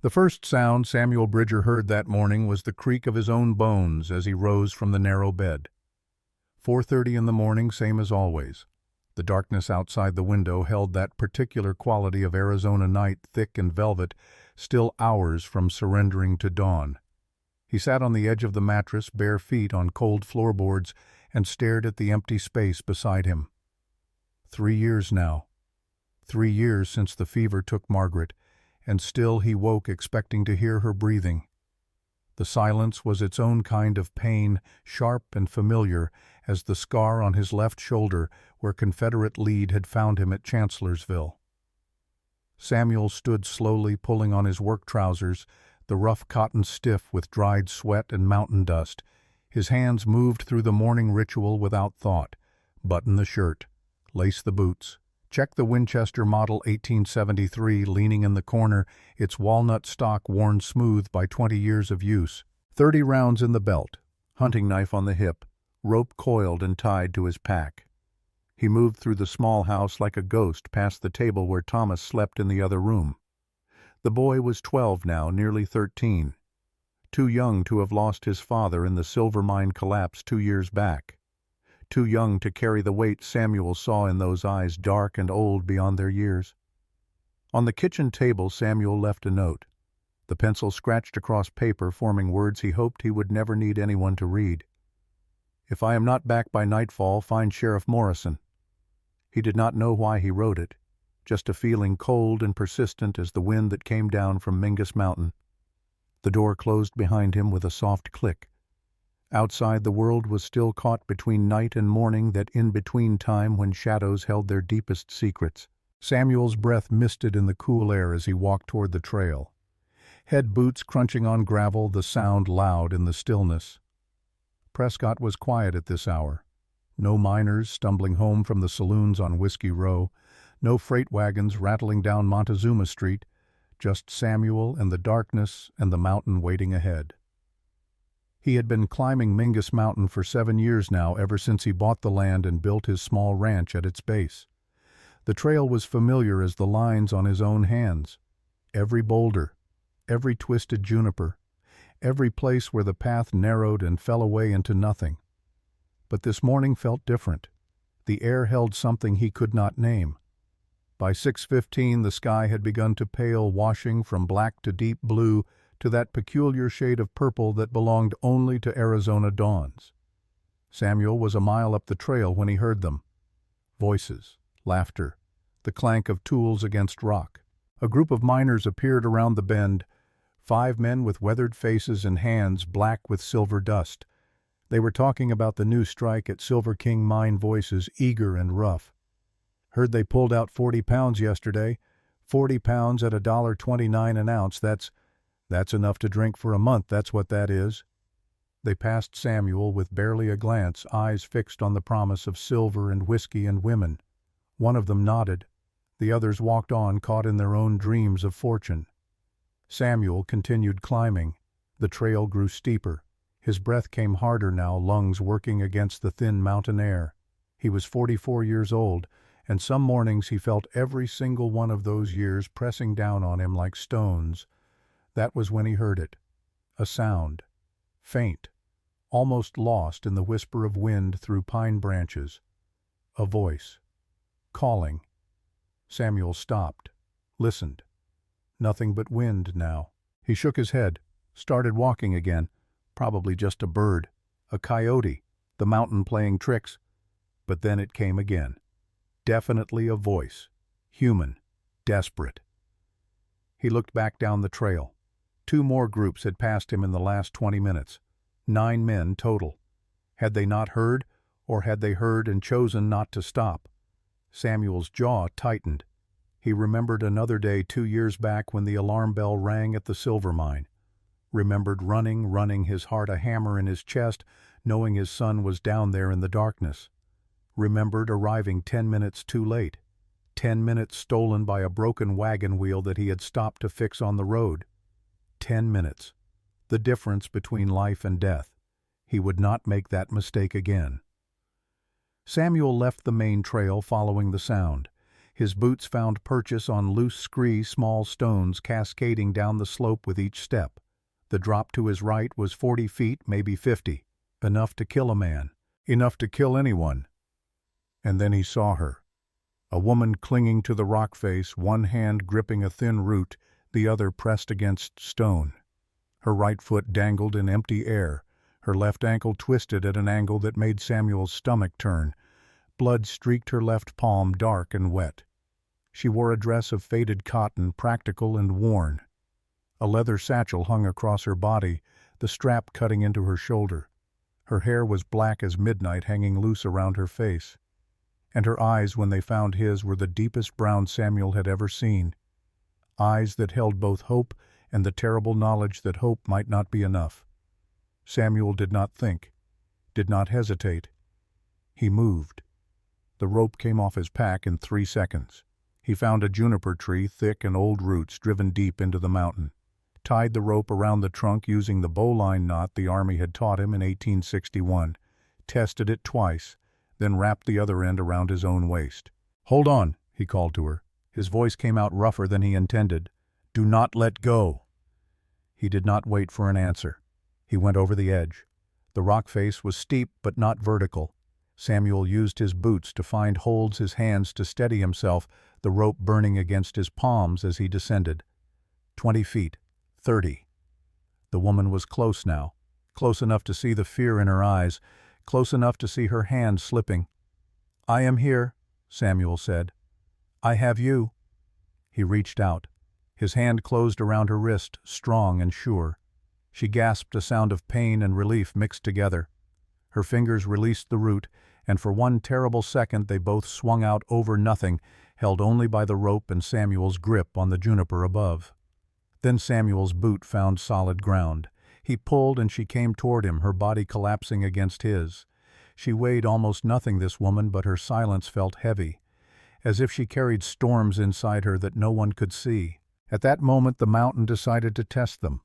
The first sound Samuel Bridger heard that morning was the creak of his own bones as he rose from the narrow bed. 4:30 in the morning, same as always. The darkness outside the window held that particular quality of Arizona night, thick and velvet, still hours from surrendering to dawn. He sat on the edge of the mattress, bare feet on cold floorboards, and stared at the empty space beside him. 3 years now. 3 years since the fever took Margaret, and still he woke expecting to hear her breathing. The silence was its own kind of pain, sharp and familiar as the scar on his left shoulder where Confederate lead had found him at Chancellorsville. Samuel stood slowly pulling on his work trousers, the rough cotton stiff with dried sweat and mountain dust. His hands moved through the morning ritual without thought. Button the shirt, lace the boots, check the Winchester Model 1873 leaning in the corner, its walnut stock worn smooth by 20 years of use. 30 rounds in the belt, hunting knife on the hip, rope coiled and tied to his pack. He moved through the small house like a ghost past the table where Thomas slept in the other room. The boy was 12 now, nearly 13. Too young to have lost his father in the silver mine collapse 2 years back. Too young to carry the weight Samuel saw in those eyes, dark and old beyond their years. On the kitchen table Samuel left a note. The pencil scratched across paper, forming words he hoped he would never need anyone to read. "If I am not back by nightfall, find Sheriff Morrison." He did not know why he wrote it, just a feeling cold and persistent as the wind that came down from Mingus Mountain. The door closed behind him with a soft click. Outside, the world was still caught between night and morning, that in-between time when shadows held their deepest secrets. Samuel's breath misted in the cool air as he walked toward the trail. Head boots crunching on gravel, the sound loud in the stillness. Prescott was quiet at this hour. No miners stumbling home from the saloons on Whiskey Row, no freight wagons rattling down Montezuma Street, just Samuel and the darkness and the mountain waiting ahead. He had been climbing Mingus Mountain for 7 years now, ever since he bought the land and built his small ranch at its base. The trail was familiar as the lines on his own hands. Every boulder, every twisted juniper, every place where the path narrowed and fell away into nothing. But this morning felt different. The air held something he could not name. By 6:15 the sky had begun to pale, washing from black to deep blue to that peculiar shade of purple that belonged only to Arizona dawns. Samuel was a mile up the trail when he heard them. Voices, laughter, the clank of tools against rock. A group of miners appeared around the bend, 5 men with weathered faces and hands black with silver dust. They were talking about the new strike at Silver King Mine, voices eager and rough. "Heard they pulled out 40 pounds yesterday. 40 pounds at $1.29 an ounce. That's enough to drink for a month, that's what that is." They passed Samuel with barely a glance, eyes fixed on the promise of silver and whiskey and women. One of them nodded. The others walked on, caught in their own dreams of fortune. Samuel continued climbing. The trail grew steeper. His breath came harder now, lungs working against the thin mountain air. He was 44 years old, and some mornings he felt every single one of those years pressing down on him like stones. That was when he heard it. A sound. Faint. Almost lost in the whisper of wind through pine branches. A voice. Calling. Samuel stopped. Listened. Nothing but wind now. He shook his head. Started walking again. Probably just a bird. A coyote. The mountain playing tricks. But then it came again. Definitely a voice. Human. Desperate. He looked back down the trail. 2 more groups had passed him in the last 20 minutes. 9 men total. Had they not heard, or had they heard and chosen not to stop? Samuel's jaw tightened. He remembered another day 2 years back when the alarm bell rang at the silver mine. Remembered running, his heart a hammer in his chest, knowing his son was down there in the darkness. Remembered arriving 10 minutes too late. 10 minutes stolen by a broken wagon wheel that he had stopped to fix on the road. 10 minutes. The difference between life and death. He would not make that mistake again. Samuel left the main trail following the sound. His boots found purchase on loose scree, small stones cascading down the slope with each step. The drop to his right was 40 feet, maybe 50. Enough to kill a man. Enough to kill anyone. And then he saw her. A woman clinging to the rock face, one hand gripping a thin root, the other pressed against stone. Her right foot dangled in empty air. Her left ankle twisted at an angle that made Samuel's stomach turn. Blood streaked her left palm, dark and wet. She wore a dress of faded cotton, practical and worn. A leather satchel hung across her body, the strap cutting into her shoulder. Her hair was black as midnight, hanging loose around her face. And her eyes, when they found his, were the deepest brown Samuel had ever seen. Eyes that held both hope and the terrible knowledge that hope might not be enough. Samuel did not think, did not hesitate. He moved. The rope came off his pack in 3 seconds. He found a juniper tree, thick and old roots driven deep into the mountain, tied the rope around the trunk using the bowline knot the Army had taught him in 1861, tested it twice, then wrapped the other end around his own waist. "Hold on," he called to her. His voice came out rougher than he intended. "Do not let go." He did not wait for an answer. He went over the edge. The rock face was steep but not vertical. Samuel used his boots to find holds, his hands to steady himself, the rope burning against his palms as he descended. 20 feet, 30. The woman was close now, close enough to see the fear in her eyes, close enough to see her hand slipping. "I am here," Samuel said. "I have you." He reached out. His hand closed around her wrist, strong and sure. She gasped, a sound of pain and relief mixed together. Her fingers released the root, and for one terrible second they both swung out over nothing, held only by the rope and Samuel's grip on the juniper above. Then Samuel's boot found solid ground. He pulled and she came toward him, her body collapsing against his. She weighed almost nothing, this woman, but her silence felt heavy, as if she carried storms inside her that no one could see. At that moment the mountain decided to test them.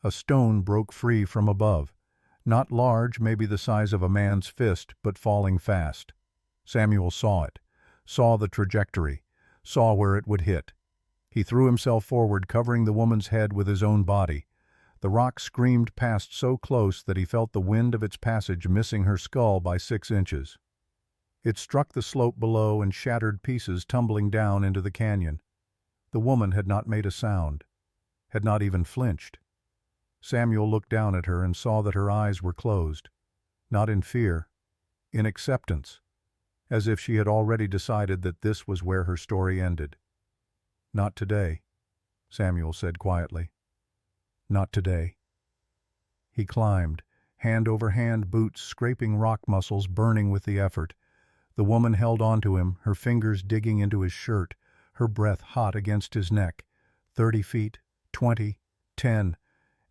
A stone broke free from above. Not large, maybe the size of a man's fist, but falling fast. Samuel saw it, saw the trajectory, saw where it would hit. He threw himself forward, covering the woman's head with his own body. The rock screamed past so close that he felt the wind of its passage missing her skull by 6 inches. It struck the slope below and shattered pieces tumbling down into the canyon. The woman had not made a sound, had not even flinched. Samuel looked down at her and saw that her eyes were closed, not in fear, in acceptance, as if she had already decided that this was where her story ended. "Not today," Samuel said quietly. "Not today." He climbed, hand over hand, boots scraping rock muscles burning with the effort. The woman held on to him, her fingers digging into his shirt, her breath hot against his neck. 30 feet, 20, 10,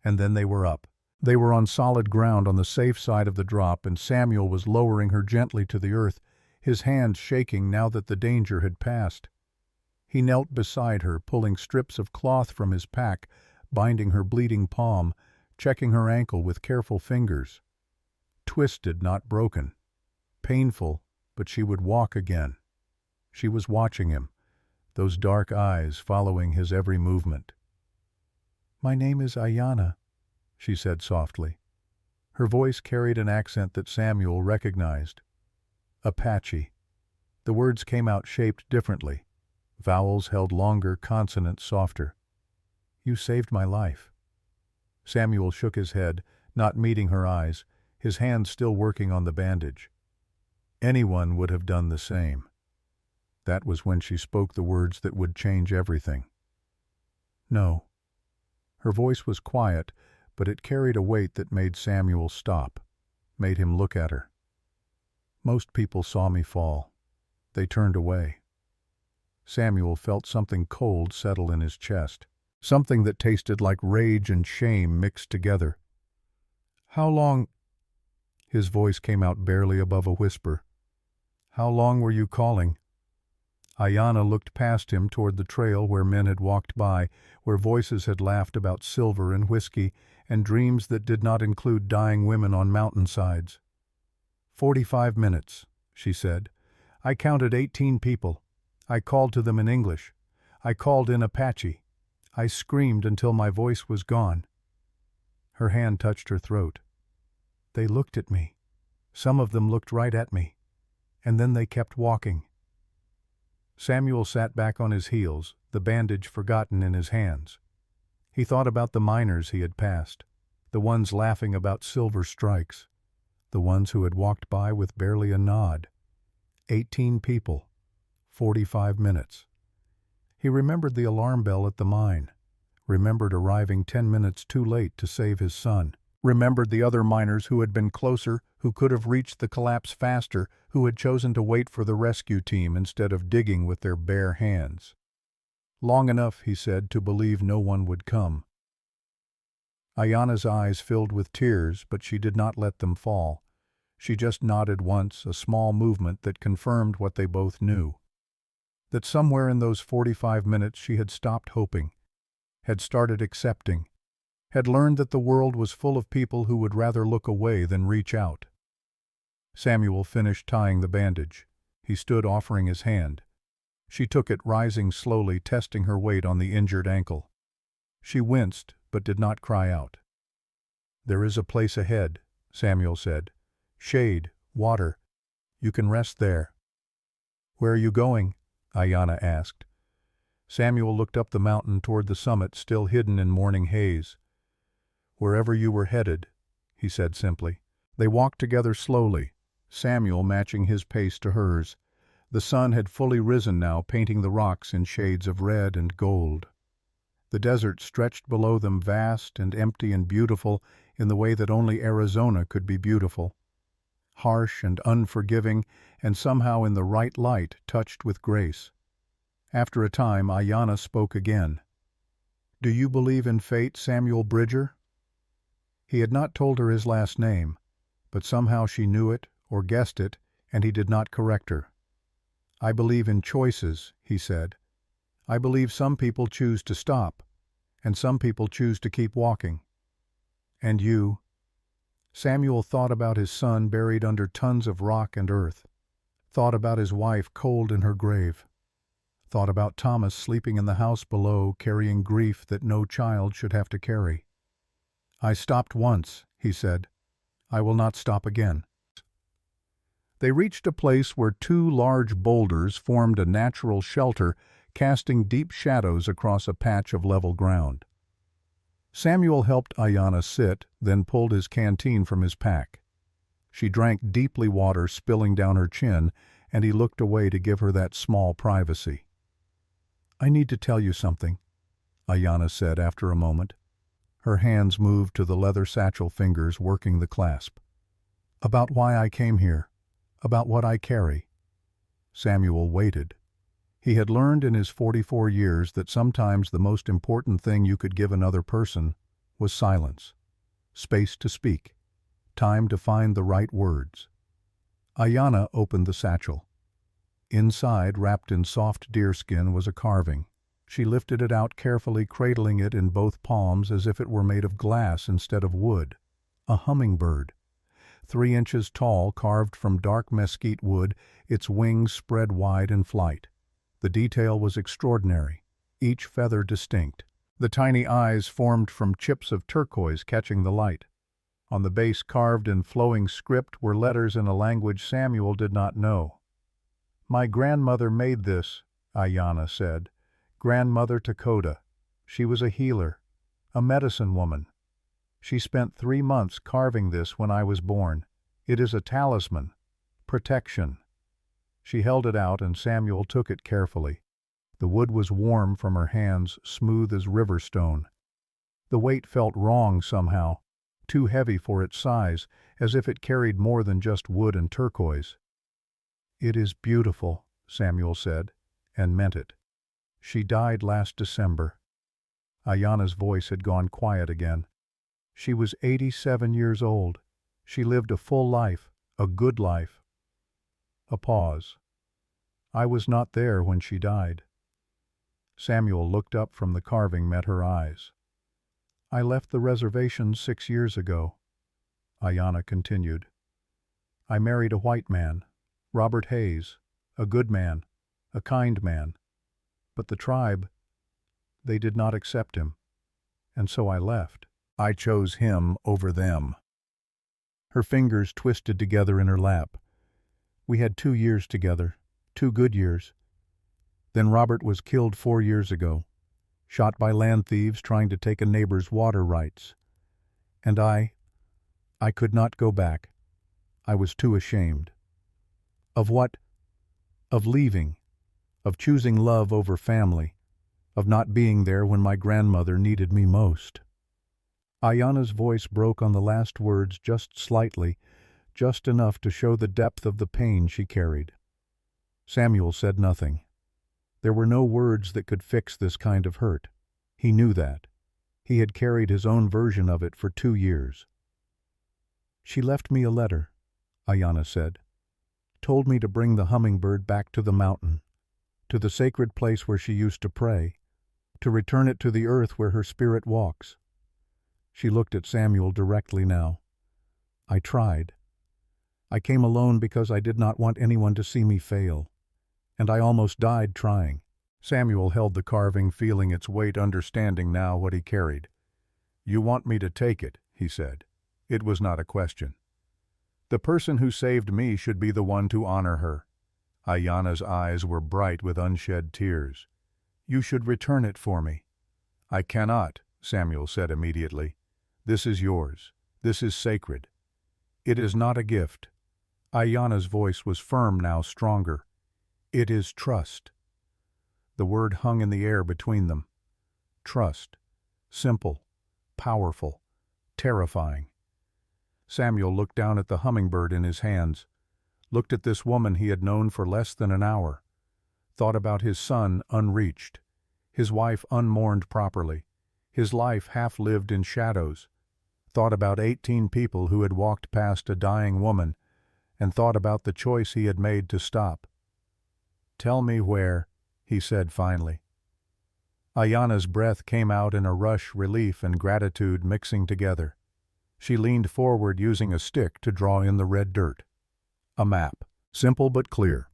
and then they were up. They were on solid ground on the safe side of the drop, and Samuel was lowering her gently to the earth, his hands shaking now that the danger had passed. He knelt beside her, pulling strips of cloth from his pack, binding her bleeding palm, checking her ankle with careful fingers. Twisted, not broken. Painful, but she would walk again. She was watching him, those dark eyes following his every movement. "My name is Ayanna," she said softly. Her voice carried an accent that Samuel recognized. Apache. The words came out shaped differently. Vowels held longer, consonants softer. "You saved my life." Samuel shook his head, not meeting her eyes, his hand still working on the bandage. Anyone would have done the same. That was when she spoke the words that would change everything. "No." Her voice was quiet, but it carried a weight that made Samuel stop, made him look at her. "Most people saw me fall. They turned away." Samuel felt something cold settle in his chest, something that tasted like rage and shame mixed together. "How long—" His voice came out barely above a whisper. "How long were you calling?" Ayanna looked past him toward the trail where men had walked by, where voices had laughed about silver and whiskey, and dreams that did not include dying women on mountainsides. 45 minutes, she said. "I counted 18 people. I called to them in English. I called in Apache. I screamed until my voice was gone. Her hand touched her throat. They looked at me. Some of them looked right at me. And then they kept walking. Samuel sat back on his heels, the bandage forgotten in his hands. He thought about the miners he had passed, the ones laughing about silver strikes, the ones who had walked by with barely a nod. 18 people, 45 minutes. He remembered the alarm bell at the mine, remembered arriving 10 minutes too late to save his son, remembered the other miners who had been closer, who could have reached the collapse faster, who had chosen to wait for the rescue team instead of digging with their bare hands. Long enough, he said, to believe no one would come. Ayanna's eyes filled with tears, but she did not let them fall. She just nodded once, a small movement that confirmed what they both knew. That somewhere in those 45 minutes she had stopped hoping, had started accepting, had learned that the world was full of people who would rather look away than reach out. Samuel finished tying the bandage. He stood offering his hand. She took it, rising slowly, testing her weight on the injured ankle. She winced, but did not cry out. "There is a place ahead," Samuel said. "Shade, water. You can rest there." "Where are you going?" Ayanna asked. Samuel looked up the mountain toward the summit, still hidden in morning haze. "Wherever you were headed," he said simply. They walked together slowly, Samuel matching his pace to hers. The sun had fully risen now, painting the rocks in shades of red and gold. The desert stretched below them, vast and empty and beautiful in the way that only Arizona could be beautiful. Harsh and unforgiving, and somehow in the right light, touched with grace. After a time, Ayanna spoke again. "Do you believe in fate, Samuel Bridger?" He had not told her his last name, but somehow she knew it or guessed it, and he did not correct her. "I believe in choices," he said. "I believe some people choose to stop, and some people choose to keep walking. And you?" Samuel thought about his son buried under tons of rock and earth, thought about his wife cold in her grave, thought about Thomas sleeping in the house below, carrying grief that no child should have to carry. "I stopped once," he said. "I will not stop again." They reached a place where two large boulders formed a natural shelter, casting deep shadows across a patch of level ground. Samuel helped Ayanna sit, then pulled his canteen from his pack. She drank deeply, water spilling down her chin, and he looked away to give her that small privacy. "I need to tell you something," Ayanna said after a moment. Her hands moved to the leather satchel fingers working the clasp. "About why I came here, about what I carry." Samuel waited. He had learned in his 44 years that sometimes the most important thing you could give another person was silence, space to speak, time to find the right words. Ayanna opened the satchel. Inside, wrapped in soft deerskin, was a carving. She lifted it out carefully, cradling it in both palms as if it were made of glass instead of wood. A hummingbird. 3 inches tall, carved from dark mesquite wood, its wings spread wide in flight. The detail was extraordinary, each feather distinct. The tiny eyes formed from chips of turquoise catching the light. On the base, carved in flowing script, were letters in a language Samuel did not know. "My grandmother made this," Ayanna said. "Grandmother Dakota. She was a healer, a medicine woman. She spent 3 months carving this when I was born. It is a talisman, protection." She held it out, and Samuel took it carefully. The wood was warm from her hands, smooth as river stone. The weight felt wrong somehow, too heavy for its size, as if it carried more than just wood and turquoise. "It is beautiful," Samuel said, and meant it. "She died last December." Ayanna's voice had gone quiet again. "She was 87 years old. She lived a full life, a good life." A pause. "I was not there when she died." Samuel looked up from the carving, met her eyes. "I left the reservation 6 years ago," Ayanna continued. "I married a white man, Robert Hayes, a good man, a kind man. But the tribe, they did not accept him, and so I left. I chose him over them." Her fingers twisted together in her lap. "We had 2 years together, 2 good years. Then Robert was killed 4 years ago, shot by land thieves trying to take a neighbor's water rights. And I could not go back. I was too ashamed. Of what? Of leaving, of choosing love over family, of not being there when my grandmother needed me most." Ayanna's voice broke on the last words just slightly, just enough to show the depth of the pain she carried. Samuel said nothing. There were no words that could fix this kind of hurt. He knew that. He had carried his own version of it for 2 years. "She left me a letter," Ayanna said. "Told me to bring the hummingbird back to the mountain, to the sacred place where she used to pray, to return it to the earth where her spirit walks." She looked at Samuel directly now. "I tried. I came alone because I did not want anyone to see me fail. And I almost died trying." Samuel held the carving, feeling its weight, understanding now what he carried. "You want me to take it," he said. It was not a question. "The person who saved me should be the one to honor her." Ayanna's eyes were bright with unshed tears. "You should return it for me." "I cannot," Samuel said immediately. "This is yours. This is sacred. It is not a gift." Ayanna's voice was firm now, stronger. "It is trust." The word hung in the air between them. Trust. Simple, powerful, terrifying. Samuel looked down at the hummingbird in his hands, looked at this woman he had known for less than an hour, thought about his son unreached, his wife unmourned properly, his life half-lived in shadows, thought about 18 people who had walked past a dying woman, and thought about the choice he had made to stop. "Tell me where," he said finally. Ayanna's breath came out in a rush, relief and gratitude mixing together. She leaned forward, using a stick to draw in the red dirt. A map, simple but clear.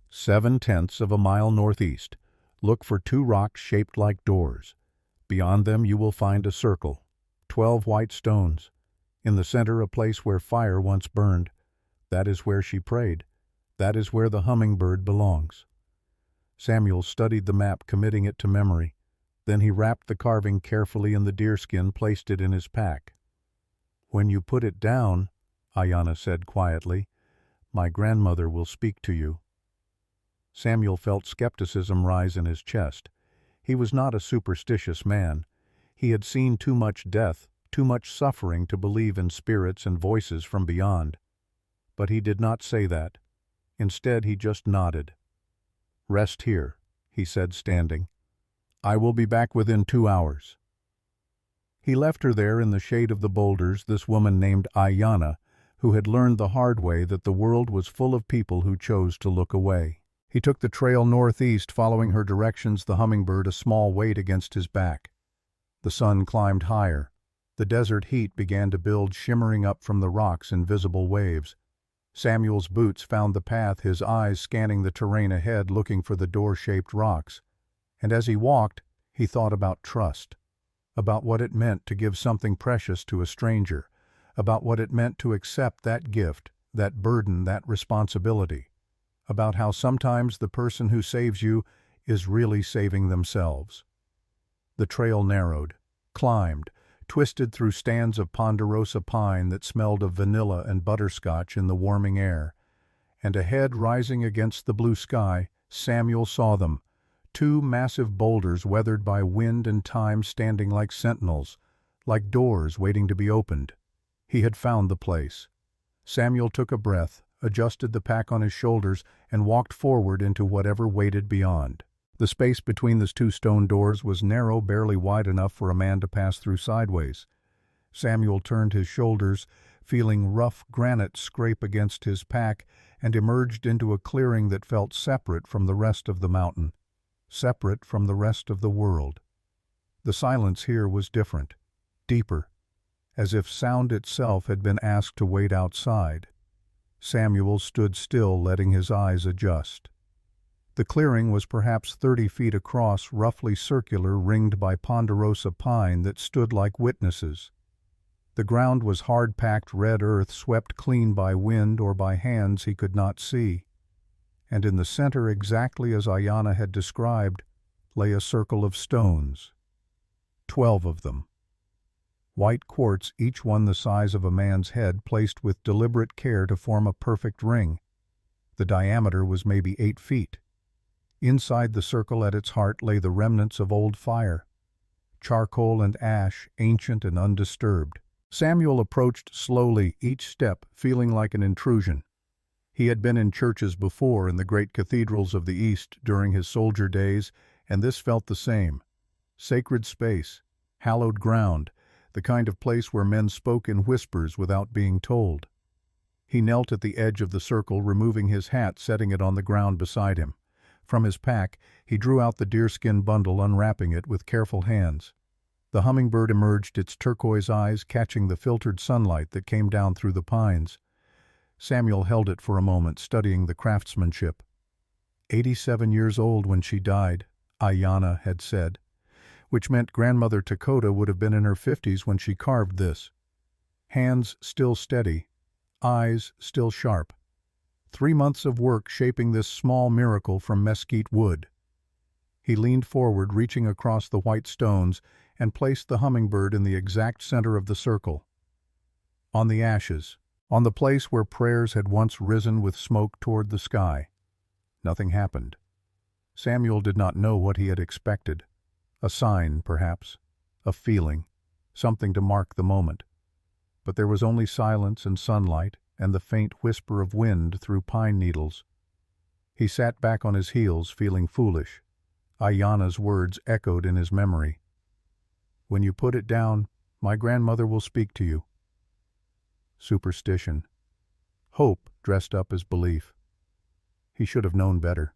7/10 of a mile northeast. Look for 2 rocks shaped like doors. Beyond them you will find a circle. 12 white stones. In the center a place where fire once burned. That is where she prayed. That is where the hummingbird belongs. Samuel studied the map, committing it to memory. Then he wrapped the carving carefully in the deerskin, placed it in his pack. "When you put it down," Ayanna said quietly, "my grandmother will speak to you." Samuel felt skepticism rise in his chest. He was not a superstitious man. He had seen too much death, too much suffering to believe in spirits and voices from beyond. But he did not say that. Instead, he just nodded. "Rest here," he said, standing. "I will be back within 2 hours." He left her there in the shade of the boulders, this woman named Ayanna, who had learned the hard way that the world was full of people who chose to look away. He took the trail northeast, following her directions, the hummingbird a small weight against his back. The sun climbed higher. The desert heat began to build, shimmering up from the rocks in visible waves. Samuel's boots found the path, his eyes scanning the terrain ahead, looking for the door-shaped rocks. And as he walked, he thought about trust, about what it meant to give something precious to a stranger, about what it meant to accept that gift, that burden, that responsibility, about how sometimes the person who saves you is really saving themselves. The trail narrowed, climbed, twisted through stands of ponderosa pine that smelled of vanilla and butterscotch in the warming air. And ahead, rising against the blue sky, Samuel saw them, 2 massive boulders weathered by wind and time, standing like sentinels, like doors waiting to be opened. He had found the place. Samuel took a breath, adjusted the pack on his shoulders, and walked forward into whatever waited beyond. The space between the 2 stone doors was narrow, barely wide enough for a man to pass through sideways. Samuel turned his shoulders, feeling rough granite scrape against his pack, and emerged into a clearing that felt separate from the rest of the mountain, separate from the rest of the world. The silence here was different, deeper, as if sound itself had been asked to wait outside. Samuel stood still, letting his eyes adjust. The clearing was perhaps 30 feet across, roughly circular, ringed by ponderosa pine that stood like witnesses. The ground was hard-packed red earth swept clean by wind or by hands he could not see. And in the center, exactly as Ayanna had described, lay a circle of stones. 12 of them. White quartz, each one the size of a man's head, placed with deliberate care to form a perfect ring. The diameter was maybe 8 feet. Inside the circle at its heart lay the remnants of old fire. Charcoal and ash, ancient and undisturbed. Samuel approached slowly, each step feeling like an intrusion. He had been in churches before in the great cathedrals of the East during his soldier days, and this felt the same. Sacred space, hallowed ground, the kind of place where men spoke in whispers without being told. He knelt at the edge of the circle, removing his hat, setting it on the ground beside him. From his pack, he drew out the deerskin bundle, unwrapping it with careful hands. The hummingbird emerged, its turquoise eyes catching the filtered sunlight that came down through the pines. Samuel held it for a moment, studying the craftsmanship. 87 years old when she died, Ayanna had said, which meant grandmother Dakota would have been in her 50s when she carved this. Hands still steady, eyes still sharp. 3 months of work shaping this small miracle from mesquite wood. He leaned forward, reaching across the white stones, and placed the hummingbird in the exact center of the circle. On the ashes, on the place where prayers had once risen with smoke toward the sky. Nothing happened. Samuel did not know what he had expected. A sign, perhaps. A feeling. Something to mark the moment. But there was only silence and sunlight, and the faint whisper of wind through pine needles. He sat back on his heels, feeling foolish. Ayanna's words echoed in his memory. "When you put it down, my grandmother will speak to you." Superstition. Hope dressed up as belief. He should have known better.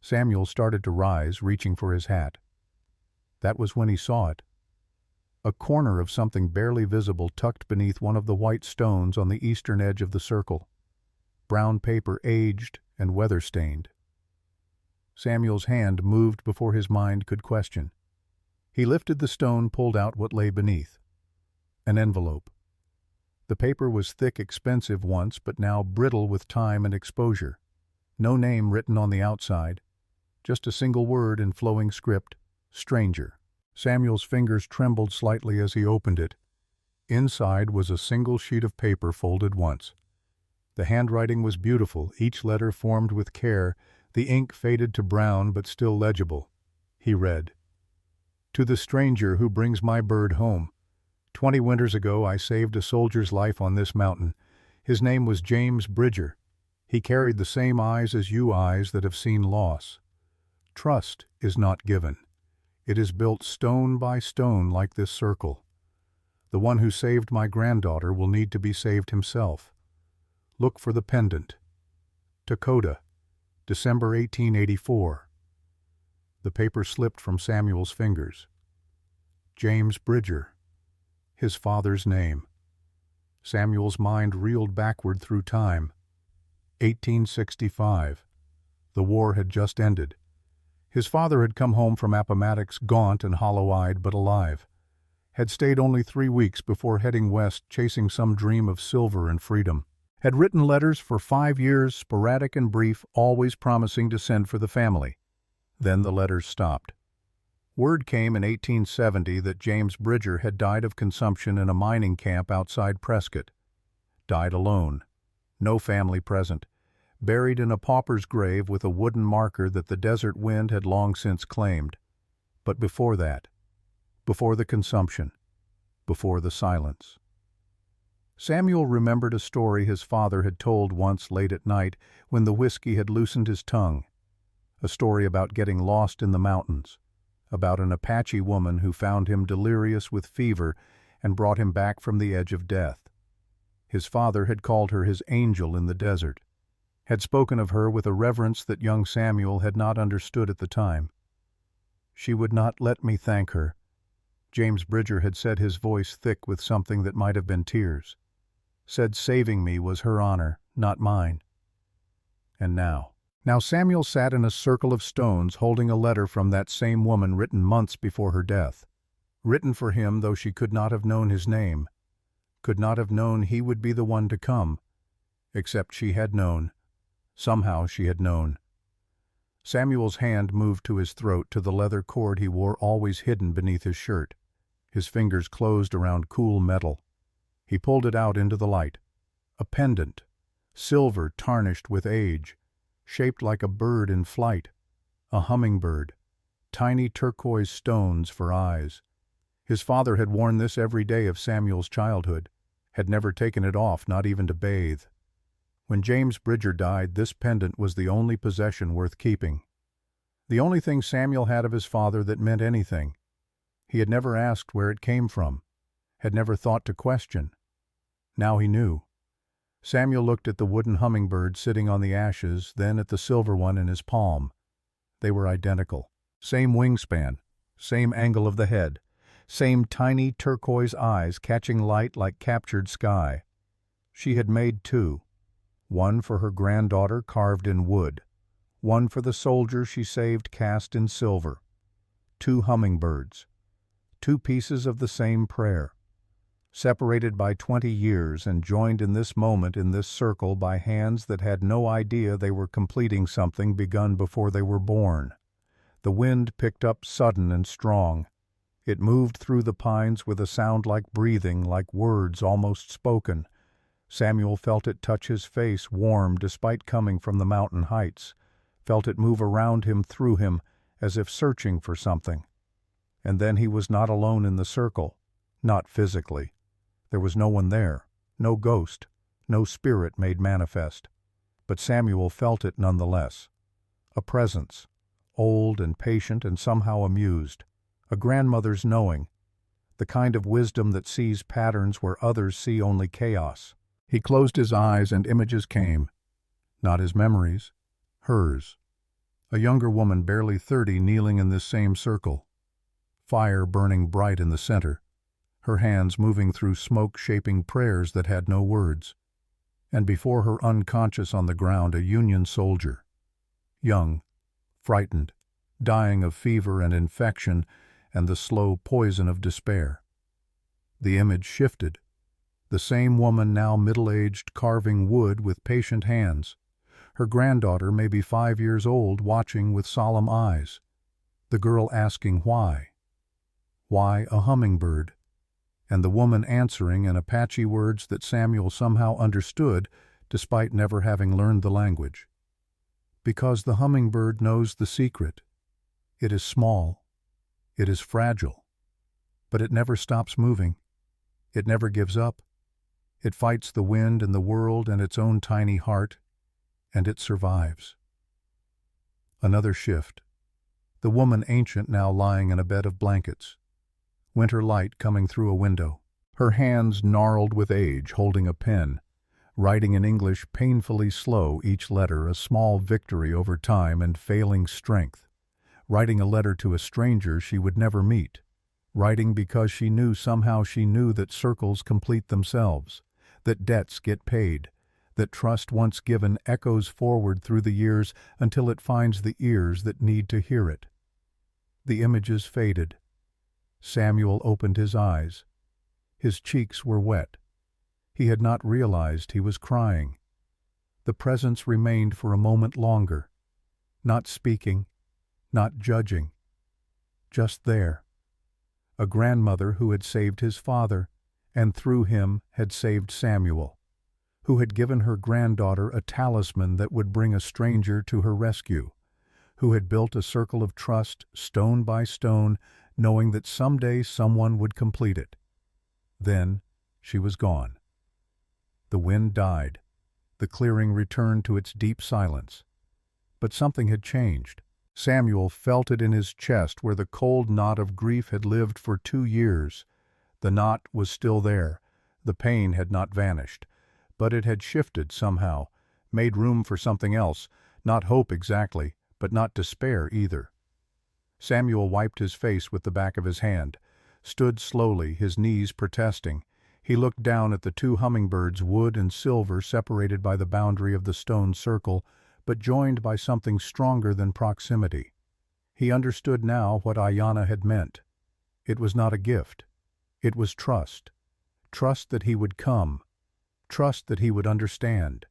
Samuel started to rise, reaching for his hat. That was when he saw it. A corner of something barely visible tucked beneath one of the white stones on the eastern edge of the circle. Brown paper, aged and weather-stained. Samuel's hand moved before his mind could question. He lifted the stone, pulled out what lay beneath. An envelope. The paper was thick, expensive once, but now brittle with time and exposure. No name written on the outside. Just a single word in flowing script. Stranger. Samuel's fingers trembled slightly as he opened it. Inside was a single sheet of paper folded once. The handwriting was beautiful, each letter formed with care, the ink faded to brown but still legible. He read, "To the stranger who brings my bird home. 20 winters ago I saved a soldier's life on this mountain. His name was James Bridger. He carried the same eyes as you, eyes that have seen loss. Trust is not given. It is built stone by stone like this circle. The one who saved my granddaughter will need to be saved himself. Look for the pendant. Dakota, December 1884. The paper slipped from Samuel's fingers. James Bridger. His father's name. Samuel's mind reeled backward through time. 1865. The war had just ended. His father had come home from Appomattox, gaunt and hollow-eyed but alive. Had stayed only 3 weeks before heading west, chasing some dream of silver and freedom. Had written letters for 5 years, sporadic and brief, always promising to send for the family. Then the letters stopped. Word came in 1870 that James Bridger had died of consumption in a mining camp outside Prescott. Died alone. No family present. Buried in a pauper's grave with a wooden marker that the desert wind had long since claimed. But before that, before the consumption, before the silence. Samuel remembered a story his father had told once late at night when the whiskey had loosened his tongue. A story about getting lost in the mountains, about an Apache woman who found him delirious with fever and brought him back from the edge of death. His father had called her his angel in the desert, had spoken of her with a reverence that young Samuel had not understood at the time. "She would not let me thank her," James Bridger had said, his voice thick with something that might have been tears. Said saving me was her honor, not mine. And now Now Samuel sat in a circle of stones holding a letter from that same woman written months before her death. Written for him, though she could not have known his name, could not have known he would be the one to come, except she had known. Somehow she had known. Samuel's hand moved to his throat, to the leather cord he wore always hidden beneath his shirt. His fingers closed around cool metal. He pulled it out into the light. A pendant, silver tarnished with age, shaped like a bird in flight, a hummingbird, tiny turquoise stones for eyes. His father had worn this every day of Samuel's childhood, had never taken it off, not even to bathe. When James Bridger died, this pendant was the only possession worth keeping. The only thing Samuel had of his father that meant anything. He had never asked where it came from, had never thought to question. Now he knew. Samuel looked at the wooden hummingbird sitting on the ashes, then at the silver one in his palm. They were identical. Same wingspan, same angle of the head, same tiny turquoise eyes catching light like captured sky. She had made two. One for her granddaughter carved in wood. One for the soldier she saved cast in silver. Two hummingbirds. Two pieces of the same prayer. Separated by 20 years and joined in this moment in this circle by hands that had no idea they were completing something begun before they were born. The wind picked up sudden and strong. It moved through the pines with a sound like breathing, like words almost spoken. Samuel felt it touch his face, warm despite coming from the mountain heights, felt it move around him, through him, as if searching for something. And then he was not alone in the circle, not physically. There was no one there, no ghost, no spirit made manifest. But Samuel felt it nonetheless. A presence, old and patient and somehow amused, a grandmother's knowing, the kind of wisdom that sees patterns where others see only chaos. He closed his eyes and images came. Not his memories, hers. A younger woman, barely 30, kneeling in this same circle. Fire burning bright in the center, her hands moving through smoke-shaping prayers that had no words. And before her, unconscious on the ground, a Union soldier. Young, frightened, dying of fever and infection and the slow poison of despair. The image shifted. The same woman, now middle-aged, carving wood with patient hands. Her granddaughter, maybe 5 years old, watching with solemn eyes. The girl asking why. Why a hummingbird? And the woman answering in Apache words that Samuel somehow understood, despite never having learned the language. Because the hummingbird knows the secret. It is small. It is fragile. But it never stops moving. It never gives up. It fights the wind and the world and its own tiny heart, and it survives. Another shift. The woman ancient now lying in a bed of blankets. Winter light coming through a window. Her hands gnarled with age, holding a pen, writing in English painfully slow, each letter a small victory over time and failing strength. Writing a letter to a stranger she would never meet. Writing because she knew, somehow she knew, that circles complete themselves, that debts get paid, that trust once given echoes forward through the years until it finds the ears that need to hear it. The images faded. Samuel opened his eyes. His cheeks were wet. He had not realized he was crying. The presence remained for a moment longer, not speaking, not judging, just there. A grandmother who had saved his father, and through him had saved Samuel, who had given her granddaughter a talisman that would bring a stranger to her rescue, who had built a circle of trust, stone by stone, knowing that someday someone would complete it. Then she was gone. The wind died. The clearing returned to its deep silence. But something had changed. Samuel felt it in his chest where the cold knot of grief had lived for 2 years. The knot was still there. The pain had not vanished. But it had shifted somehow, made room for something else, not hope exactly, but not despair either. Samuel wiped his face with the back of his hand, stood slowly, his knees protesting. He looked down at the 2 hummingbirds, wood and silver, separated by the boundary of the stone circle, but joined by something stronger than proximity. He understood now what Ayanna had meant. It was not a gift. It was trust. Trust that he would come. Trust that he would understand.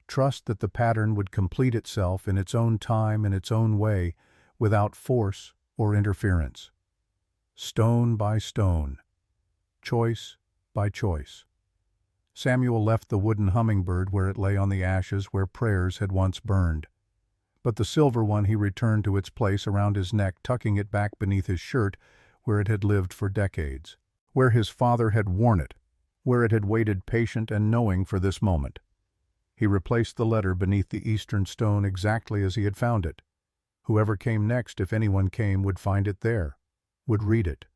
Trust that the pattern would complete itself in its own time, in its own way, without force or interference. Stone by stone. Choice by choice. Samuel left the wooden hummingbird where it lay on the ashes where prayers had once burned. But the silver one he returned to its place around his neck, tucking it back beneath his shirt where it had lived for decades, where his father had worn it, where it had waited patient and knowing for this moment. He replaced the letter beneath the eastern stone exactly as he had found it. Whoever came next, if anyone came, would find it there, would read it,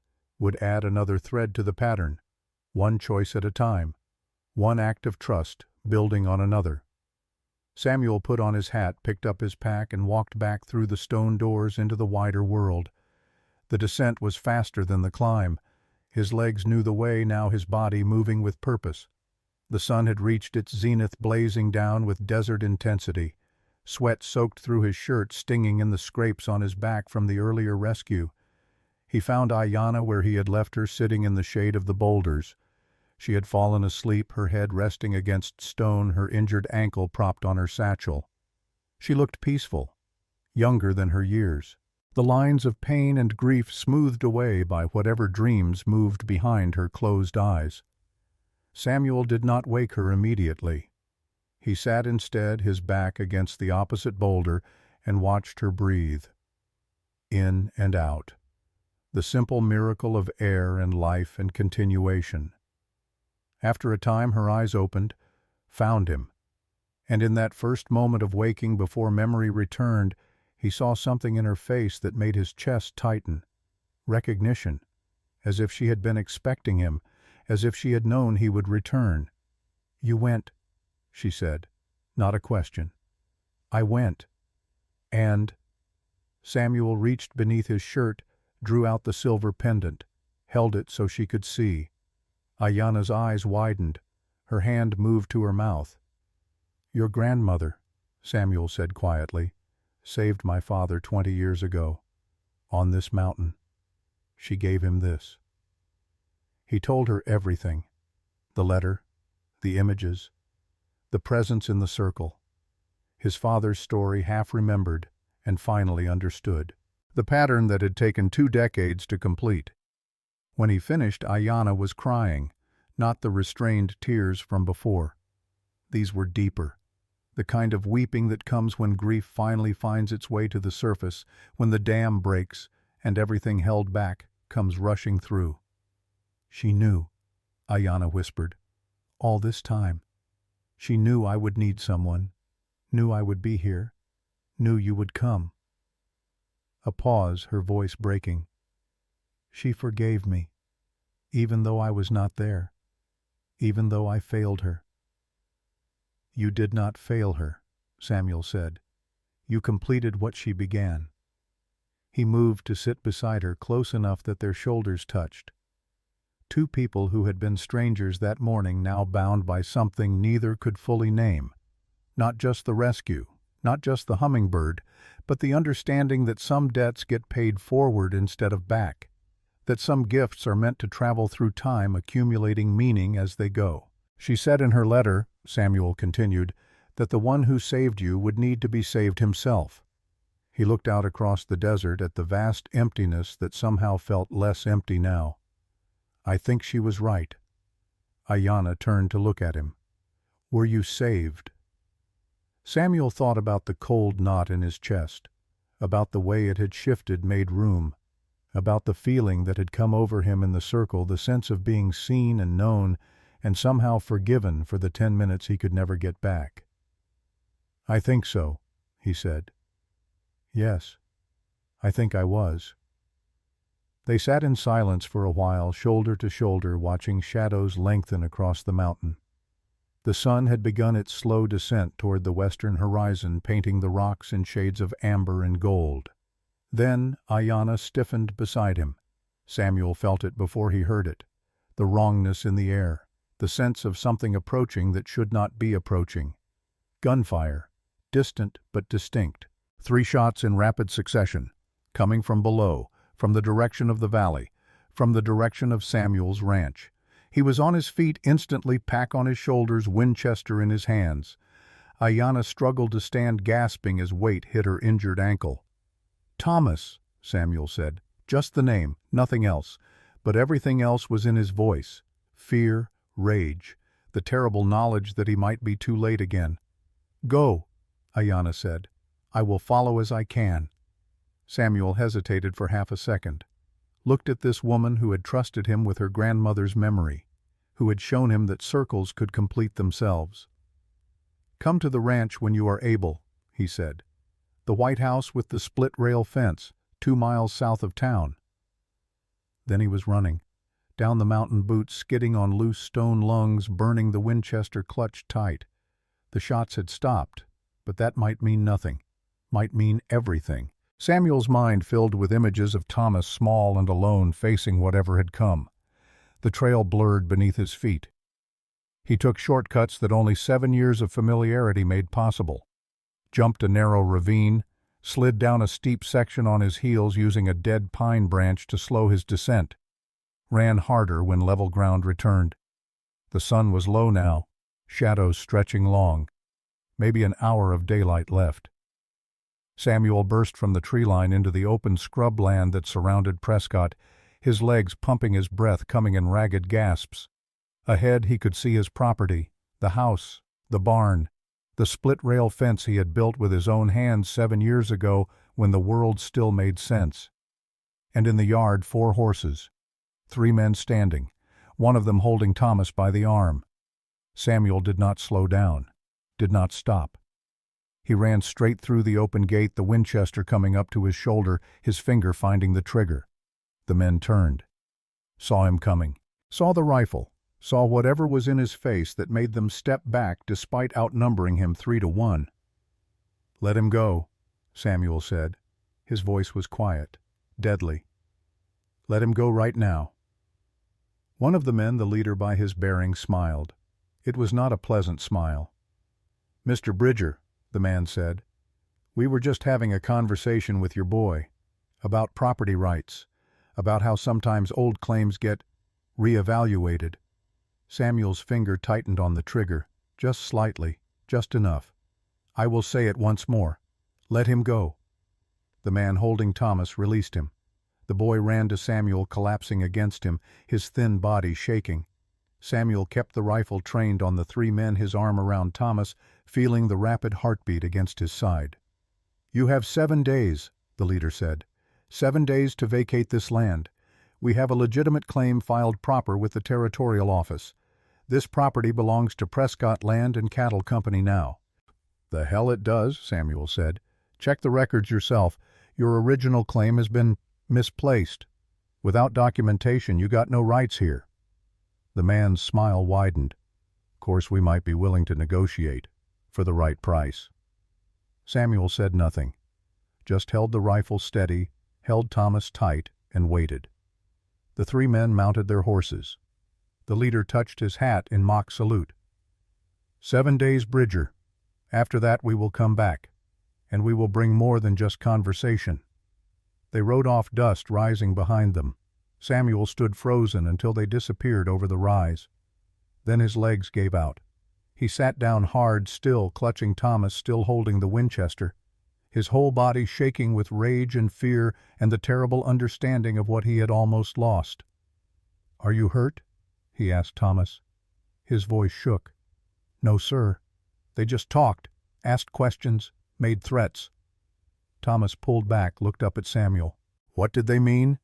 would add another thread to the pattern, one choice at a time, one act of trust building on another. Samuel put on his hat, picked up his pack, and walked back through the stone doors into the wider world. The descent was faster than the climb. His legs knew the way, now his body moving with purpose. The sun had reached its zenith, blazing down with desert intensity. Sweat soaked through his shirt, stinging in the scrapes on his back from the earlier rescue. He found Ayanna where he had left her, sitting in the shade of the boulders. She had fallen asleep, her head resting against stone, her injured ankle propped on her satchel. She looked peaceful, younger than her years, the lines of pain and grief smoothed away by whatever dreams moved behind her closed eyes. Samuel did not wake her immediately. He sat instead, his back against the opposite boulder, and watched her breathe. In and out. The simple miracle of air and life and continuation. After a time her eyes opened, found him, and in that first moment of waking before memory returned, he saw something in her face that made his chest tighten. Recognition, as if she had been expecting him, as if she had known he would return. "You went," she said, not a question. "I went. And—" Samuel reached beneath his shirt, drew out the silver pendant, held it so she could see. Ayanna's eyes widened. Her hand moved to her mouth. "Your grandmother," Samuel said quietly, "saved my father 20 years ago, on this mountain. She gave him this." He told her everything. The letter, the images, the presence in the circle. His father's story half remembered and finally understood. The pattern that had taken 2 decades to complete. When he finished, Ayanna was crying, not the restrained tears from before. These were deeper, the kind of weeping that comes when grief finally finds its way to the surface, when the dam breaks and everything held back comes rushing through. "She knew," Ayanna whispered, "all this time. She knew I would need someone, knew I would be here, knew you would come." A pause, her voice breaking. "She forgave me, even though I was not there, even though I failed her." "You did not fail her," Samuel said. "You completed what she began." He moved to sit beside her, close enough that their shoulders touched. Two people who had been strangers that morning, now bound by something neither could fully name. Not just the rescue, not just the hummingbird, but the understanding that some debts get paid forward instead of back, that some gifts are meant to travel through time, accumulating meaning as they go. "She said in her letter," Samuel continued, "that the one who saved you would need to be saved himself." He looked out across the desert at the vast emptiness that somehow felt less empty now. "I think she was right." Ayanna turned to look at him. "Were you saved?" Samuel thought about the cold knot in his chest, about the way it had shifted, made room, about the feeling that had come over him in the circle, the sense of being seen and known, and somehow forgiven for the 10 minutes he could never get back. "I think so," he said. "Yes, I think I was." They sat in silence for a while, shoulder to shoulder, watching shadows lengthen across the mountain. The sun had begun its slow descent toward the western horizon, painting the rocks in shades of amber and gold. Then Ayanna stiffened beside him. Samuel felt it before he heard it, the wrongness in the air, the sense of something approaching that should not be approaching. Gunfire, distant but distinct. 3 shots in rapid succession, coming from below, from the direction of the valley, from the direction of Samuel's ranch. He was on his feet instantly, pack on his shoulders, Winchester in his hands. Ayanna struggled to stand, gasping as weight hit her injured ankle. "Thomas," Samuel said. Just the name, nothing else. But everything else was in his voice. Fear, rage, the terrible knowledge that he might be too late again. "Go," Ayanna said. "I will follow as I can." Samuel hesitated for half a second, looked at this woman who had trusted him with her grandmother's memory, who had shown him that circles could complete themselves. "Come to the ranch when you are able," he said. "The white house with the split-rail fence, 2 miles south of town." Then he was running, down the mountain butte, skidding on loose stone lungs, burning the Winchester clutched tight. The shots had stopped, but that might mean nothing, might mean everything. Samuel's mind filled with images of Thomas small and alone, facing whatever had come. The trail blurred beneath his feet. He took shortcuts that only 7 years of familiarity made possible, jumped a narrow ravine, slid down a steep section on his heels using a dead pine branch to slow his descent, ran harder when level ground returned. The sun was low now, shadows stretching long, maybe an hour of daylight left. Samuel burst from the tree line into the open scrub land that surrounded Prescott, his legs pumping, his breath coming in ragged gasps. Ahead he could see his property, the house, the barn, the split-rail fence he had built with his own hands 7 years ago when the world still made sense. And in the yard 4 horses, 3 men standing, one of them holding Thomas by the arm. Samuel did not slow down, did not stop. He ran straight through the open gate, the Winchester coming up to his shoulder, his finger finding the trigger. The men turned, saw him coming, saw the rifle, saw whatever was in his face that made them step back despite outnumbering him 3-1. "Let him go," Samuel said. His voice was quiet, deadly. "Let him go right now." One of the men, the leader by his bearing, smiled. It was not a pleasant smile. "Mr. Bridger," the man said, "we were just having a conversation with your boy about property rights, about how sometimes old claims get reevaluated." Samuel's finger tightened on the trigger, just slightly, just enough. "I will say it once more. Let him go." The man holding Thomas released him. The boy ran to Samuel, collapsing against him, his thin body shaking. Samuel kept the rifle trained on the 3 men, his arm around Thomas, feeling the rapid heartbeat against his side. "You have 7 days, the leader said. 7 days to vacate this land. We have a legitimate claim filed proper with the territorial office. This property belongs to Prescott Land and Cattle Company now." "The hell it does," Samuel said. "Check the records yourself. Your original claim has been misplaced. Without documentation, you got no rights here." The man's smile widened. "Of course, we might be willing to negotiate, for the right price." Samuel said nothing, just held the rifle steady, held Thomas tight, and waited. The 3 men mounted their horses. The leader touched his hat in mock salute. 7 days, Bridger. After that we will come back, and we will bring more than just conversation." They rode off, dust rising behind them. Samuel stood frozen until they disappeared over the rise. Then his legs gave out. He sat down hard, still clutching Thomas, still holding the Winchester, his whole body shaking with rage and fear and the terrible understanding of what he had almost lost. "Are you hurt?" he asked Thomas. His voice shook. "No, sir. They just talked, asked questions, made threats." Thomas pulled back, looked up at Samuel. "What did they mean?"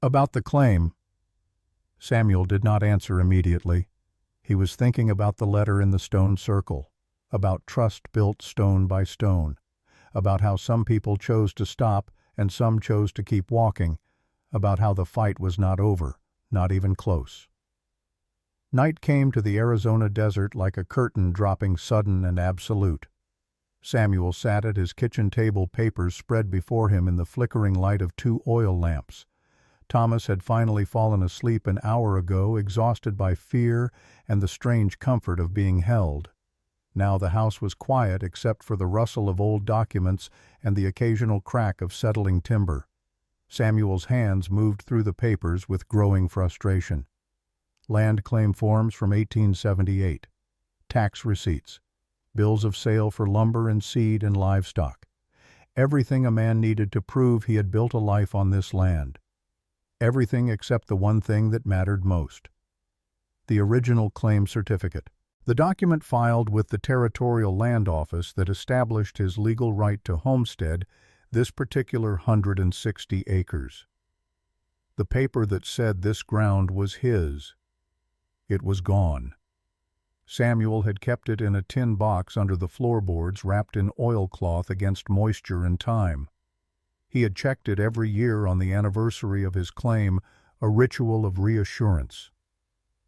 "About the claim." Samuel did not answer immediately. He was thinking about the letter in the stone circle, about trust built stone by stone, about how some people chose to stop and some chose to keep walking, about how the fight was not over, not even close. Night came to the Arizona desert like a curtain dropping sudden and absolute. Samuel sat at his kitchen table, papers spread before him in the flickering light of 2 oil lamps. Thomas had finally fallen asleep an hour ago, exhausted by fear and the strange comfort of being held. Now the house was quiet except for the rustle of old documents and the occasional crack of settling timber. Samuel's hands moved through the papers with growing frustration. Land claim forms from 1878, tax receipts, bills of sale for lumber and seed and livestock. Everything a man needed to prove he had built a life on this land. Everything except the one thing that mattered most: the original claim certificate. The document filed with the Territorial Land Office that established his legal right to homestead this particular 160 acres. The paper that said this ground was his. It was gone. Samuel had kept it in a tin box under the floorboards wrapped in oilcloth against moisture and time. He had checked it every year on the anniversary of his claim, a ritual of reassurance.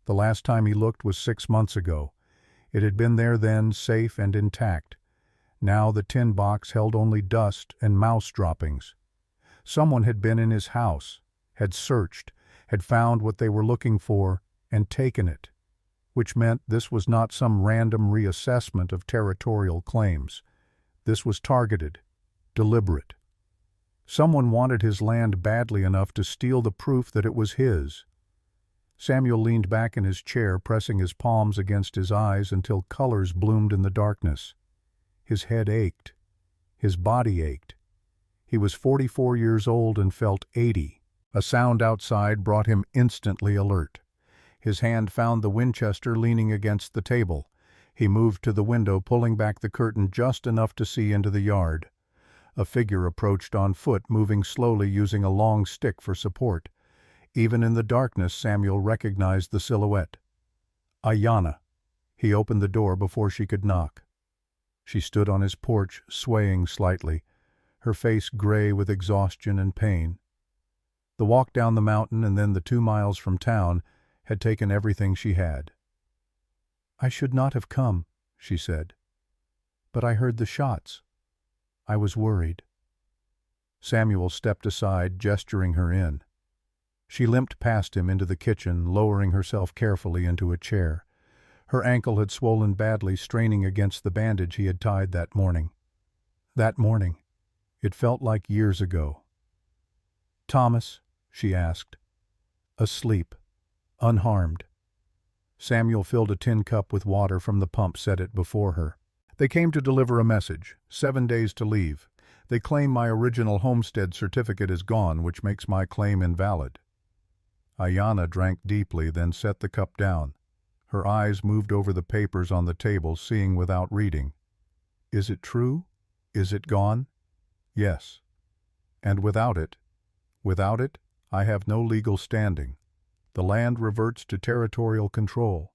The last time he looked was 6 months ago. It had been there then, safe and intact. Now the tin box held only dust and mouse droppings. Someone had been in his house, had searched, had found what they were looking for, and taken it, which meant this was not some random reassessment of territorial claims. This was targeted, deliberate. Someone wanted his land badly enough to steal the proof that it was his. Samuel leaned back in his chair, pressing his palms against his eyes until colors bloomed in the darkness. His head ached. His body ached. He was 44 years old and felt 80. A sound outside brought him instantly alert. His hand found the Winchester leaning against the table. He moved to the window, pulling back the curtain just enough to see into the yard. A figure approached on foot, moving slowly, using a long stick for support. Even in the darkness, Samuel recognized the silhouette. Ayanna. He opened the door before she could knock. She stood on his porch, swaying slightly, her face gray with exhaustion and pain. The walk down the mountain and then the 2 miles from town had taken everything she had. "I should not have come," she said. "But I heard the shots. I was worried." Samuel stepped aside, gesturing her in. She limped past him into the kitchen, lowering herself carefully into a chair. Her ankle had swollen badly, straining against the bandage he had tied that morning. That morning. It felt like years ago. "Thomas?" she asked. "Asleep. Unharmed." Samuel filled a tin cup with water from the pump, set it before her. "They came to deliver a message. 7 days to leave. They claim my original homestead certificate is gone, which makes my claim invalid." Ayanna drank deeply, then set the cup down. Her eyes moved over the papers on the table, seeing without reading. "Is it true? Is it gone?" "Yes. And without it, I have no legal standing. The land reverts to territorial control,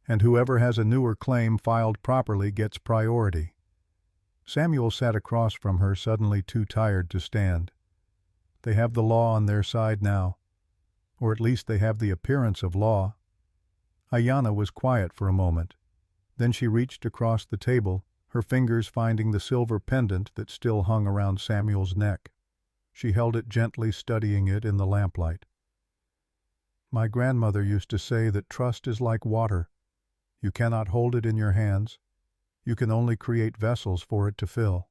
and whoever has a newer claim filed properly gets priority." Samuel sat across from her, suddenly too tired to stand. They have the law on their side now, or at least they have the appearance of law. Ayanna was quiet for a moment. Then she reached across the table, her fingers finding the silver pendant that still hung around Samuel's neck. She held it gently, studying it in the lamplight. "My grandmother used to say that trust is like water. You cannot hold it in your hands. You can only create vessels for it to fill."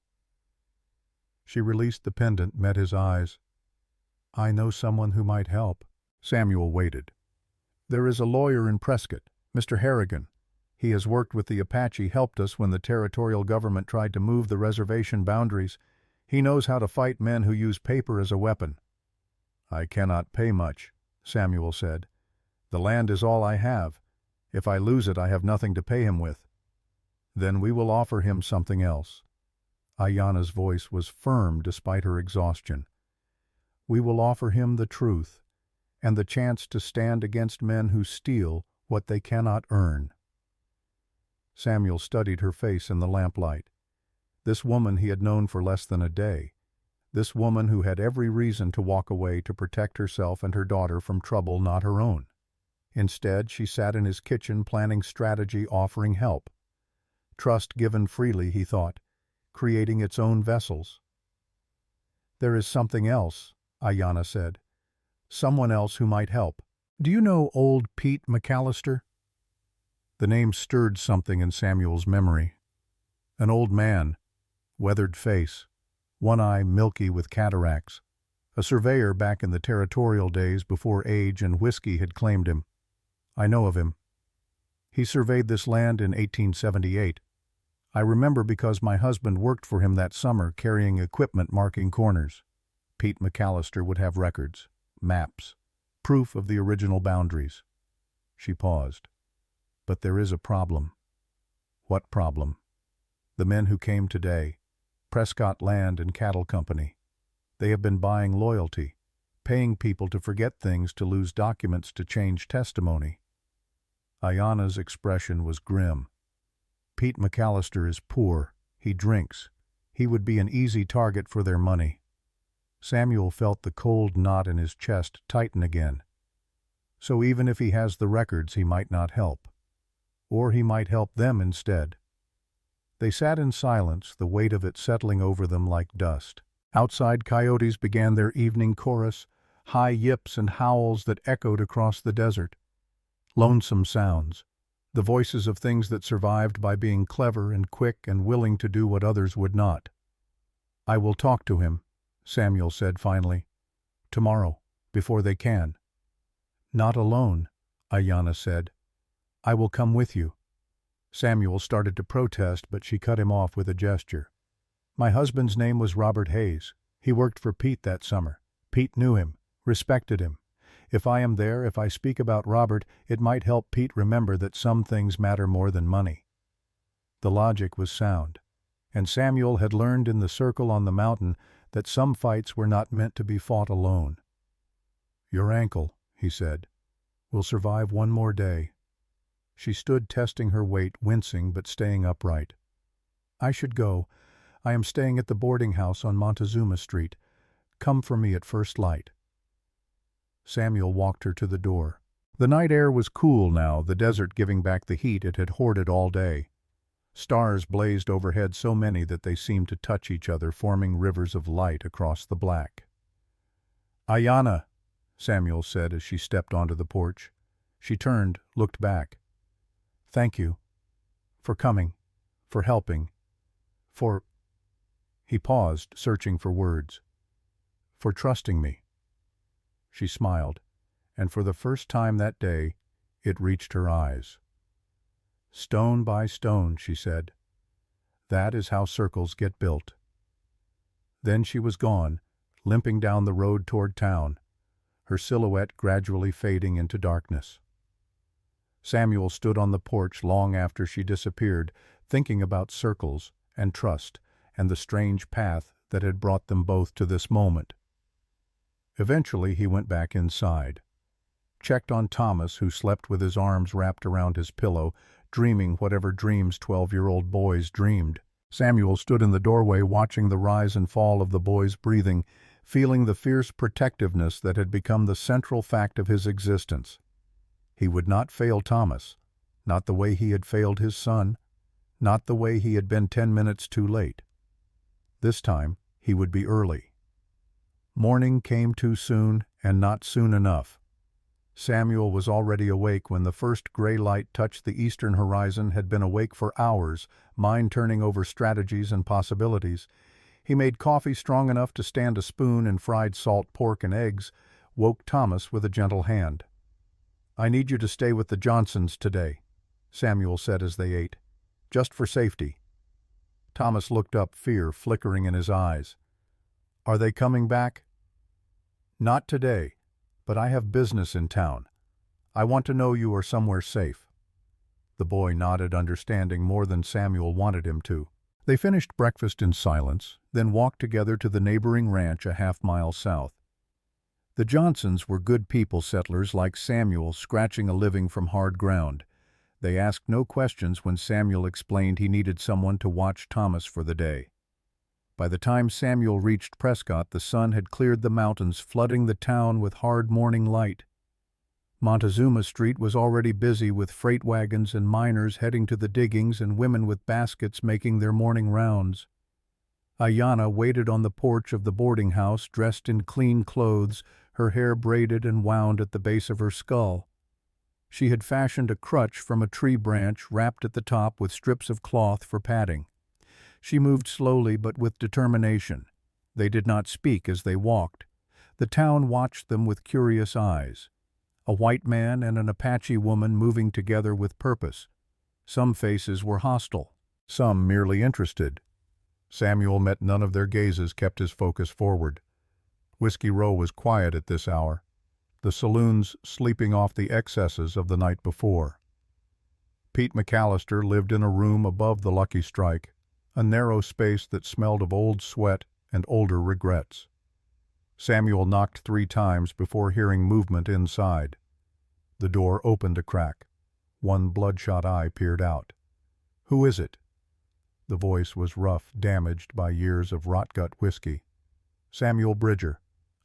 She released the pendant, met his eyes. "I know someone who might help." Samuel waited. "There is a lawyer in Prescott, Mr. Harrigan. He has worked with the Apache, helped us when the territorial government tried to move the reservation boundaries. He knows how to fight men who use paper as a weapon." "I cannot pay much," Samuel said. "The land is all I have. If I lose it, I have nothing to pay him with." "Then we will offer him something else." Ayanna's voice was firm despite her exhaustion. "We will offer him the truth, and the chance to stand against men who steal what they cannot earn." Samuel studied her face in the lamplight. This woman he had known for less than a day. This woman who had every reason to walk away to protect herself and her daughter from trouble not her own. Instead, she sat in his kitchen planning strategy, offering help. Trust given freely, he thought, creating its own vessels. "There is something else," Ayanna said. "Someone else who might help. Do you know old Pete McAllister?" The name stirred something in Samuel's memory. An old man, weathered face, one eye milky with cataracts, a surveyor back in the territorial days before age and whiskey had claimed him. I know of him. He surveyed this land in 1878. I remember because my husband worked for him that summer carrying equipment marking corners. Pete McAllister would have records, maps, proof of the original boundaries. She paused. But there is a problem. What problem? The men who came today, Prescott Land and Cattle Company. They have been buying loyalty, paying people to forget things, to lose documents, to change testimony. Ayanna's expression was grim. Pete McAllister is poor. He drinks. He would be an easy target for their money. Samuel felt the cold knot in his chest tighten again. So even if he has the records, he might not help. Or he might help them instead. They sat in silence, the weight of it settling over them like dust. Outside, coyotes began their evening chorus, high yips and howls that echoed across the desert. Lonesome sounds, the voices of things that survived by being clever and quick and willing to do what others would not. "I will talk to him," Samuel said finally. "Tomorrow, before they can." "Not alone," Ayanna said. "I will come with you." Samuel started to protest, but she cut him off with a gesture. "My husband's name was Robert Hayes. He worked for Pete that summer. Pete knew him, respected him. If I am there, if I speak about Robert, it might help Pete remember that some things matter more than money." The logic was sound, and Samuel had learned in the circle on the mountain that some fights were not meant to be fought alone. "Your ankle," he said, "will survive one more day." She stood testing her weight, wincing but staying upright. "I should go. I am staying at the boarding house on Montezuma Street. Come for me at first light." Samuel walked her to the door. The night air was cool now, the desert giving back the heat it had hoarded all day. Stars blazed overhead, so many that they seemed to touch each other, forming rivers of light across the black. "Ayanna," Samuel said as she stepped onto the porch. She turned, looked back. "Thank you. For coming. For helping. For—" He paused, searching for words. "For trusting me." She smiled, and for the first time that day, it reached her eyes. "Stone by stone," she said. "That is how circles get built." Then she was gone, limping down the road toward town, her silhouette gradually fading into darkness. Samuel stood on the porch long after she disappeared, thinking about circles and trust and the strange path that had brought them both to this moment. Eventually he went back inside, checked on Thomas, who slept with his arms wrapped around his pillow, dreaming whatever dreams 12-year-old boys dreamed. Samuel stood in the doorway watching the rise and fall of the boy's breathing, feeling the fierce protectiveness that had become the central fact of his existence. He would not fail Thomas, not the way he had failed his son, not the way he had been 10 minutes too late. This time he would be early. Morning came too soon and not soon enough. Samuel was already awake when the first gray light touched the eastern horizon, had been awake for hours, mind turning over strategies and possibilities. He made coffee strong enough to stand a spoon and fried salt pork and eggs, woke Thomas with a gentle hand. "I need you to stay with the Johnsons today," Samuel said as they ate. "Just for safety." Thomas looked up, fear flickering in his eyes. "Are they coming back?" "Not today, but I have business in town. I want to know you are somewhere safe." The boy nodded, understanding more than Samuel wanted him to. They finished breakfast in silence, then walked together to the neighboring ranch a half-mile south. The Johnsons were good people, settlers like Samuel, scratching a living from hard ground. They asked no questions when Samuel explained he needed someone to watch Thomas for the day. By the time Samuel reached Prescott, the sun had cleared the mountains, flooding the town with hard morning light. Montezuma Street was already busy with freight wagons and miners heading to the diggings and women with baskets making their morning rounds. Ayanna waited on the porch of the boarding house, dressed in clean clothes, her hair braided and wound at the base of her skull. She had fashioned a crutch from a tree branch wrapped at the top with strips of cloth for padding. She moved slowly but with determination. They did not speak as they walked. The town watched them with curious eyes. A white man and an Apache woman moving together with purpose. Some faces were hostile, some merely interested. Samuel met none of their gazes, kept his focus forward. Whiskey Row was quiet at this hour, the saloons sleeping off the excesses of the night before. Pete McAllister lived in a room above the Lucky Strike, a narrow space that smelled of old sweat and older regrets. Samuel knocked 3 times before hearing movement inside. The door opened a crack. One bloodshot eye peered out. "Who is it?" The voice was rough, damaged by years of rot-gut whiskey. "Samuel Bridger.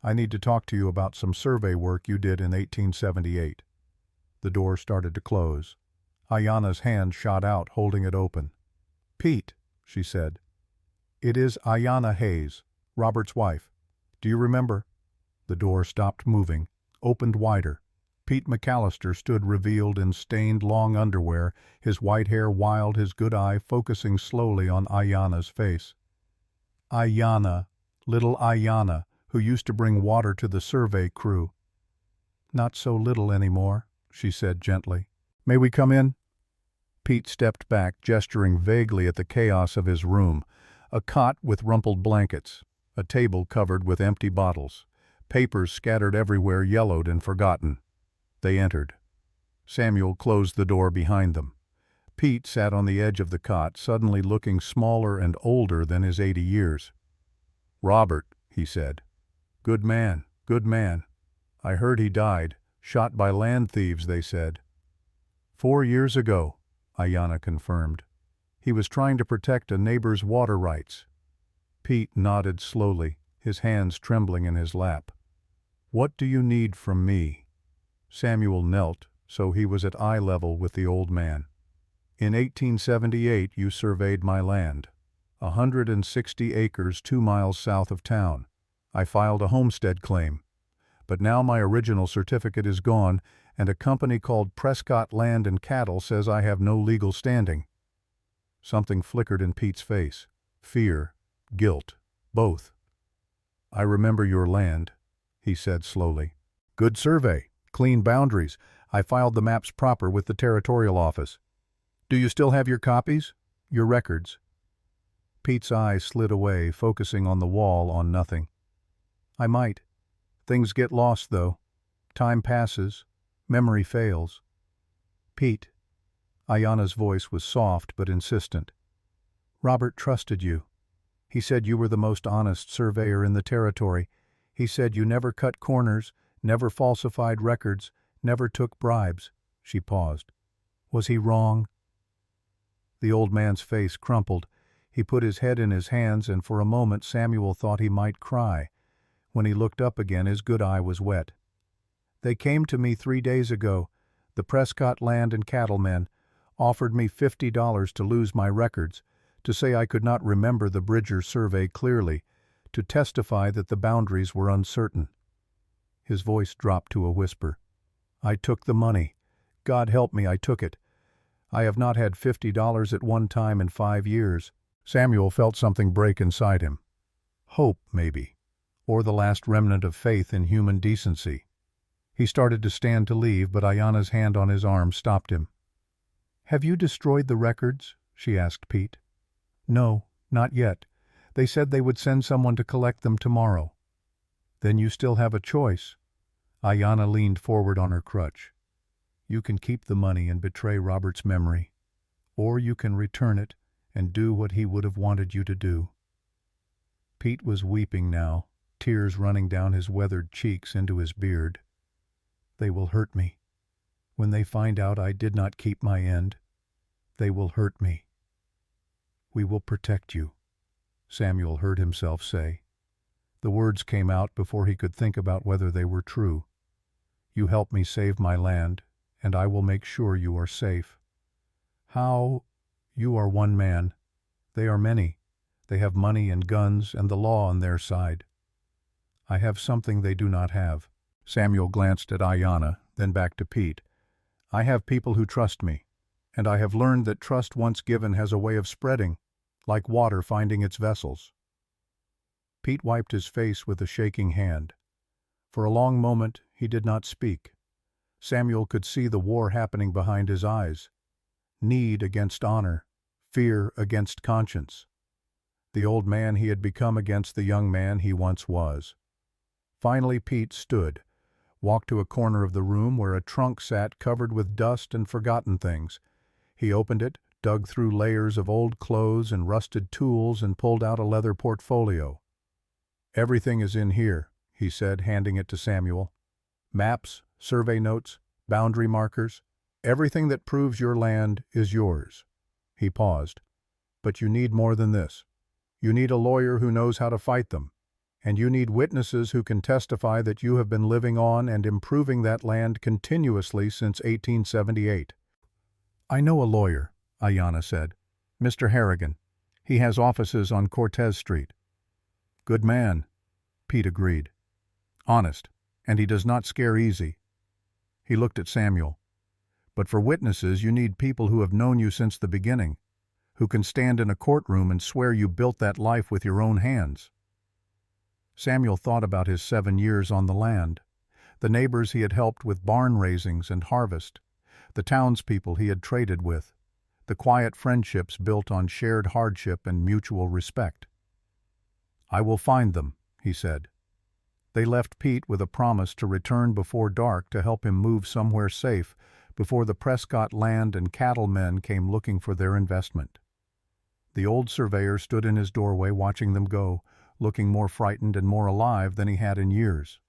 I need to talk to you about some survey work you did in 1878. The door started to close. Ayanna's hand shot out, holding it open. "Pete," she said. "It is Ayanna Hayes, Robert's wife. Do you remember?" The door stopped moving, opened wider. Pete McAllister stood revealed in stained long underwear, his white hair wild, his good eye focusing slowly on Ayanna's face. "Ayanna, little Ayanna, who used to bring water to the survey crew." "Not so little anymore," she said gently. "May we come in?" Pete stepped back, gesturing vaguely at the chaos of his room. A cot with rumpled blankets, a table covered with empty bottles, papers scattered everywhere, yellowed and forgotten. They entered. Samuel closed the door behind them. Pete sat on the edge of the cot, suddenly looking smaller and older than his 80 years. "Robert," he said. Good man, good man. I heard he died, shot by land thieves, they said." 4 years ago," Ayanna confirmed. "He was trying to protect a neighbor's water rights." Pete nodded slowly, his hands trembling in his lap. "What do you need from me?" Samuel knelt, so he was at eye level with the old man. "In 1878 you surveyed my land, 160 acres 2 miles south of town. I filed a homestead claim, but now my original certificate is gone, and a company called Prescott Land and Cattle says I have no legal standing." Something flickered in Pete's face. Fear, guilt, both. "I remember your land," he said slowly. "Good survey, clean boundaries. I filed the maps proper with the territorial office. Do you still have your copies? Your records?" Pete's eyes slid away, focusing on the wall, on nothing. "I might. Things get lost, though. Time passes. Memory fails." "Pete." Ayanna's voice was soft but insistent. "Robert trusted you. He said you were the most honest surveyor in the territory. He said you never cut corners, never falsified records, never took bribes." She paused. "Was he wrong?" The old man's face crumpled. He put his head in his hands, and for a moment Samuel thought he might cry. When he looked up again, his good eye was wet. "They came to me 3 days ago. The Prescott Land and Cattle men offered me $50 to lose my records, to say I could not remember the Bridger survey clearly, to testify that the boundaries were uncertain." His voice dropped to a whisper. "I took the money. God help me, I took it. I have not had $50 at one time in 5 years. Samuel felt something break inside him. Hope, maybe, or the last remnant of faith in human decency. He started to stand to leave, but Ayanna's hand on his arm stopped him. "Have you destroyed the records?" she asked Pete. "No, not yet. They said they would send someone to collect them tomorrow." "Then you still have a choice." Ayanna leaned forward on her crutch. "You can keep the money and betray Robert's memory, or you can return it and do what he would have wanted you to do." Pete was weeping now, tears running down his weathered cheeks into his beard. "They will hurt me. When they find out I did not keep my end, they will hurt me." "We will protect you," Samuel heard himself say. The words came out before he could think about whether they were true. "You help me save my land, and I will make sure you are safe." "How? You are one man. They are many. They have money and guns and the law on their side." "I have something they do not have." Samuel glanced at Ayanna, then back to Pete. I have people who trust me, and I have learned that trust once given has a way of spreading, like water finding its vessels. Pete wiped his face with a shaking hand. For a long moment he did not speak. Samuel could see the war happening behind his eyes. Need against honor, fear against conscience. The old man he had become against the young man he once was. Finally Pete stood, walked to a corner of the room where a trunk sat covered with dust and forgotten things. He opened it, dug through layers of old clothes and rusted tools, and pulled out a leather portfolio. "Everything is in here," he said, handing it to Samuel. "Maps, survey notes, boundary markers, everything that proves your land is yours." He paused. "But you need more than this. You need a lawyer who knows how to fight them. And you need witnesses who can testify that you have been living on and improving that land continuously since 1878. "I know a lawyer," Ayanna said. "Mr. Harrigan. He has offices on Cortez Street." "Good man," Pete agreed. "Honest, and he does not scare easy." He looked at Samuel. "But for witnesses you need people who have known you since the beginning, who can stand in a courtroom and swear you built that life with your own hands." Samuel thought about his 7 years on the land, the neighbors he had helped with barn raisings and harvest, the townspeople he had traded with, the quiet friendships built on shared hardship and mutual respect. "I will find them," he said. They left Pete with a promise to return before dark to help him move somewhere safe before the Prescott land and cattle men came looking for their investment. The old surveyor stood in his doorway watching them go, looking more frightened and more alive than he had in years.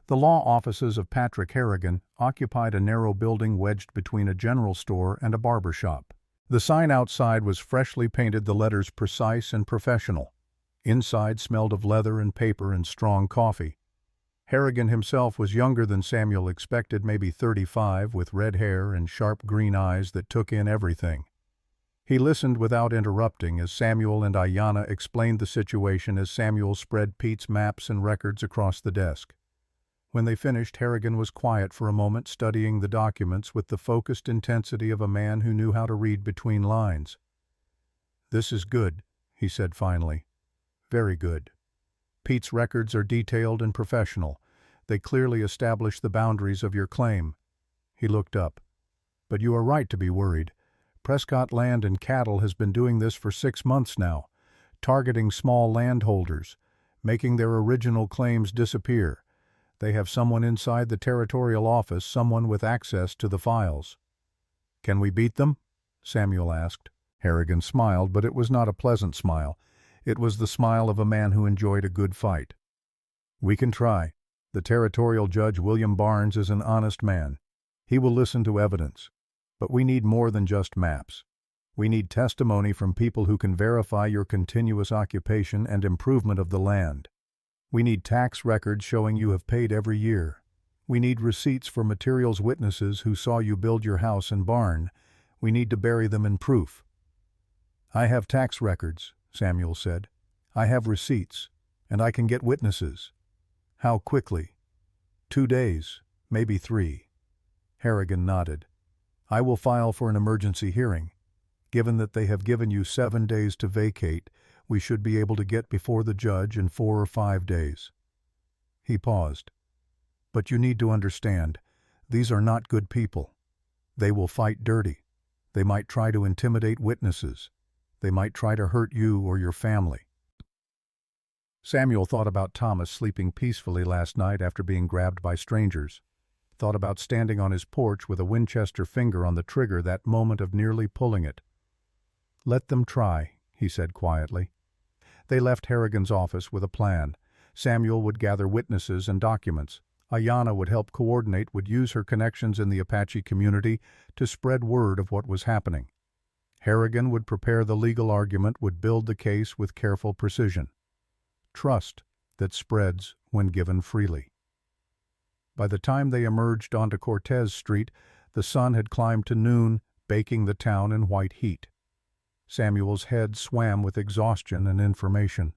The law offices of Patrick Harrigan occupied a narrow building wedged between a general store and a barber shop. The sign outside was freshly painted, the letters precise and professional. Inside smelled of leather and paper and strong coffee. Harrigan himself was younger than Samuel expected, maybe 35, with red hair and sharp green eyes that took in everything. He listened without interrupting as Samuel and Ayanna explained the situation as Samuel spread Pete's maps and records across the desk. When they finished, Harrigan was quiet for a moment, studying the documents with the focused intensity of a man who knew how to read between lines. "This is good," he said finally. "Very good. Pete's records are detailed and professional. They clearly establish the boundaries of your claim." He looked up. "But you are right to be worried. Prescott Land and Cattle has been doing this for 6 months now, targeting small landholders, making their original claims disappear. They have someone inside the territorial office, someone with access to the files." "Can we beat them?" Samuel asked. Harrigan smiled, but it was not a pleasant smile. It was the smile of a man who enjoyed a good fight. "We can try. The territorial judge, William Barnes, is an honest man. He will listen to evidence. But we need more than just maps. We need testimony from people who can verify your continuous occupation and improvement of the land. We need tax records showing you have paid every year. We need receipts for materials, witnesses who saw you build your house and barn. We need to bury them in proof." "I have tax records," Samuel said. "I have receipts, and I can get witnesses." "How quickly?" 2 days, maybe 3. Harrigan nodded. "I will file for an emergency hearing. Given that they have given you 7 days to vacate, we should be able to get before the judge in 4 or 5 days." He paused. "But you need to understand, these are not good people. They will fight dirty. They might try to intimidate witnesses. They might try to hurt you or your family." Samuel thought about Thomas sleeping peacefully last night after being grabbed by strangers. Thought about standing on his porch with a Winchester finger on the trigger that moment of nearly pulling it. "Let them try," he said quietly. They left Harrigan's office with a plan. Samuel would gather witnesses and documents. Ayanna would help coordinate, would use her connections in the Apache community to spread word of what was happening. Harrigan would prepare the legal argument, would build the case with careful precision. Trust that spreads when given freely. By the time they emerged onto Cortez Street, the sun had climbed to noon, baking the town in white heat. Samuel's head swam with exhaustion and information.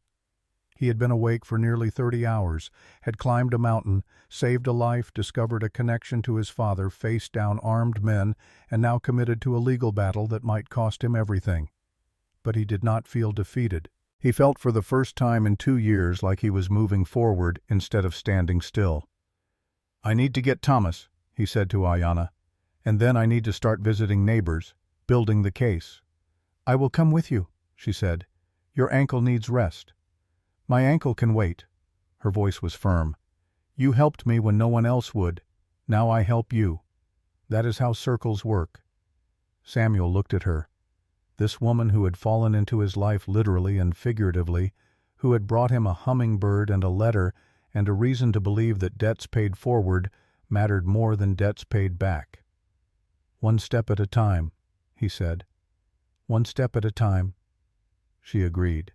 He had been awake for nearly 30 hours, had climbed a mountain, saved a life, discovered a connection to his father, faced down armed men, and now committed to a legal battle that might cost him everything. But he did not feel defeated. He felt for the first time in 2 years like he was moving forward instead of standing still. "I need to get Thomas," he said to Ayanna, "and then I need to start visiting neighbors, building the case." "I will come with you," she said. "Your ankle needs rest." "My ankle can wait." Her voice was firm. "You helped me when no one else would. Now I help you. That is how circles work." Samuel looked at her. This woman who had fallen into his life literally and figuratively, who had brought him a hummingbird and a letter and a reason to believe that debts paid forward mattered more than debts paid back. "One step at a time," he said. "One step at a time." She agreed.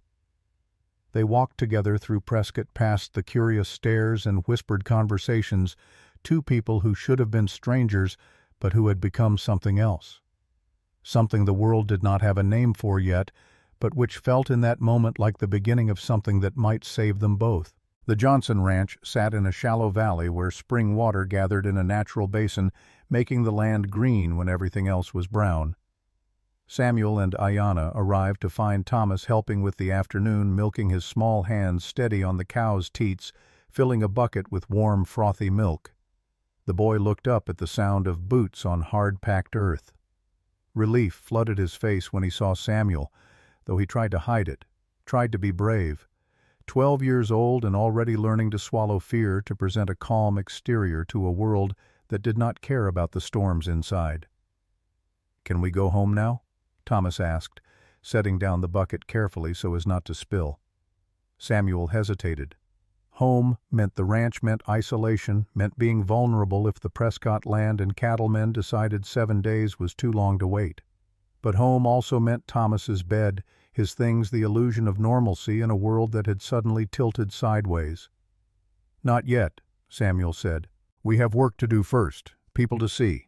They walked together through Prescott past the curious stares and whispered conversations, two people who should have been strangers but who had become something else. Something the world did not have a name for yet, but which felt in that moment like the beginning of something that might save them both. The Johnson Ranch sat in a shallow valley where spring water gathered in a natural basin, making the land green when everything else was brown. Samuel and Ayanna arrived to find Thomas helping with the afternoon, milking his small hands steady on the cow's teats, filling a bucket with warm, frothy milk. The boy looked up at the sound of boots on hard-packed earth. Relief flooded his face when he saw Samuel, though he tried to hide it, tried to be brave. 12 years old and already learning to swallow fear to present a calm exterior to a world that did not care about the storms inside. "Can we go home now?" Thomas asked, setting down the bucket carefully so as not to spill. Samuel hesitated. Home meant the ranch, meant isolation, meant being vulnerable if the Prescott land and cattlemen decided 7 days was too long to wait. But home also meant Thomas's bed, his things, the illusion of normalcy in a world that had suddenly tilted sideways. "Not yet," Samuel said. "We have work to do first, people to see."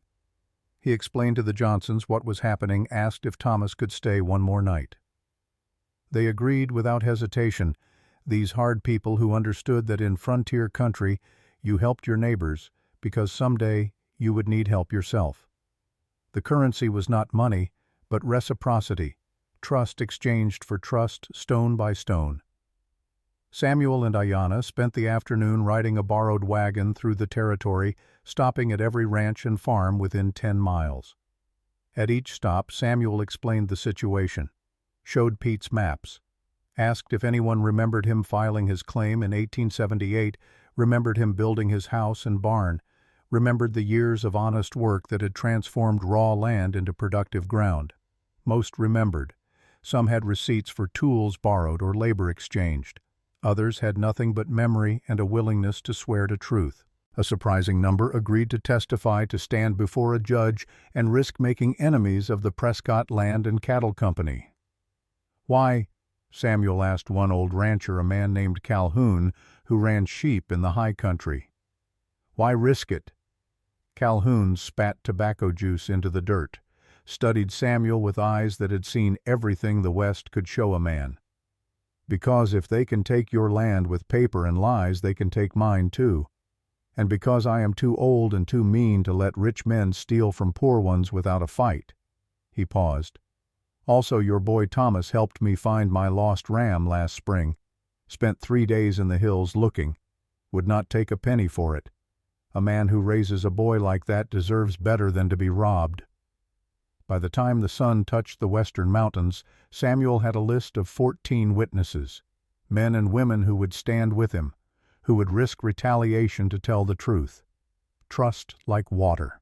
He explained to the Johnsons what was happening, asked if Thomas could stay one more night. They agreed without hesitation, these hard people who understood that in frontier country you helped your neighbors because someday you would need help yourself. The currency was not money, but reciprocity, trust exchanged for trust, stone by stone. Samuel and Ayanna spent the afternoon riding a borrowed wagon through the territory, stopping at every ranch and farm within 10 miles. At each stop, Samuel explained the situation, showed Pete's maps, asked if anyone remembered him filing his claim in 1878, remembered him building his house and barn, remembered the years of honest work that had transformed raw land into productive ground. Most remembered. Some had receipts for tools borrowed or labor exchanged. Others had nothing but memory and a willingness to swear to truth. A surprising number agreed to testify to stand before a judge and risk making enemies of the Prescott Land and Cattle Company. "Why?" Samuel asked one old rancher, a man named Calhoun, who ran sheep in the high country. "Why risk it?" Calhoun spat tobacco juice into the dirt, studied Samuel with eyes that had seen everything the West could show a man. "Because if they can take your land with paper and lies, they can take mine too. And because I am too old and too mean to let rich men steal from poor ones without a fight." He paused. "Also, your boy Thomas helped me find my lost ram last spring. Spent 3 days in the hills looking. Would not take a penny for it. A man who raises a boy like that deserves better than to be robbed." By the time the sun touched the western mountains, Samuel had a list of 14 witnesses, men and women who would stand with him, who would risk retaliation to tell the truth. Trust like water.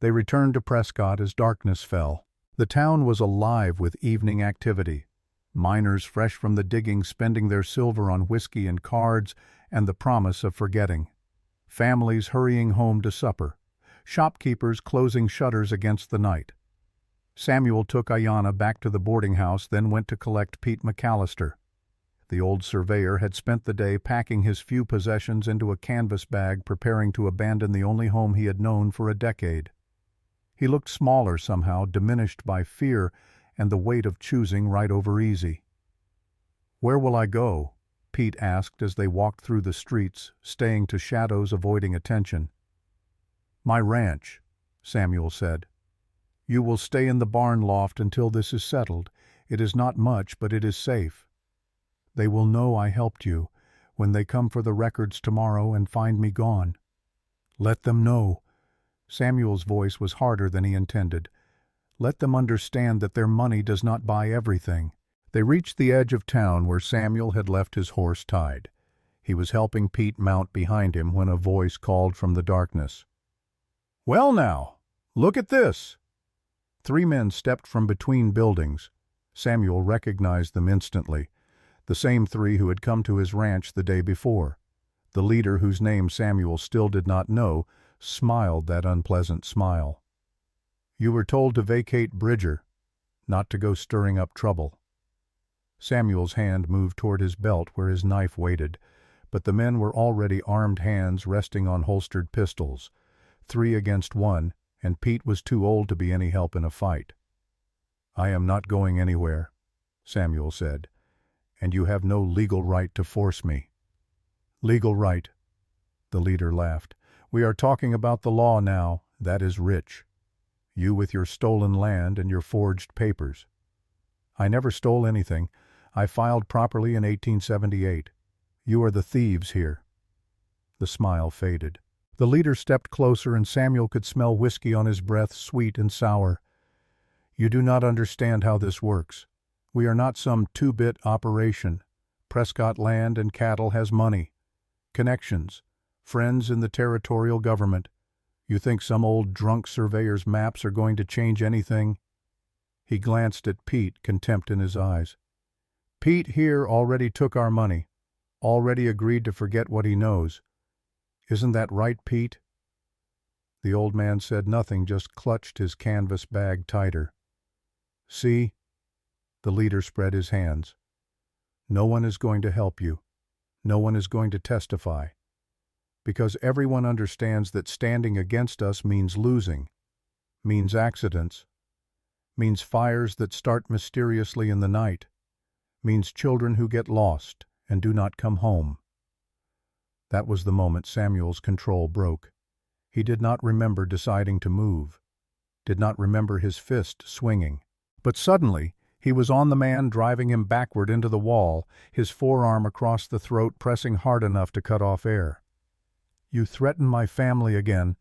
They returned to Prescott as darkness fell. The town was alive with evening activity. Miners fresh from the digging spending their silver on whiskey and cards and the promise of forgetting. Families hurrying home to supper. Shopkeepers closing shutters against the night. Samuel took Ayanna back to the boarding house, then went to collect Pete McAllister. The old surveyor had spent the day packing his few possessions into a canvas bag, preparing to abandon the only home he had known for a decade. He looked smaller somehow, diminished by fear and the weight of choosing right over easy. "Where will I go?" Pete asked as they walked through the streets, staying to shadows, avoiding attention. "My ranch," Samuel said. "You will stay in the barn loft until this is settled. It is not much, but it is safe. They will know I helped you when they come for the records tomorrow and find me gone. Let them know." Samuel's voice was harder than he intended. "Let them understand that their money does not buy everything." They reached the edge of town where Samuel had left his horse tied. He was helping Pete mount behind him when a voice called from the darkness. "Well now, look at this!" 3 men stepped from between buildings. Samuel recognized them instantly. The same 3 who had come to his ranch the day before. The leader, whose name Samuel still did not know, smiled that unpleasant smile. "You were told to vacate Bridger, not to go stirring up trouble." Samuel's hand moved toward his belt where his knife waited, but the men were already armed hands resting on holstered pistols. 3 against 1, and Pete was too old to be any help in a fight. "I am not going anywhere," Samuel said, "and you have no legal right to force me." "Legal right," the leader laughed. "We are talking about the law now. That is rich. You with your stolen land and your forged papers." "I never stole anything. I filed properly in 1878. You are the thieves here." The smile faded. The leader stepped closer and Samuel could smell whiskey on his breath, sweet and sour. "You do not understand how this works. We are not some two-bit operation. Prescott Land and Cattle has money, connections, friends in the territorial government. You think some old drunk surveyor's maps are going to change anything?" He glanced at Pete, contempt in his eyes. "Pete here already took our money, already agreed to forget what he knows. Isn't that right, Pete?" The old man said nothing, just clutched his canvas bag tighter. "See?" The leader spread his hands. "No one is going to help you. No one is going to testify. Because everyone understands that standing against us means losing, means accidents, means fires that start mysteriously in the night, means children who get lost and do not come home." That was the moment Samuel's control broke. He did not remember deciding to move, did not remember his fist swinging. But suddenly, he was on the man, driving him backward into the wall, his forearm across the throat, pressing hard enough to cut off air. "You threaten my family again,"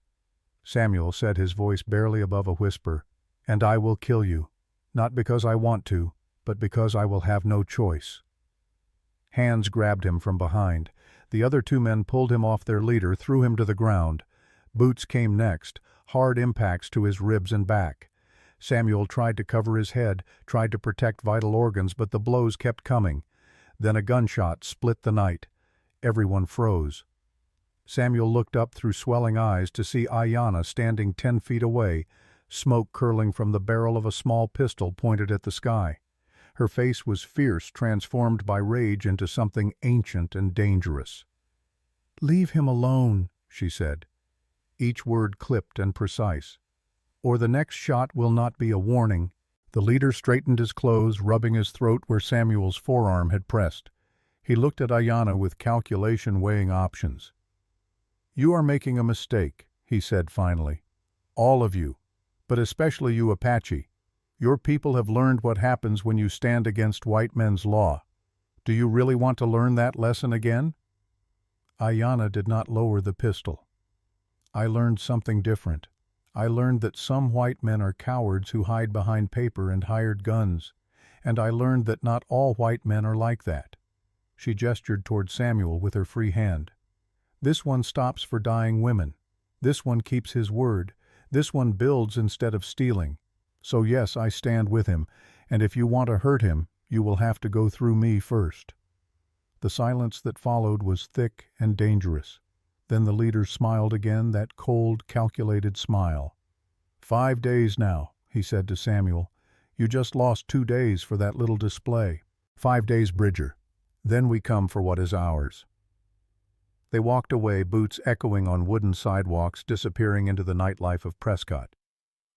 Samuel said, his voice barely above a whisper, "and I will kill you, not because I want to, but because I will have no choice." Hands grabbed him from behind. The other 2 men pulled him off their leader, threw him to the ground. Boots came next, hard impacts to his ribs and back. Samuel tried to cover his head, tried to protect vital organs, but the blows kept coming. Then a gunshot split the night. Everyone froze. Samuel looked up through swelling eyes to see Ayanna standing 10 feet away, smoke curling from the barrel of a small pistol pointed at the sky. Her face was fierce, transformed by rage into something ancient and dangerous. "Leave him alone," she said, each word clipped and precise. "Or the next shot will not be a warning." The leader straightened his clothes, rubbing his throat where Samuel's forearm had pressed. He looked at Ayanna with calculation, weighing options. "You are making a mistake," he said finally. "All of you, but especially you Apache. Your people have learned what happens when you stand against white men's law. Do you really want to learn that lesson again?" Ayanna did not lower the pistol. "I learned something different. I learned that some white men are cowards who hide behind paper and hired guns, and I learned that not all white men are like that." She gestured toward Samuel with her free hand. "This one stops for dying women. This one keeps his word. This one builds instead of stealing. So yes, I stand with him, and if you want to hurt him, you will have to go through me first." The silence that followed was thick and dangerous. Then the leader smiled again, that cold, calculated smile. "5 days now," he said to Samuel. "You just lost 2 days for that little display. 5 days, Bridger. Then we come for what is ours." They walked away, boots echoing on wooden sidewalks, disappearing into the nightlife of Prescott.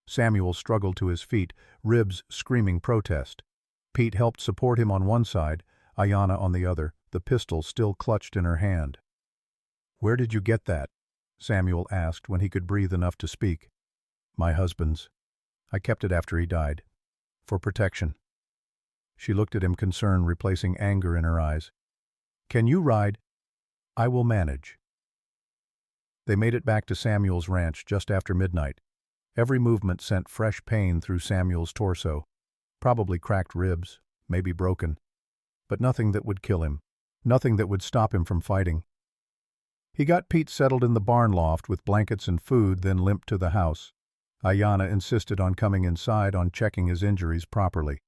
Samuel struggled to his feet, ribs screaming protest. Pete helped support him on one side. Ayanna on the other, the pistol still clutched in her hand. "Where did you get that?" Samuel asked when he could breathe enough to speak. "My husband's. I kept it after he died. For protection." She looked at him, concern replacing anger in her eyes. "Can you ride?" "I will manage." They made it back to Samuel's ranch just after midnight. Every movement sent fresh pain through Samuel's torso. Probably cracked ribs, maybe broken. But nothing that would kill him. Nothing that would stop him from fighting. He got Pete settled in the barn loft with blankets and food, then limped to the house. Ayanna insisted on coming inside, on checking his injuries properly.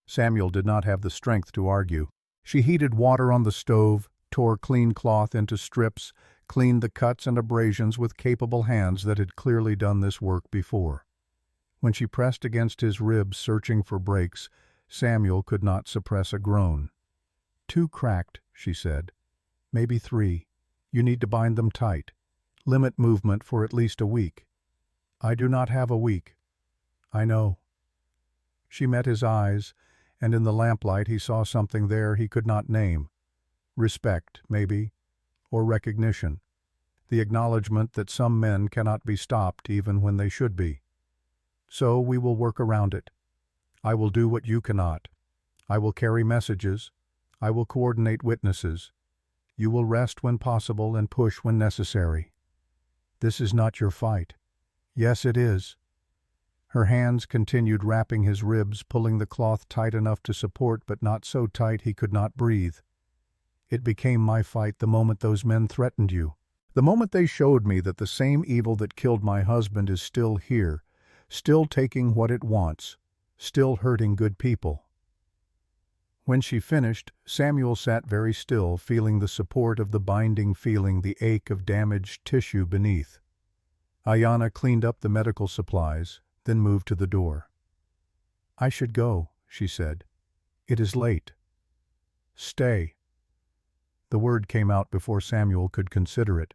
Samuel did not have the strength to argue. She heated water on the stove, tore clean cloth into strips, cleaned the cuts and abrasions with capable hands that had clearly done this work before. When she pressed against his ribs searching for breaks, Samuel could not suppress a groan. "Two cracked," she said. "Maybe three. You need to bind them tight. Limit movement for at least a week." "I do not have a week." "I know." She met his eyes, and in the lamplight he saw something there he could not name. Respect, maybe, or recognition. The acknowledgement that some men cannot be stopped even when they should be. "So we will work around it. I will do what you cannot. I will carry messages. I will coordinate witnesses. You will rest when possible and push when necessary. This is not your fight." "Yes, it is." Her hands continued wrapping his ribs, pulling the cloth tight enough to support, but not so tight he could not breathe. "It became my fight the moment those men threatened you. The moment they showed me that the same evil that killed my husband is still here, still taking what it wants, still hurting good people." When she finished, Samuel sat very still, feeling the support of the binding feeling, the ache of damaged tissue beneath. Ayanna cleaned up the medical supplies, then moved to the door. "I should go," she said. "It is late." "Stay." The word came out before Samuel could consider it.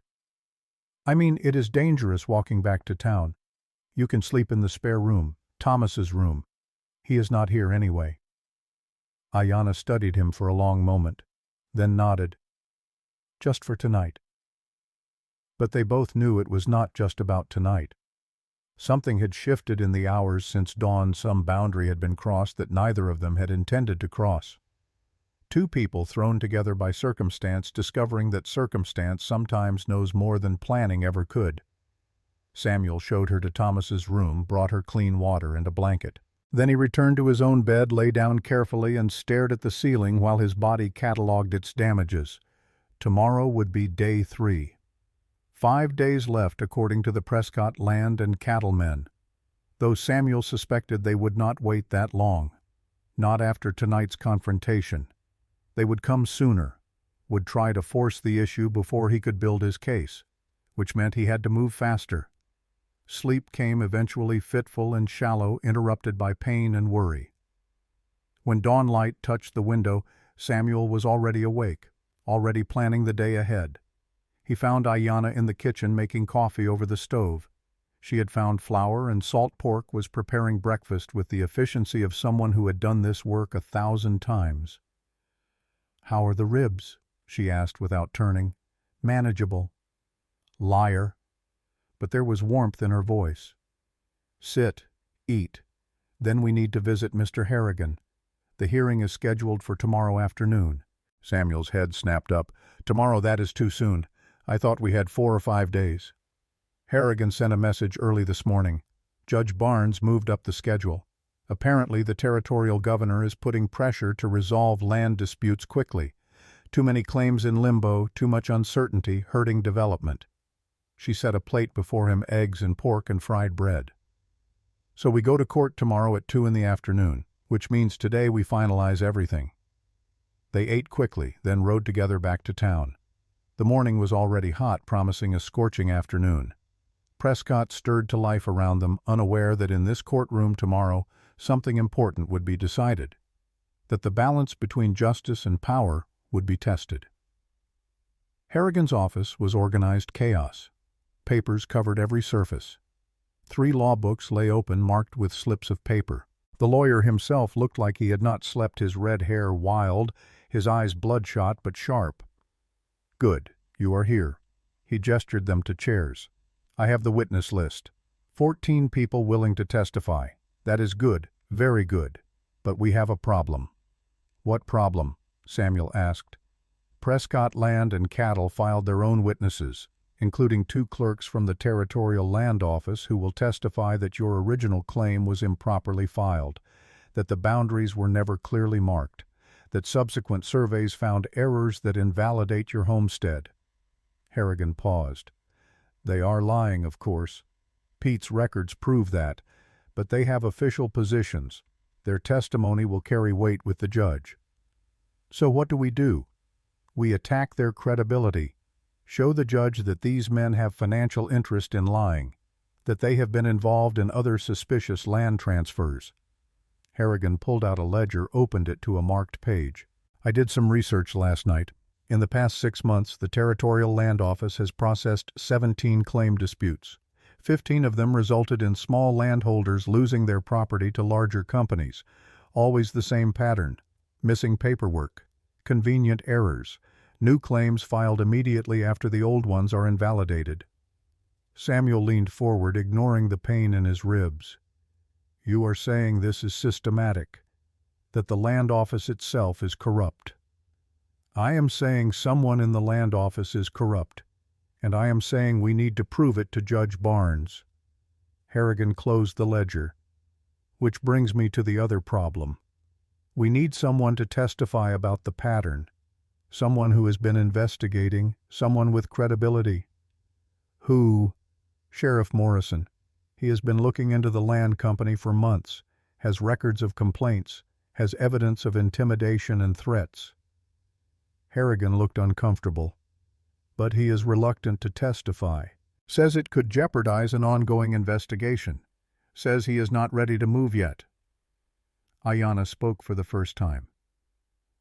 "I mean, it is dangerous walking back to town. You can sleep in the spare room, Thomas's room. He is not here anyway." Ayanna studied him for a long moment, then nodded. "Just for tonight." But they both knew it was not just about tonight. Something had shifted in the hours since dawn. Some boundary had been crossed that neither of them had intended to cross. Two people thrown together by circumstance, discovering that circumstance sometimes knows more than planning ever could. Samuel showed her to Thomas's room, brought her clean water and a blanket. Then he returned to his own bed, lay down carefully, and stared at the ceiling while his body catalogued its damages. Tomorrow would be day 3. 5 days left according to the Prescott land and cattle men, though Samuel suspected they would not wait that long. Not after tonight's confrontation. They would come sooner, would try to force the issue before he could build his case, which meant he had to move faster. Sleep came eventually, fitful and shallow, interrupted by pain and worry. When dawn light touched the window, Samuel was already awake, already planning the day ahead. He found Ayanna in the kitchen making coffee over the stove. She had found flour and salt pork, was preparing breakfast with the efficiency of someone who had done this work 1,000 times. "How are the ribs?" she asked without turning. "Manageable." Liar. But there was warmth in her voice. "Sit, eat. Then we need to visit Mr. Harrigan. The hearing is scheduled for tomorrow afternoon." Samuel's head snapped up. "Tomorrow, that is too soon. I thought we had 4 or 5 days." Harrigan sent a message early this morning. Judge Barnes moved up the schedule. Apparently, the territorial governor is putting pressure to resolve land disputes quickly. Too many claims in limbo, too much uncertainty, hurting development. She set a plate before him, eggs and pork and fried bread. "So we go to court tomorrow at 2 in the afternoon, which means today we finalize everything." They ate quickly, then rode together back to town. The morning was already hot, promising a scorching afternoon. Prescott stirred to life around them, unaware that in this courtroom tomorrow something important would be decided, that the balance between justice and power would be tested. Harrigan's office was organized chaos. Papers covered every surface. 3 law books lay open, marked with slips of paper. The lawyer himself looked like he had not slept, his red hair wild, his eyes bloodshot but sharp. "Good, you are here." He gestured them to chairs. "I have the witness list. 14 people willing to testify. That is good, very good. But we have a problem." "What problem?" Samuel asked. Prescott Land and Cattle filed their own witnesses, including 2 clerks from the Territorial Land Office who will testify that your original claim was improperly filed, that the boundaries were never clearly marked, that subsequent surveys found errors that invalidate your homestead. Harrigan paused. "They are lying, of course. Pete's records prove that, but they have official positions. Their testimony will carry weight with the judge." "So what do we do?" "We attack their credibility. Show the judge that these men have financial interest in lying, that they have been involved in other suspicious land transfers." Harrigan pulled out a ledger, opened it to a marked page. "I did some research last night. In the past 6 months, the Territorial Land Office has processed 17 claim disputes. 15 of them resulted in small landholders losing their property to larger companies. Always the same pattern: missing paperwork, convenient errors, new claims filed immediately after the old ones are invalidated." Samuel leaned forward, ignoring the pain in his ribs. "You are saying this is systematic, that the land office itself is corrupt." "I am saying someone in the land office is corrupt, and I am saying we need to prove it to Judge Barnes." Harrigan closed the ledger. "Which brings me to the other problem. We need someone to testify about the pattern, someone who has been investigating, someone with credibility." "Who?" "Sheriff Morrison. He has been looking into the land company for months, has records of complaints, has evidence of intimidation and threats." Harrigan looked uncomfortable. "But he is reluctant to testify. Says it could jeopardize an ongoing investigation. Says he is not ready to move yet." Ayanna spoke for the first time.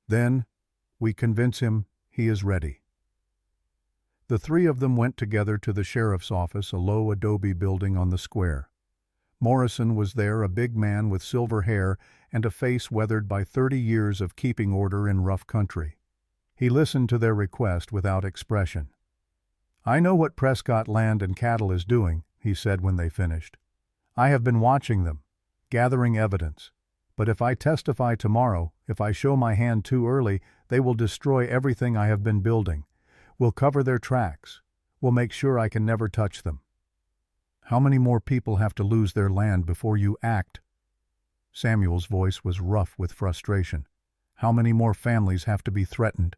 "Then we convince him he is ready." The 3 of them went together to the sheriff's office, a low adobe building on the square. Morrison was there, a big man with silver hair and a face weathered by 30 years of keeping order in rough country. He listened to their request without expression. "I know what Prescott Land and Cattle is doing," he said when they finished. "I have been watching them, gathering evidence. But if I testify tomorrow, if I show my hand too early, they will destroy everything I have been building. We'll cover their tracks. We'll make sure I can never touch them." "How many more people have to lose their land before you act?" Samuel's voice was rough with frustration. "How many more families have to be threatened?"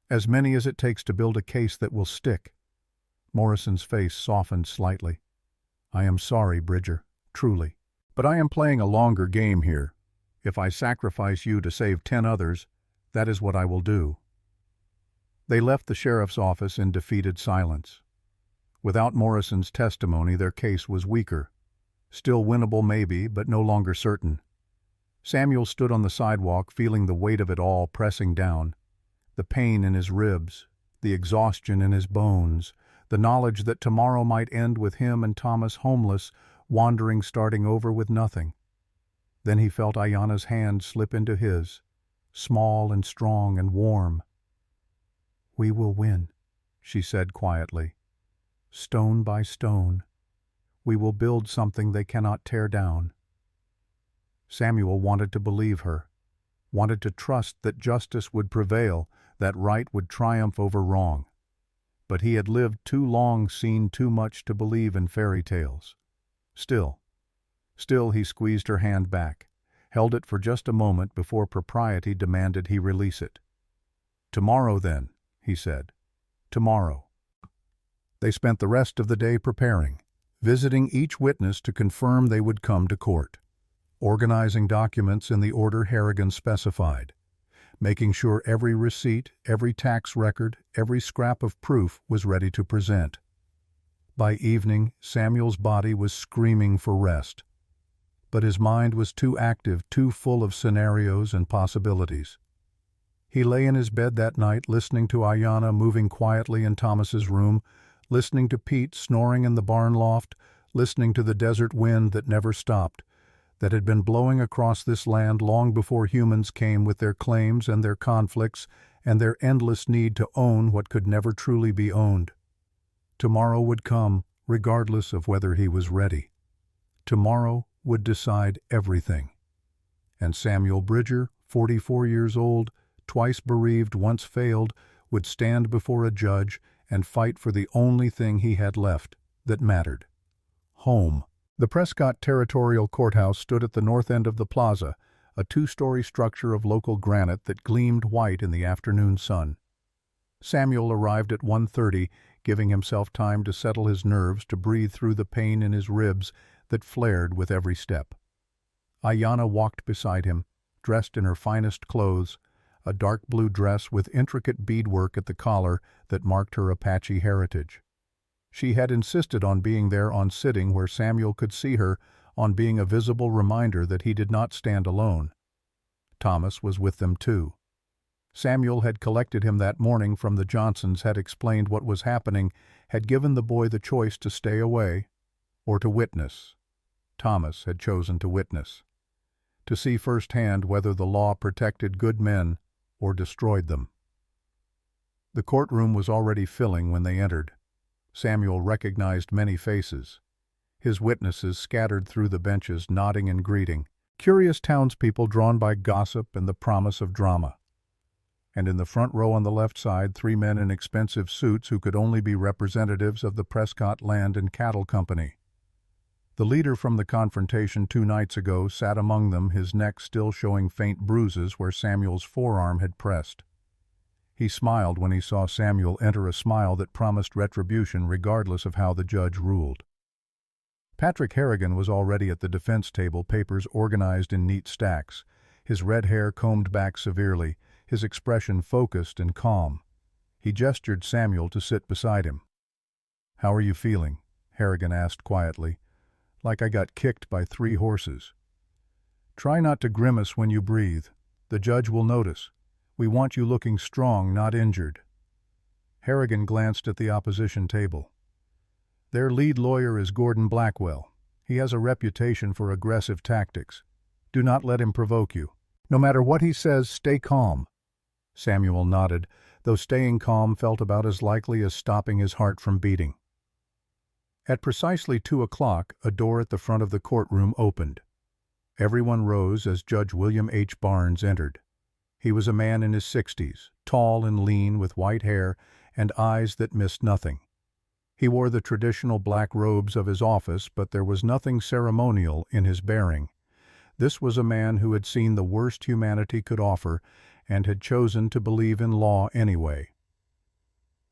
"As many as it takes to build a case that will stick." Morrison's face softened slightly. "I am sorry, Bridger, truly. But I am playing a longer game here. If I sacrifice you to save 10 others, that is what I will do." They left the sheriff's office in defeated silence. Without Morrison's testimony, their case was weaker. Still winnable maybe, but no longer certain. Samuel stood on the sidewalk, feeling the weight of it all pressing down. The pain in his ribs, the exhaustion in his bones, the knowledge that tomorrow might end with him and Thomas homeless, wandering, starting over with nothing. Then he felt Ayanna's hand slip into his, small and strong and warm. "We will win," she said quietly. "Stone by stone. We will build something they cannot tear down." Samuel wanted to believe her, wanted to trust that justice would prevail, that right would triumph over wrong. But he had lived too long, seen too much to believe in fairy tales. Still he squeezed her hand back, held it for just a moment before propriety demanded he release it. "Tomorrow, then," he said. "Tomorrow." They spent the rest of the day preparing, visiting each witness to confirm they would come to court, organizing documents in the order Harrigan specified, making sure every receipt, every tax record, every scrap of proof was ready to present. By evening, Samuel's body was screaming for rest, but his mind was too active, too full of scenarios and possibilities. He lay in his bed that night listening to Ayanna moving quietly in Thomas's room, listening to Pete snoring in the barn loft, listening to the desert wind that never stopped, that had been blowing across this land long before humans came with their claims and their conflicts and their endless need to own what could never truly be owned. Tomorrow would come, regardless of whether he was ready. Tomorrow would decide everything. And Samuel Bridger, 44 years old, twice bereaved, once failed, would stand before a judge and fight for the only thing he had left that mattered: home. The Prescott Territorial Courthouse stood at the north end of the plaza, a two-story structure of local granite that gleamed white in the afternoon sun. Samuel arrived at 1:30, giving himself time to settle his nerves, to breathe through the pain in his ribs that flared with every step. Ayanna walked beside him, dressed in her finest clothes, a dark blue dress with intricate beadwork at the collar that marked her Apache heritage. She had insisted on being there on sitting where Samuel could see her, on being a visible reminder that he did not stand alone. Thomas was with them too. Samuel had collected him that morning from the Johnsons, had explained what was happening, had given the boy the choice to stay away or to witness. Thomas had chosen to witness, to see firsthand whether the law protected good men or destroyed them. The courtroom was already filling when they entered. Samuel recognized many faces. His witnesses scattered through the benches, nodding and greeting, curious townspeople drawn by gossip and the promise of drama. And in the front row on the left side, 3 men in expensive suits who could only be representatives of the Prescott Land and Cattle Company. The leader from the confrontation 2 nights ago sat among them, his neck still showing faint bruises where Samuel's forearm had pressed. He smiled when he saw Samuel enter, a smile that promised retribution regardless of how the judge ruled. Patrick Harrigan was already at the defense table, papers organized in neat stacks, his red hair combed back severely, his expression focused and calm. He gestured Samuel to sit beside him. "How are you feeling?" Harrigan asked quietly. "Like I got kicked by 3 horses. Try not to grimace when you breathe. The judge will notice. We want you looking strong, not injured." Harrigan glanced at the opposition table. "Their lead lawyer is Gordon Blackwell. He has a reputation for aggressive tactics. Do not let him provoke you. No matter what he says, stay calm." Samuel nodded, though staying calm felt about as likely as stopping his heart from beating. At precisely 2 o'clock, a door at the front of the courtroom opened. Everyone rose as Judge William H. Barnes entered. He was a man in his 60s, tall and lean, with white hair and eyes that missed nothing. He wore the traditional black robes of his office, but there was nothing ceremonial in his bearing. This was a man who had seen the worst humanity could offer and had chosen to believe in law anyway.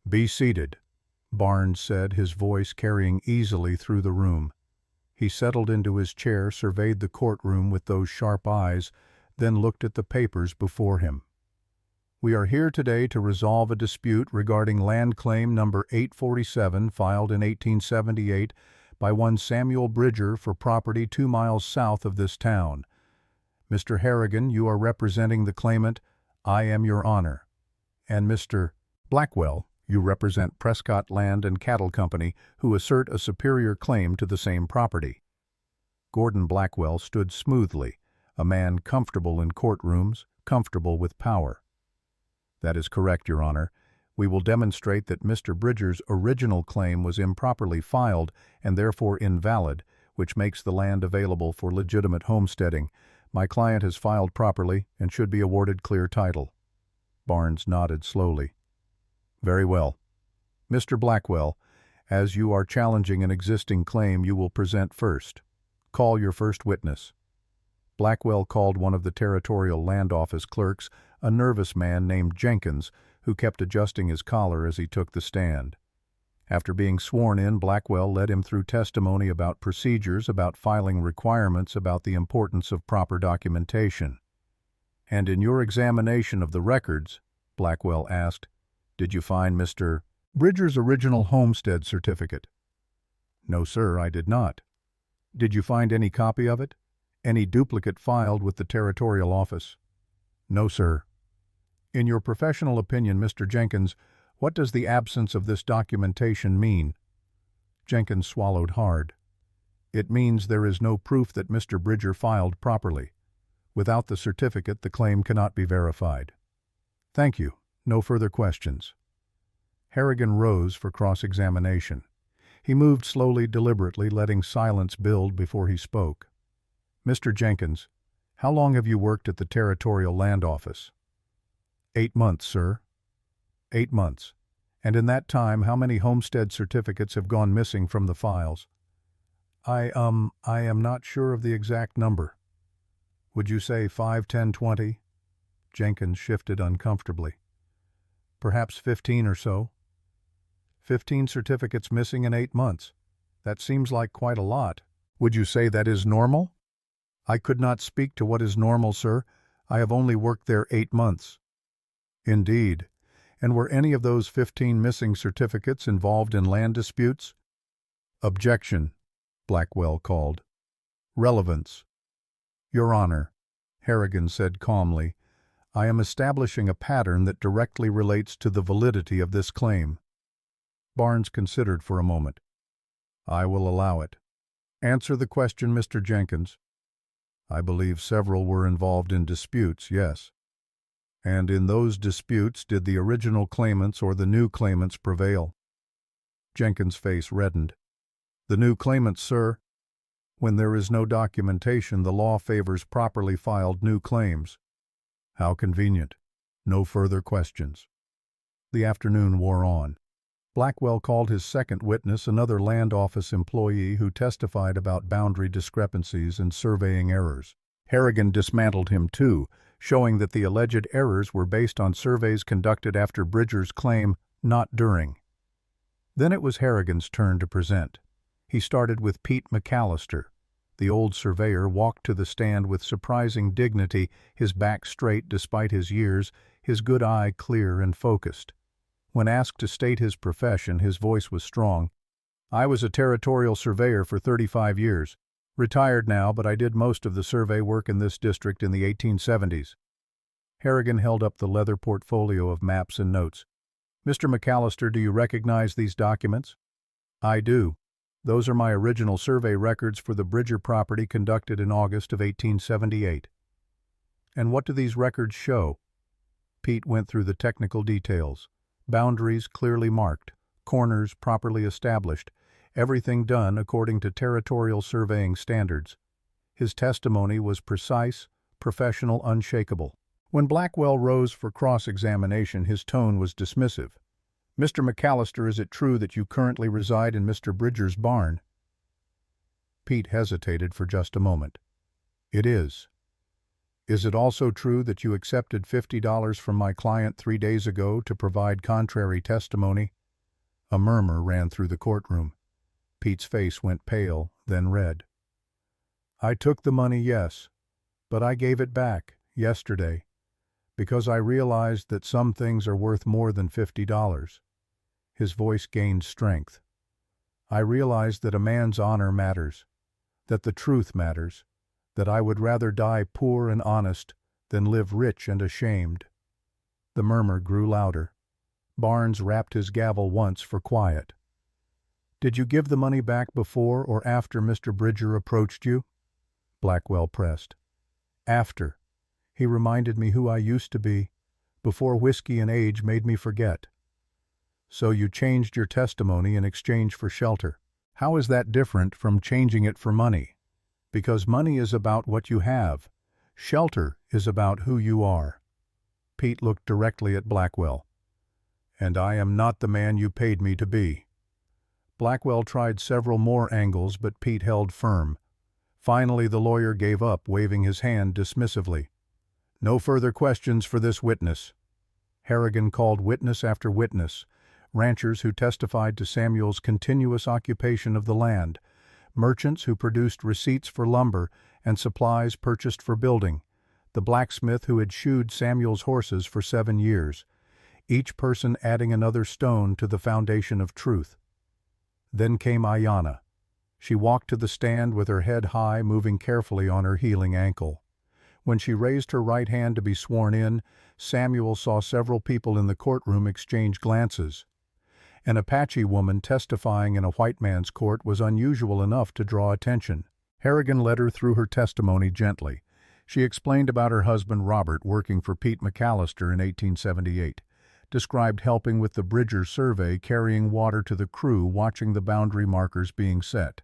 "Be seated," Barnes said, his voice carrying easily through the room. He settled into his chair, surveyed the courtroom with those sharp eyes, then looked at the papers before him. "We are here today to resolve a dispute regarding land claim number 847, filed in 1878 by one Samuel Bridger for property 2 miles south of this town. Mr. Harrigan, you are representing the claimant. I am your honor. And Mr. Blackwell, you represent Prescott Land and Cattle Company, who assert a superior claim to the same property." Gordon Blackwell stood smoothly, a man comfortable in courtrooms, comfortable with power. "That is correct, Your Honor. We will demonstrate that Mr. Bridger's original claim was improperly filed and therefore invalid, which makes the land available for legitimate homesteading. My client has filed properly and should be awarded clear title." Barnes nodded slowly. "Very well. Mr. Blackwell, as you are challenging an existing claim, you will present first. Call your first witness." Blackwell called one of the Territorial Land Office clerks, a nervous man named Jenkins, who kept adjusting his collar as he took the stand. After being sworn in, Blackwell led him through testimony about procedures, about filing requirements, about the importance of proper documentation. "And in your examination of the records," Blackwell asked, "did you find Mr. Bridger's original homestead certificate?" "No, sir, I did not." "Did you find any copy of it? Any duplicate filed with the Territorial Office?" "No, sir." "In your professional opinion, Mr. Jenkins, what does the absence of this documentation mean?" Jenkins swallowed hard. It means there is no proof that Mr. Bridger filed properly. Without the certificate, the claim cannot be verified. Thank you. No further questions. Harrigan rose for cross-examination. He moved slowly, deliberately, letting silence build before he spoke. Mr. Jenkins, how long have you worked at the Territorial Land Office? 8 months, sir. 8 months. And in that time, how many homestead certificates have gone missing from the files? I am not sure of the exact number. Would you say 5, 10, 20? Jenkins shifted uncomfortably. Perhaps 15 or so. 15 certificates missing in 8 months. That seems like quite a lot. Would you say that is normal? I could not speak to what is normal, sir. I have only worked there 8 months. Indeed. And were any of those 15 missing certificates involved in land disputes? Objection, Blackwell called. Relevance. Your Honor, Harrigan said calmly, I am establishing a pattern that directly relates to the validity of this claim. Barnes considered for a moment. I will allow it. Answer the question, Mr. Jenkins. I believe several were involved in disputes, yes. And in those disputes, did the original claimants or the new claimants prevail? Jenkins' face reddened. The new claimants, sir. When there is no documentation, the law favors properly filed new claims. How convenient. No further questions. The afternoon wore on. Blackwell called his second witness, another land office employee who testified about boundary discrepancies and surveying errors. Harrigan dismantled him too, showing that the alleged errors were based on surveys conducted after Bridger's claim, not during. Then it was Harrigan's turn to present. He started with Pete McAllister. The old surveyor walked to the stand with surprising dignity, his back straight despite his years, his good eye clear and focused. When asked to state his profession, his voice was strong. I was a territorial surveyor for 35 years. Retired now, but I did most of the survey work in this district in the 1870s. Harrigan held up the leather portfolio of maps and notes. Mr. McAllister, do you recognize these documents? I do. Those are my original survey records for the Bridger property conducted in August of 1878. And what do these records show? Pete went through the technical details. Boundaries clearly marked, corners properly established, everything done according to territorial surveying standards. His testimony was precise, professional, unshakable. When Blackwell rose for cross-examination, his tone was dismissive. Mr. McAllister, is it true that you currently reside in Mr. Bridger's barn? Pete hesitated for just a moment. It is. Is it also true that you accepted $50 from my client 3 days ago to provide contrary testimony? A murmur ran through the courtroom. Pete's face went pale, then red. I took the money, yes, but I gave it back, yesterday, because I realized that some things are worth more than $50. His voice gained strength. I realized that a man's honor matters, that the truth matters, that I would rather die poor and honest than live rich and ashamed. The murmur grew louder. Barnes rapped his gavel once for quiet. Did you give the money back before or after Mr. Bridger approached you? Blackwell pressed. After. He reminded me who I used to be, before whiskey and age made me forget. So you changed your testimony in exchange for shelter. How is that different from changing it for money? Because money is about what you have. Shelter is about who you are. Pete looked directly at Blackwell. And I am not the man you paid me to be. Blackwell tried several more angles, but Pete held firm. Finally, the lawyer gave up, waving his hand dismissively. No further questions for this witness. Harrigan called witness after witness, ranchers who testified to Samuel's continuous occupation of the land, merchants who produced receipts for lumber and supplies purchased for building, the blacksmith who had shoed Samuel's horses for 7 years, each person adding another stone to the foundation of truth. Then came Ayanna. She walked to the stand with her head high, moving carefully on her healing ankle. When she raised her right hand to be sworn in, Samuel saw several people in the courtroom exchange glances. An Apache woman testifying in a white man's court was unusual enough to draw attention. Harrigan led her through her testimony gently. She explained about her husband Robert working for Pete McAllister in 1878, described helping with the Bridger survey, carrying water to the crew, watching the boundary markers being set.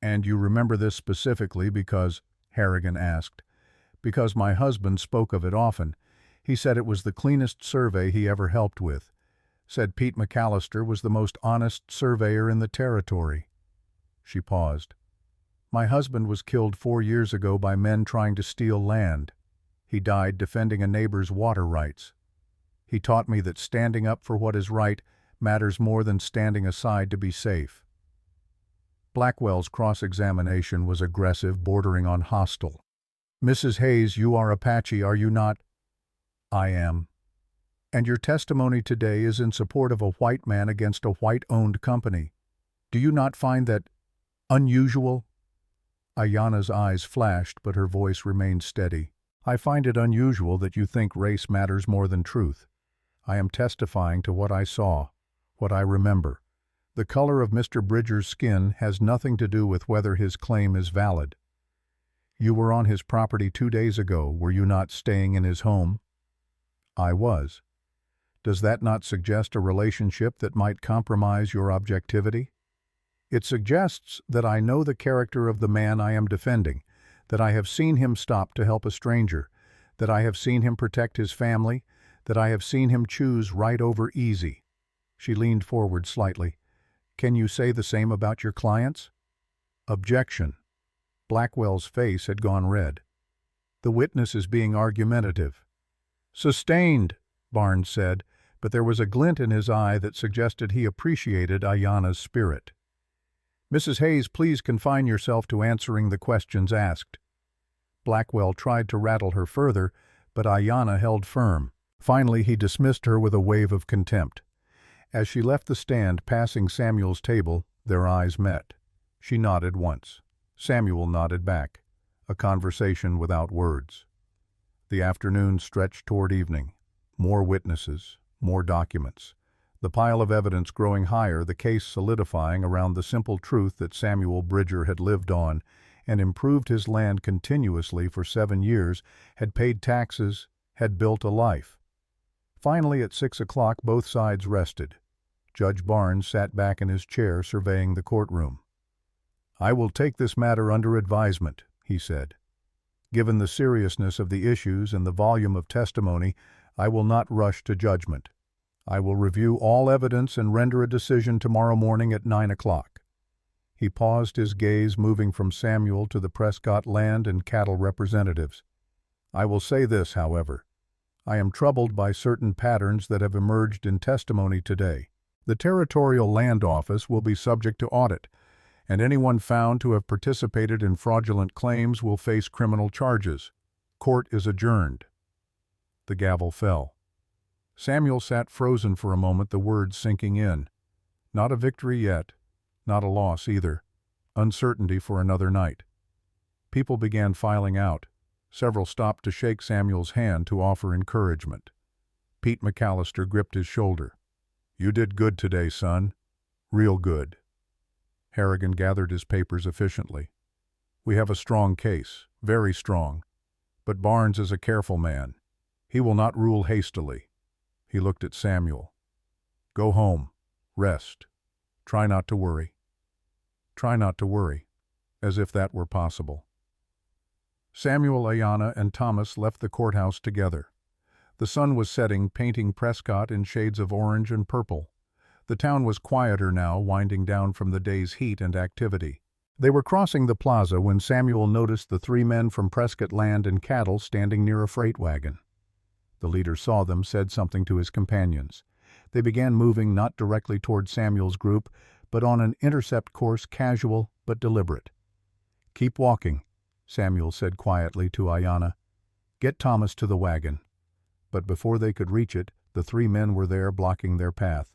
"And you remember this specifically because," Harrigan asked, "because my husband spoke of it often. He said it was the cleanest survey he ever helped with. Said Pete McAllister was the most honest surveyor in the territory." She paused. "My husband was killed 4 years ago by men trying to steal land. He died defending a neighbor's water rights. He taught me that standing up for what is right matters more than standing aside to be safe." Blackwell's cross-examination was aggressive, bordering on hostile. "Mrs. Hayes, you are Apache, are you not?" "I am." "And your testimony today is in support of a white man against a white-owned company. Do you not find that unusual?" Ayanna's eyes flashed, but her voice remained steady. "I find it unusual that you think race matters more than truth. I am testifying to what I saw, what I remember. The color of Mr. Bridger's skin has nothing to do with whether his claim is valid. You were on his property 2 days ago, were you not, staying in his home?" "I was." "Does that not suggest a relationship that might compromise your objectivity?" "It suggests that I know the character of the man I am defending, that I have seen him stop to help a stranger, that I have seen him protect his family, that I have seen him choose right over easy." She leaned forward slightly. "Can you say the same about your clients?" Objection. Blackwell's face had gone red. "The witness is being argumentative." "Sustained," Barnes said, but there was a glint in his eye that suggested he appreciated Ayanna's spirit. "Mrs. Hayes, please confine yourself to answering the questions asked." Blackwell tried to rattle her further, but Ayanna held firm. Finally, he dismissed her with a wave of contempt. As she left the stand, passing Samuel's table, their eyes met. She nodded once. Samuel nodded back. A conversation without words. The afternoon stretched toward evening. More witnesses, more documents. The pile of evidence growing higher, the case solidifying around the simple truth that Samuel Bridger had lived on and improved his land continuously for 7 years, had paid taxes, had built a life. Finally, at 6 o'clock, both sides rested. Judge Barnes sat back in his chair, surveying the courtroom. "I will take this matter under advisement," he said. "Given the seriousness of the issues and the volume of testimony, I will not rush to judgment. I will review all evidence and render a decision tomorrow morning at 9 o'clock. He paused, his gaze moving from Samuel to the Prescott land and cattle representatives. "I will say this, however. I am troubled by certain patterns that have emerged in testimony today. The Territorial Land Office will be subject to audit, and anyone found to have participated in fraudulent claims will face criminal charges. Court is adjourned." The gavel fell. Samuel sat frozen for a moment, the words sinking in. Not a victory yet, not a loss either. Uncertainty for another night. People began filing out. Several stopped to shake Samuel's hand to offer encouragement. Pete McAllister gripped his shoulder. "You did good today, son. Real good." Harrigan gathered his papers efficiently. "We have a strong case, very strong. But Barnes is a careful man. He will not rule hastily." He looked at Samuel. "Go home. Rest. Try not to worry." Try not to worry. As if that were possible. Samuel, Ayanna, and Thomas left the courthouse together. The sun was setting, painting Prescott in shades of orange and purple. The town was quieter now, winding down from the day's heat and activity. They were crossing the plaza when Samuel noticed the 3 men from Prescott Land and Cattle standing near a freight wagon. The leader saw them, said something to his companions. They began moving not directly toward Samuel's group, but on an intercept course, casual but deliberate. "Keep walking," Samuel said quietly to Ayanna. "Get Thomas to the wagon." But before they could reach it, the 3 men were there, blocking their path.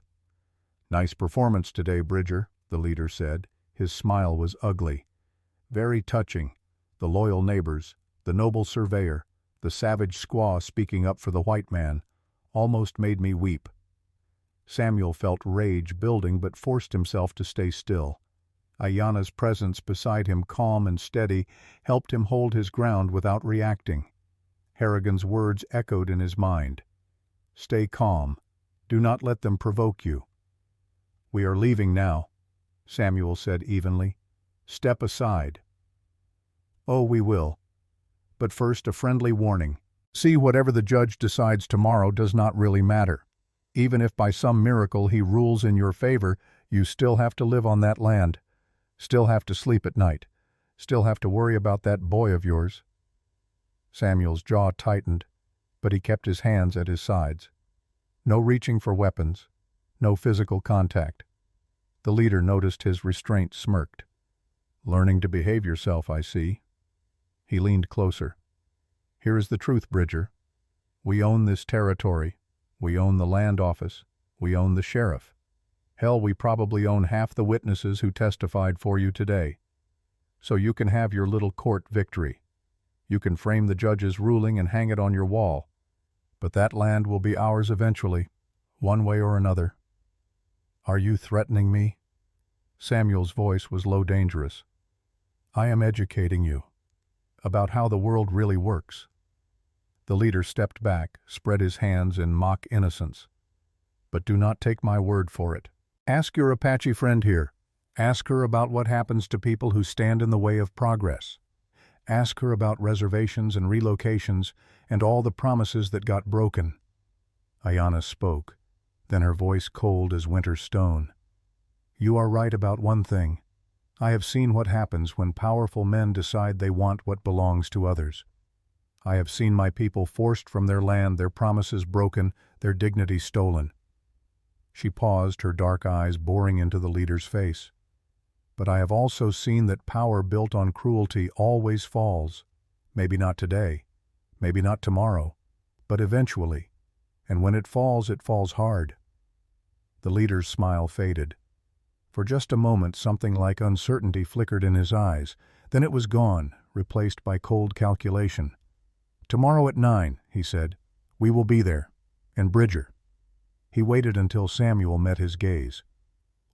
"Nice performance today, Bridger," the leader said. His smile was ugly. "Very touching. The loyal neighbors, the noble surveyor, the savage squaw speaking up for the white man, almost made me weep." Samuel felt rage building but forced himself to stay still. Ayanna's presence beside him, calm and steady, helped him hold his ground without reacting. Harrigan's words echoed in his mind. "Stay calm. Do not let them provoke you." "We are leaving now," Samuel said evenly. "Step aside." "Oh, we will. But first a friendly warning. See, whatever the judge decides tomorrow does not really matter. Even if by some miracle he rules in your favor, you still have to live on that land. Still have to sleep at night. Still have to worry about that boy of yours." Samuel's jaw tightened, but he kept his hands at his sides. No reaching for weapons, no physical contact. The leader noticed his restraint, smirked. "Learning to behave yourself, I see." He leaned closer. "Here is the truth, Bridger. We own this territory. We own the land office. We own the sheriff. Hell, we probably own half the witnesses who testified for you today. So you can have your little court victory. You can frame the judge's ruling and hang it on your wall. But that land will be ours eventually, one way or another." "Are you threatening me?" Samuel's voice was low, dangerous. "I am educating you about how the world really works." The leader stepped back, spread his hands in mock innocence. "But do not take my word for it. Ask your Apache friend here. Ask her about what happens to people who stand in the way of progress. Ask her about reservations and relocations and all the promises that got broken." Ayanna spoke, then her voice cold as winter stone. "You are right about one thing. I have seen what happens when powerful men decide they want what belongs to others. I have seen my people forced from their land, their promises broken, their dignity stolen." She paused, her dark eyes boring into the leader's face. "But I have also seen that power built on cruelty always falls. Maybe not today, maybe not tomorrow, but eventually. And when it falls hard." The leader's smile faded. For just a moment something like uncertainty flickered in his eyes. Then it was gone, replaced by cold calculation. "Tomorrow at 9, he said. "We will be there. And Bridger." He waited until Samuel met his gaze.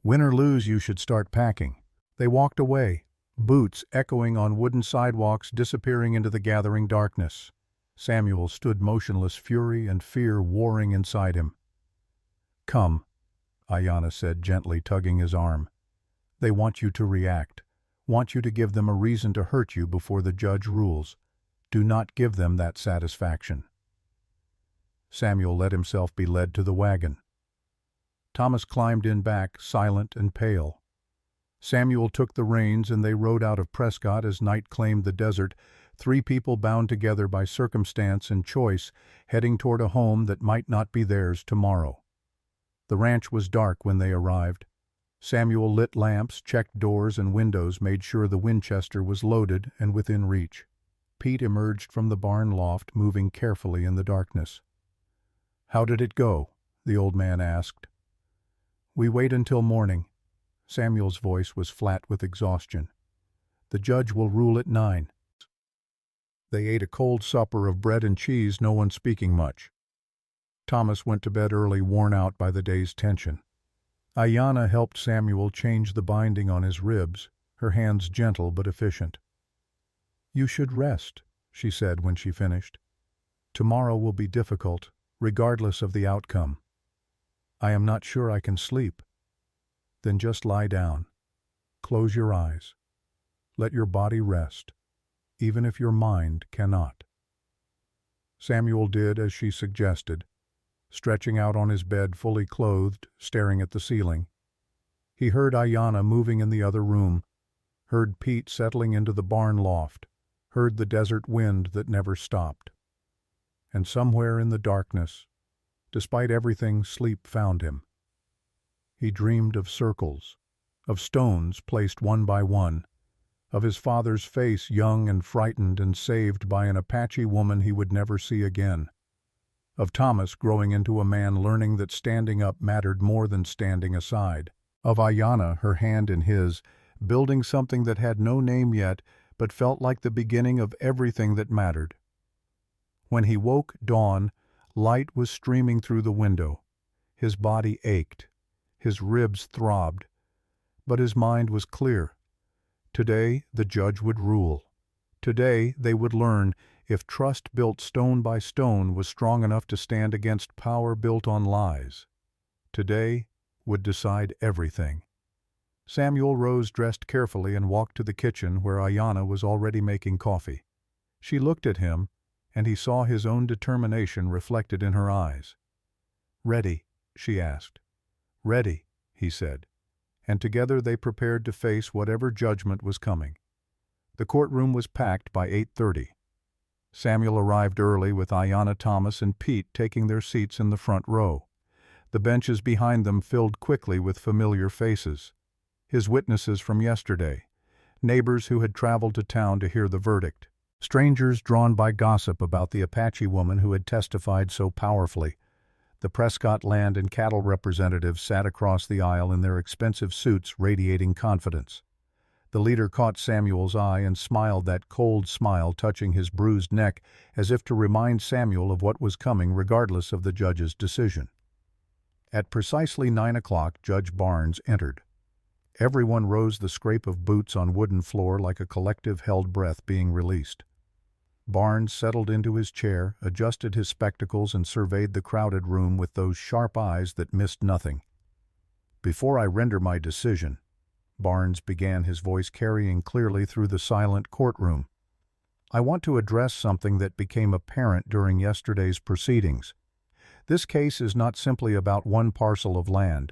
"Win or lose, you should start packing." They walked away, boots echoing on wooden sidewalks, disappearing into the gathering darkness. Samuel stood motionless, fury and fear warring inside him. "Come," Ayanna said, gently tugging his arm. "They want you to react, want you to give them a reason to hurt you before the judge rules. Do not give them that satisfaction." Samuel let himself be led to the wagon. Thomas climbed in back, silent and pale. Samuel took the reins and they rode out of Prescott as night claimed the desert, three people bound together by circumstance and choice, heading toward a home that might not be theirs tomorrow. The ranch was dark when they arrived. Samuel lit lamps, checked doors and windows, made sure the Winchester was loaded and within reach. Pete emerged from the barn loft, moving carefully in the darkness. "How did it go?" the old man asked. "We wait until morning." Samuel's voice was flat with exhaustion. "The judge will rule at 9. They ate a cold supper of bread and cheese, no one speaking much. Thomas went to bed early, worn out by the day's tension. Ayanna helped Samuel change the binding on his ribs, her hands gentle but efficient. "You should rest," she said when she finished. "Tomorrow will be difficult, regardless of the outcome. I am not sure I can sleep." "Then just lie down. Close your eyes. Let your body rest, even if your mind cannot." Samuel did as she suggested, stretching out on his bed fully clothed, staring at the ceiling. He heard Ayanna moving in the other room, heard Pete settling into the barn loft, heard the desert wind that never stopped. And somewhere in the darkness, despite everything, sleep found him. He dreamed of circles, of stones placed one by one, of his father's face, young and frightened and saved by an Apache woman he would never see again, of Thomas growing into a man learning that standing up mattered more than standing aside, of Ayanna, her hand in his, building something that had no name yet but felt like the beginning of everything that mattered. When he woke, dawn, light was streaming through the window. His body ached. His ribs throbbed. But his mind was clear. Today the judge would rule. Today they would learn if trust built stone by stone was strong enough to stand against power built on lies. Today would decide everything. Samuel rose dressed carefully and walked to the kitchen where Ayanna was already making coffee. She looked at him, and he saw his own determination reflected in her eyes. "Ready?" she asked. "Ready," he said, and together they prepared to face whatever judgment was coming. The courtroom was packed by 8:30. Samuel arrived early with Ayanna, Thomas, and Pete taking their seats in the front row. The benches behind them filled quickly with familiar faces. His witnesses from yesterday, neighbors who had traveled to town to hear the verdict, strangers drawn by gossip about the Apache woman who had testified so powerfully. The Prescott land and cattle representatives sat across the aisle in their expensive suits radiating confidence. The leader caught Samuel's eye and smiled, that cold smile touching his bruised neck as if to remind Samuel of what was coming regardless of the judge's decision. At precisely 9 o'clock, Judge Barnes entered. Everyone rose, the scrape of boots on wooden floor like a collective held breath being released. Barnes settled into his chair, adjusted his spectacles, and surveyed the crowded room with those sharp eyes that missed nothing. "Before I render my decision," Barnes began, his voice carrying clearly through the silent courtroom, "I want to address something that became apparent during yesterday's proceedings. This case is not simply about one parcel of land.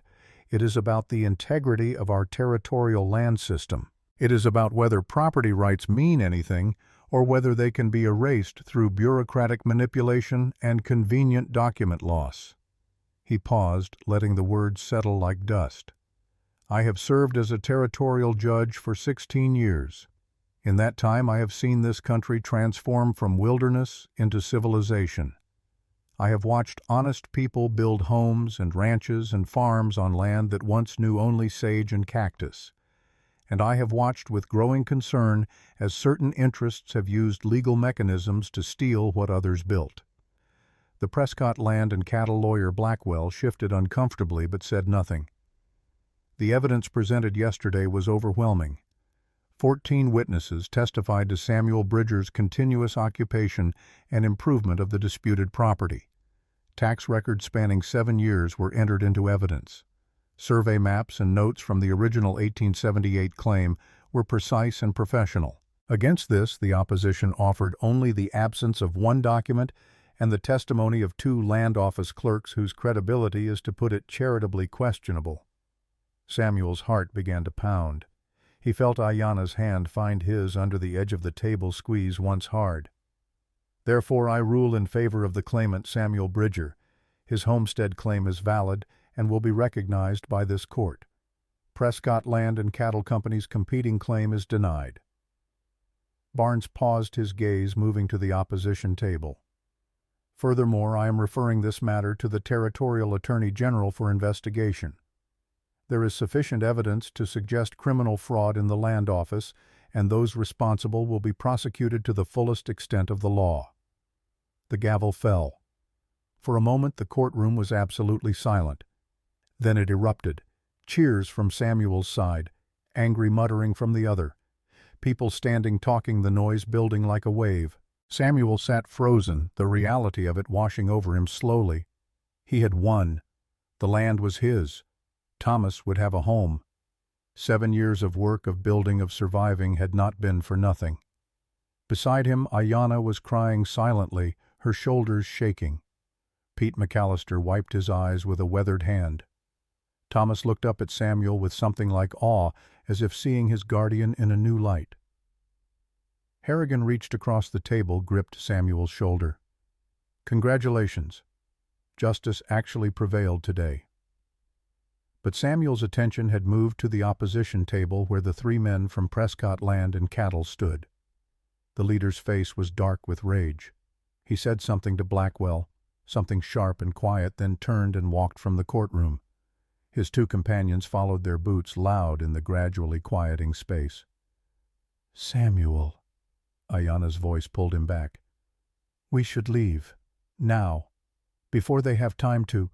It is about the integrity of our territorial land system. It is about whether property rights mean anything or whether they can be erased through bureaucratic manipulation and convenient document loss." He paused, letting the words settle like dust. "I have served as a territorial judge for 16 years. In that time I have seen this country transform from wilderness into civilization. I have watched honest people build homes and ranches and farms on land that once knew only sage and cactus. And I have watched with growing concern as certain interests have used legal mechanisms to steal what others built." The Prescott land and cattle lawyer Blackwell shifted uncomfortably but said nothing. The evidence presented yesterday was overwhelming. 14 witnesses testified to Samuel Bridger's continuous occupation and improvement of the disputed property. Tax records spanning 7 years were entered into evidence. Survey maps and notes from the original 1878 claim were precise and professional. Against this, the opposition offered only the absence of one document and the testimony of 2 land office clerks whose credibility is, to put it charitably, questionable. Samuel's heart began to pound. He felt Ayanna's hand find his under the edge of the table, squeeze once hard. "Therefore I rule in favor of the claimant Samuel Bridger. His homestead claim is valid and will be recognized by this court. Prescott Land and Cattle Company's competing claim is denied." Barnes paused, his gaze moving to the opposition table. "Furthermore, I am referring this matter to the Territorial Attorney General for investigation. There is sufficient evidence to suggest criminal fraud in the land office, and those responsible will be prosecuted to the fullest extent of the law." The gavel fell. For a moment the courtroom was absolutely silent. Then it erupted. Cheers from Samuel's side, angry muttering from the other. People standing talking, the noise building like a wave. Samuel sat frozen, the reality of it washing over him slowly. He had won. The land was his. Thomas would have a home. 7 years of work, of building, of surviving had not been for nothing. Beside him, Ayanna was crying silently, her shoulders shaking. Pete McAllister wiped his eyes with a weathered hand. Thomas looked up at Samuel with something like awe, as if seeing his guardian in a new light. Harrigan reached across the table, gripped Samuel's shoulder. "Congratulations. Justice actually prevailed today." But Samuel's attention had moved to the opposition table where the 3 men from Prescott Land and Cattle stood. The leader's face was dark with rage. He said something to Blackwell, something sharp and quiet, then turned and walked from the courtroom. His 2 companions followed their boots, loud in the gradually quieting space. "Samuel," Ayanna's voice pulled him back. "We should leave. Now. Before they have time to—"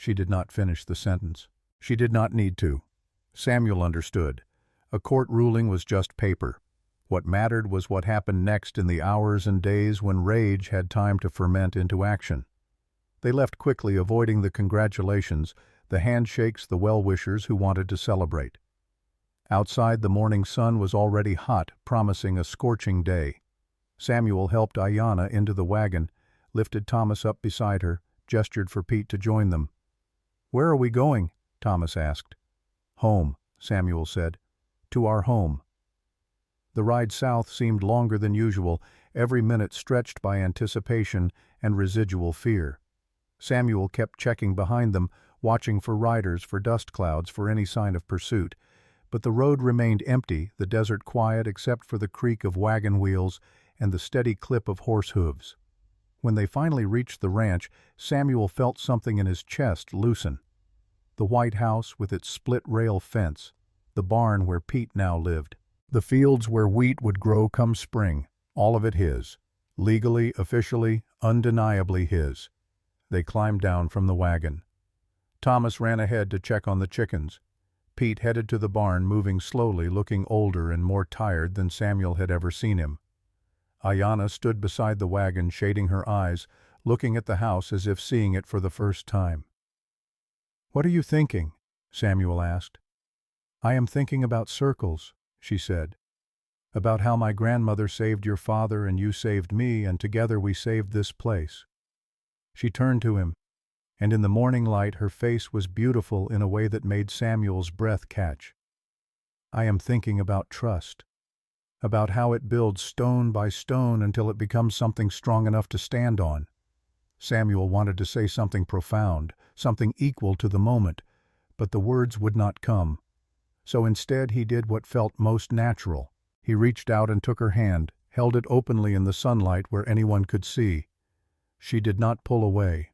She did not finish the sentence. She did not need to. Samuel understood. A court ruling was just paper. What mattered was what happened next in the hours and days when rage had time to ferment into action. They left quickly, avoiding the congratulations, the handshakes, the well-wishers who wanted to celebrate. Outside, the morning sun was already hot, promising a scorching day. Samuel helped Ayanna into the wagon, lifted Thomas up beside her, gestured for Pete to join them. "Where are we going?" Thomas asked. "Home," Samuel said. "To our home." The ride south seemed longer than usual, every minute stretched by anticipation and residual fear. Samuel kept checking behind them, watching for riders, for dust clouds, for any sign of pursuit. But the road remained empty, the desert quiet except for the creak of wagon wheels and the steady clip of horse hooves. When they finally reached the ranch, Samuel felt something in his chest loosen. The white house with its split-rail fence, the barn where Pete now lived, the fields where wheat would grow come spring, all of it his, legally, officially, undeniably his. They climbed down from the wagon. Thomas ran ahead to check on the chickens. Pete headed to the barn, moving slowly, looking older and more tired than Samuel had ever seen him. Ayanna stood beside the wagon, shading her eyes, looking at the house as if seeing it for the first time. "What are you thinking?" Samuel asked. "I am thinking about circles," she said. "About how my grandmother saved your father and you saved me, and together we saved this place." She turned to him, and in the morning light her face was beautiful in a way that made Samuel's breath catch. "I am thinking about trust. About how it builds stone by stone until it becomes something strong enough to stand on." Samuel wanted to say something profound, something equal to the moment, but the words would not come. So instead he did what felt most natural. He reached out and took her hand, held it openly in the sunlight where anyone could see. She did not pull away.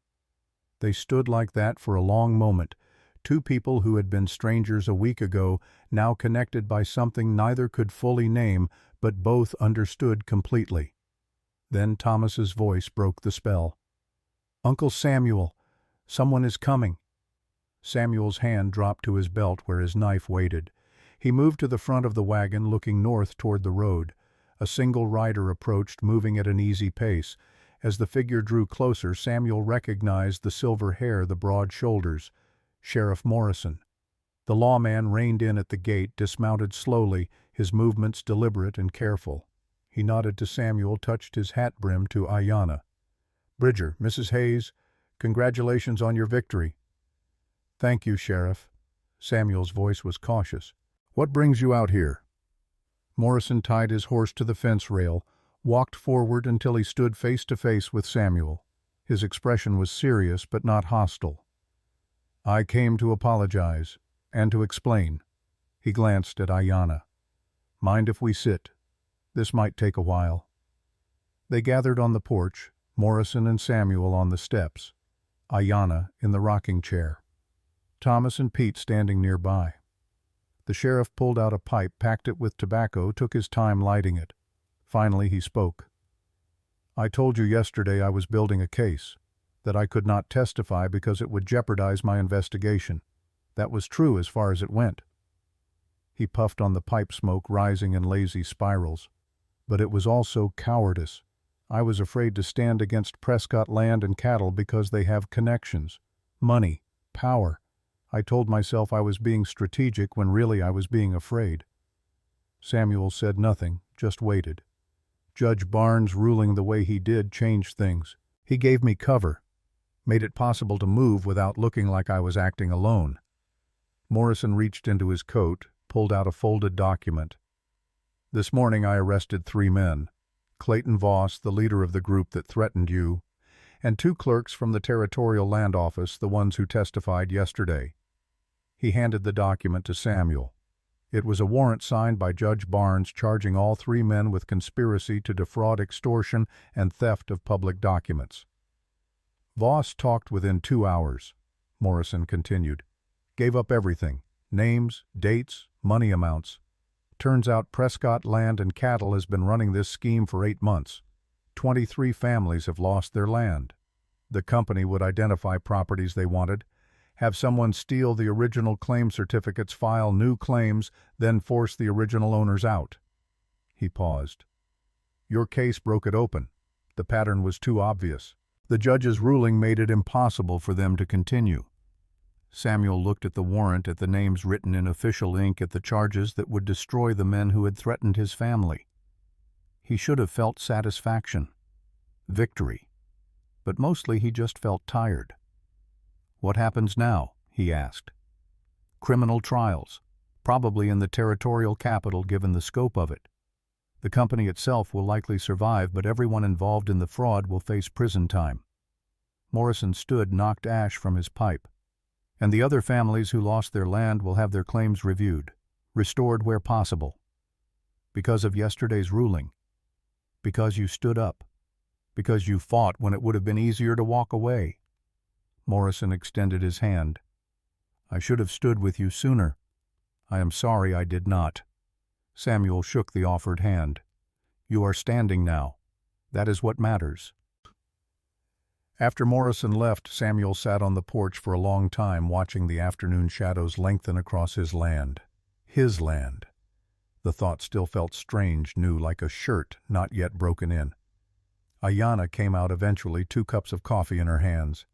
They stood like that for a long moment, two people who had been strangers a week ago, now connected by something neither could fully name, but both understood completely. Then Thomas's voice broke the spell. "Uncle Samuel, someone is coming." Samuel's hand dropped to his belt where his knife waited. He moved to the front of the wagon, looking north toward the road. A single rider approached, moving at an easy pace. As the figure drew closer, Samuel recognized the silver hair, the broad shoulders. Sheriff Morrison. The lawman reined in at the gate, dismounted slowly, his movements deliberate and careful. He nodded to Samuel, touched his hat brim to Ayanna. "Bridger, Mrs. Hayes, congratulations on your victory." "Thank you, Sheriff." Samuel's voice was cautious. "What brings you out here?" Morrison tied his horse to the fence rail, walked forward until he stood face to face with Samuel. His expression was serious but not hostile. "I came to apologize, and to explain." He glanced at Ayanna. "Mind if we sit? This might take a while." They gathered on the porch, Morrison and Samuel on the steps, Ayanna in the rocking chair, Thomas and Pete standing nearby. The sheriff pulled out a pipe, packed it with tobacco, took his time lighting it. Finally he spoke. "I told you yesterday I was building a case, that I could not testify because it would jeopardize my investigation. That was true as far as it went." He puffed on the pipe smoke, rising in lazy spirals. "But it was also cowardice. I was afraid to stand against Prescott Land and Cattle because they have connections, money, power. I told myself I was being strategic when really I was being afraid." Samuel said nothing, just waited. Judge Barnes ruling the way he did changed things. He gave me cover, made it possible to move without looking like I was acting alone. Morrison reached into his coat, pulled out a folded document. "This morning I arrested 3 men. Clayton Voss, the leader of the group that threatened you, and 2 clerks from the Territorial Land Office, the ones who testified yesterday." He handed the document to Samuel. It was a warrant signed by Judge Barnes charging all 3 men with conspiracy to defraud, extortion, and theft of public documents. "Voss talked within 2 hours," Morrison continued. "Gave up everything, names, dates, money amounts. Turns out Prescott Land and Cattle has been running this scheme for 8 months. 23 families have lost their land. The company would identify properties they wanted, Have someone steal the original claim certificates, file new claims, then force the original owners out. He paused. Your case broke it open. The pattern was too obvious. The judge's ruling made it impossible for them to continue. Samuel looked at the warrant, at the names written in official ink, at the charges that would destroy the men who had threatened his family. He should have felt satisfaction, victory, but mostly he just felt tired. What happens now? He asked. Criminal trials, probably in the territorial capital given the scope of it. The company itself will likely survive, but everyone involved in the fraud will face prison time. Morrison stood, knocked ash from his pipe. And the other families who lost their land will have their claims reviewed, restored where possible. Because of yesterday's ruling. Because you stood up. Because you fought when it would have been easier to walk away. Morrison extended his hand. I should have stood with you sooner. I am sorry I did not. Samuel shook the offered hand. You are standing now. That is what matters. After Morrison left, Samuel sat on the porch for a long time, watching the afternoon shadows lengthen across his land. His land. The thought still felt strange, new, like a shirt not yet broken in. Ayanna came out eventually, 2 cups of coffee in her hands.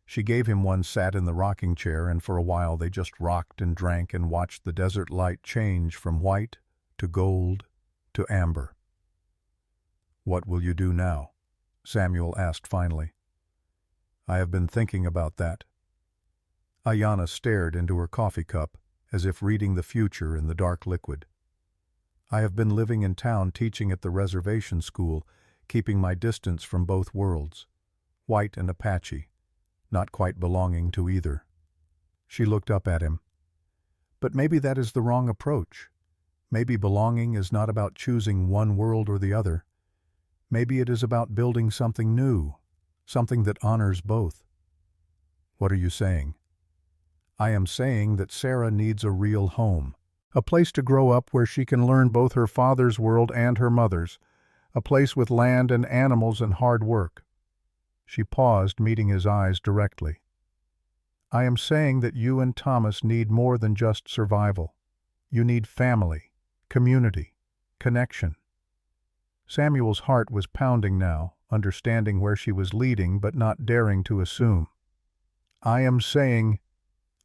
She gave him one, sat in the rocking chair, and for a while they just rocked and drank and watched the desert light change from white to gold to amber. What will you do now? Samuel asked finally. I have been thinking about that. Ayanna stared into her coffee cup, as if reading the future in the dark liquid. I have been living in town, teaching at the reservation school, keeping my distance from both worlds, white and Apache, not quite belonging to either. She looked up at him. But maybe that is the wrong approach. Maybe belonging is not about choosing one world or the other. Maybe it is about building something new, something that honors both. What are you saying? I am saying that Sarah needs a real home, a place to grow up where she can learn both her father's world and her mother's, a place with land and animals and hard work. She paused, meeting his eyes directly. I am saying that you and Thomas need more than just survival. You need family, community, connection. Samuel's heart was pounding now, understanding where she was leading but not daring to assume. I am saying,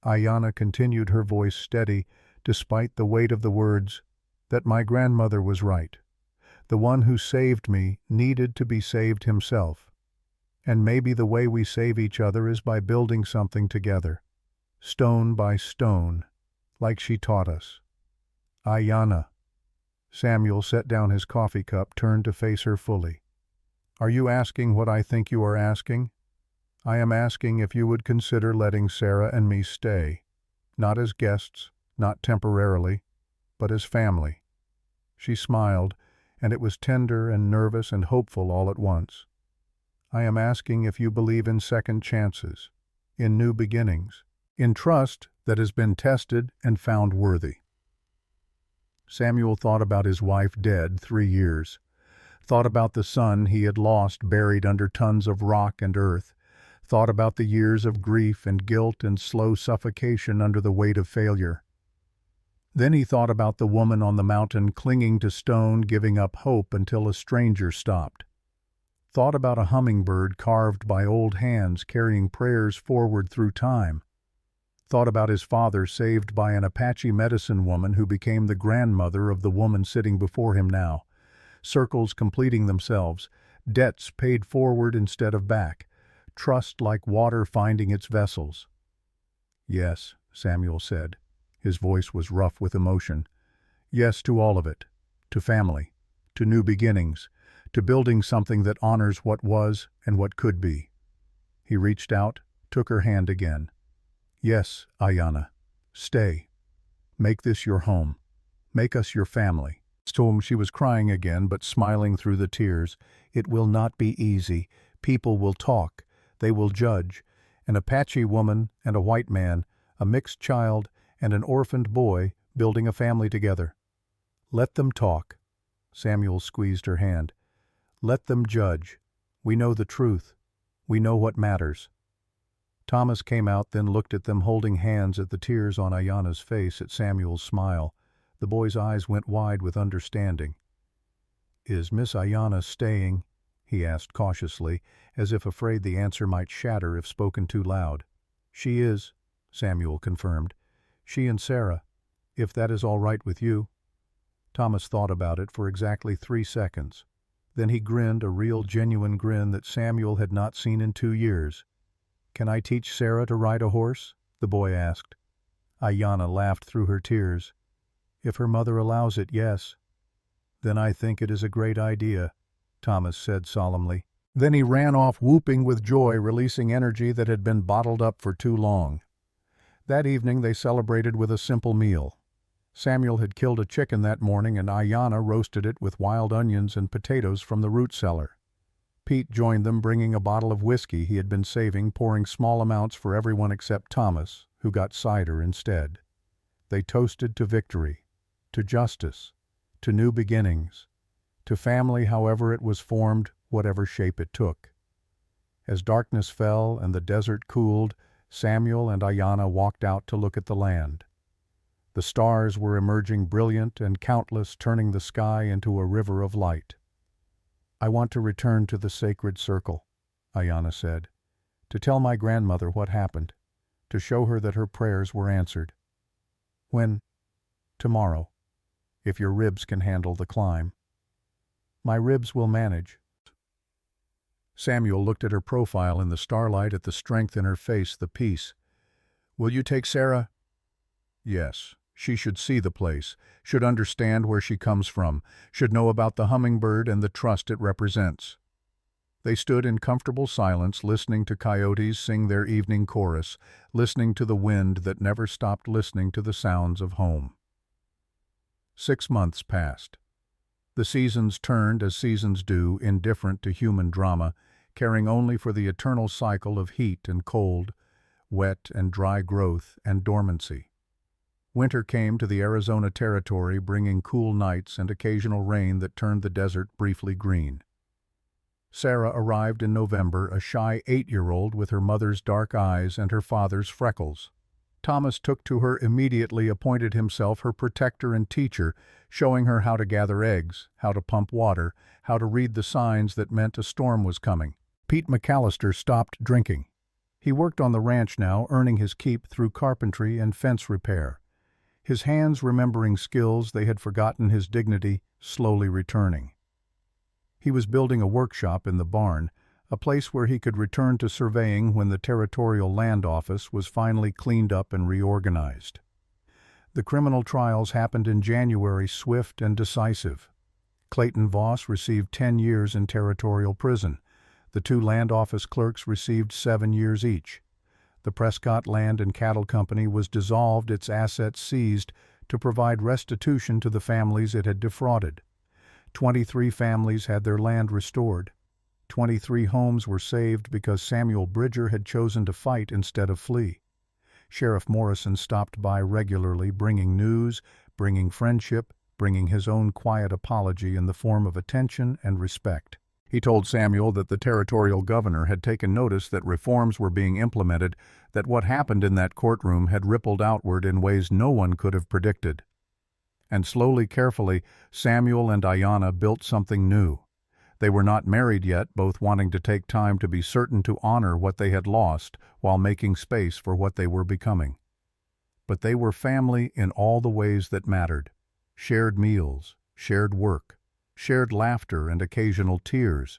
Ayanna continued, her voice steady despite the weight of the words, that my grandmother was right. The one who saved me needed to be saved himself. And maybe the way we save each other is by building something together, stone by stone, like she taught us. Ayanna. Samuel set down his coffee cup, turned to face her fully. Are you asking what I think you are asking? I am asking if you would consider letting Sarah and me stay, not as guests, not temporarily, but as family. She smiled, and it was tender and nervous and hopeful all at once. I am asking if you believe in second chances, in new beginnings, in trust that has been tested and found worthy. Samuel thought about his wife dead 3 years, thought about the son he had lost buried under tons of rock and earth, thought about the years of grief and guilt and slow suffocation under the weight of failure. Then he thought about the woman on the mountain clinging to stone, giving up hope until a stranger stopped. Thought about a hummingbird carved by old hands carrying prayers forward through time. Thought about his father saved by an Apache medicine woman who became the grandmother of the woman sitting before him now. Circles completing themselves, debts paid forward instead of back, trust like water finding its vessels. Yes, Samuel said. His voice was rough with emotion. Yes to all of it, to family, to new beginnings, to building something that honors what was and what could be. He reached out, took her hand again. Yes, Ayanna, stay. Make this your home. Make us your family. To whom she was crying again, but smiling through the tears. It will not be easy. People will talk. They will judge. An Apache woman and a white man, a mixed child and an orphaned boy building a family together. Let them talk. Samuel squeezed her hand. Let them judge. We know the truth. We know what matters. Thomas came out, then looked at them, holding hands. At the tears on Ayanna's face, at Samuel's smile, the boy's eyes went wide with understanding. "Is Miss Ayanna staying?" he asked cautiously, as if afraid the answer might shatter if spoken too loud. "She is," Samuel confirmed. "She and Sarah, if that is all right with you." Thomas thought about it for exactly 3 seconds. Then he grinned, a real genuine grin that Samuel had not seen in 2 years. "Can I teach Sarah to ride a horse?" the boy asked. Ayanna laughed through her tears. "If her mother allows it, yes." "Then I think it is a great idea," Thomas said solemnly. Then he ran off, whooping with joy, releasing energy that had been bottled up for too long. That evening they celebrated with a simple meal. Samuel had killed a chicken that morning, and Ayanna roasted it with wild onions and potatoes from the root cellar. Pete joined them, bringing a bottle of whiskey he had been saving, pouring small amounts for everyone except Thomas, who got cider instead. They toasted to victory, to justice, to new beginnings, to family however it was formed, whatever shape it took. As darkness fell and the desert cooled, Samuel and Ayanna walked out to look at the land. The stars were emerging brilliant and countless, turning the sky into a river of light. "I want to return to the sacred circle," Ayanna said, "to tell my grandmother what happened, to show her that her prayers were answered." "When?" "Tomorrow, if your ribs can handle the climb." "My ribs will manage." Samuel looked at her profile in the starlight, at the strength in her face, the peace. "Will you take Sarah?" "Yes. She should see the place, should understand where she comes from, should know about the hummingbird and the trust it represents." They stood in comfortable silence, listening to coyotes sing their evening chorus, listening to the wind that never stopped listening to the sounds of home. 6 months passed. The seasons turned as seasons do, indifferent to human drama, caring only for the eternal cycle of heat and cold, wet and dry growth and dormancy. Winter came to the Arizona territory, bringing cool nights and occasional rain that turned the desert briefly green. Sarah arrived in November, a shy 8-year-old with her mother's dark eyes and her father's freckles. Thomas took to her immediately, appointed himself her protector and teacher, showing her how to gather eggs, how to pump water, how to read the signs that meant a storm was coming. Pete McAllister stopped drinking. He worked on the ranch now, earning his keep through carpentry and fence repair. His hands remembering skills they had forgotten, his dignity slowly returning. He was building a workshop in the barn, a place where he could return to surveying when the Territorial Land Office was finally cleaned up and reorganized. The criminal trials happened in January, swift and decisive. Clayton Voss received 10 years in territorial prison. The 2 land office clerks received 7 years each. The Prescott Land and Cattle Company was dissolved, its assets seized, to provide restitution to the families it had defrauded. 23 families had their land restored. 23 homes were saved because Samuel Bridger had chosen to fight instead of flee. Sheriff Morrison stopped by regularly, bringing news, bringing friendship, bringing his own quiet apology in the form of attention and respect. He told Samuel that the territorial governor had taken notice that reforms were being implemented, that what happened in that courtroom had rippled outward in ways no one could have predicted. And slowly, carefully, Samuel and Ayanna built something new. They were not married yet, both wanting to take time to be certain to honor what they had lost while making space for what they were becoming. But they were family in all the ways that mattered. Shared meals, shared work, shared laughter and occasional tears.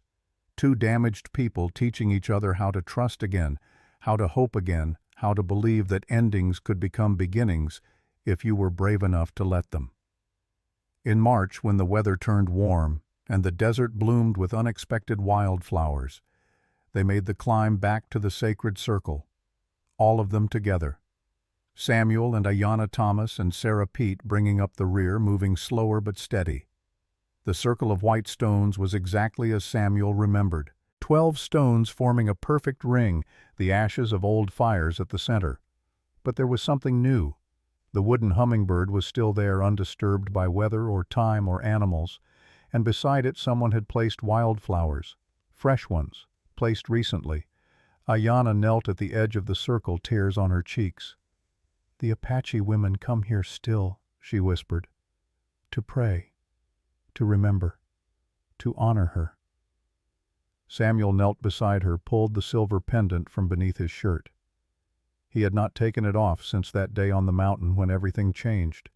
2 damaged people teaching each other how to trust again, how to hope again, how to believe that endings could become beginnings if you were brave enough to let them. In March, when the weather turned warm and the desert bloomed with unexpected wildflowers, they made the climb back to the sacred circle, all of them together. Samuel and Ayanna Thomas and Sarah Pete bringing up the rear, moving slower but steady. The circle of white stones was exactly as Samuel remembered. 12 stones forming a perfect ring, the ashes of old fires at the center. But there was something new. The wooden hummingbird was still there, undisturbed by weather or time or animals, and beside it someone had placed wildflowers, fresh ones, placed recently, Ayanna knelt at the edge of the circle, tears on her cheeks. "The Apache women come here still," she whispered, "to pray, to remember, to honor her." Samuel knelt beside her, pulled the silver pendant from beneath his shirt. He had not taken it off since that day on the mountain when everything changed.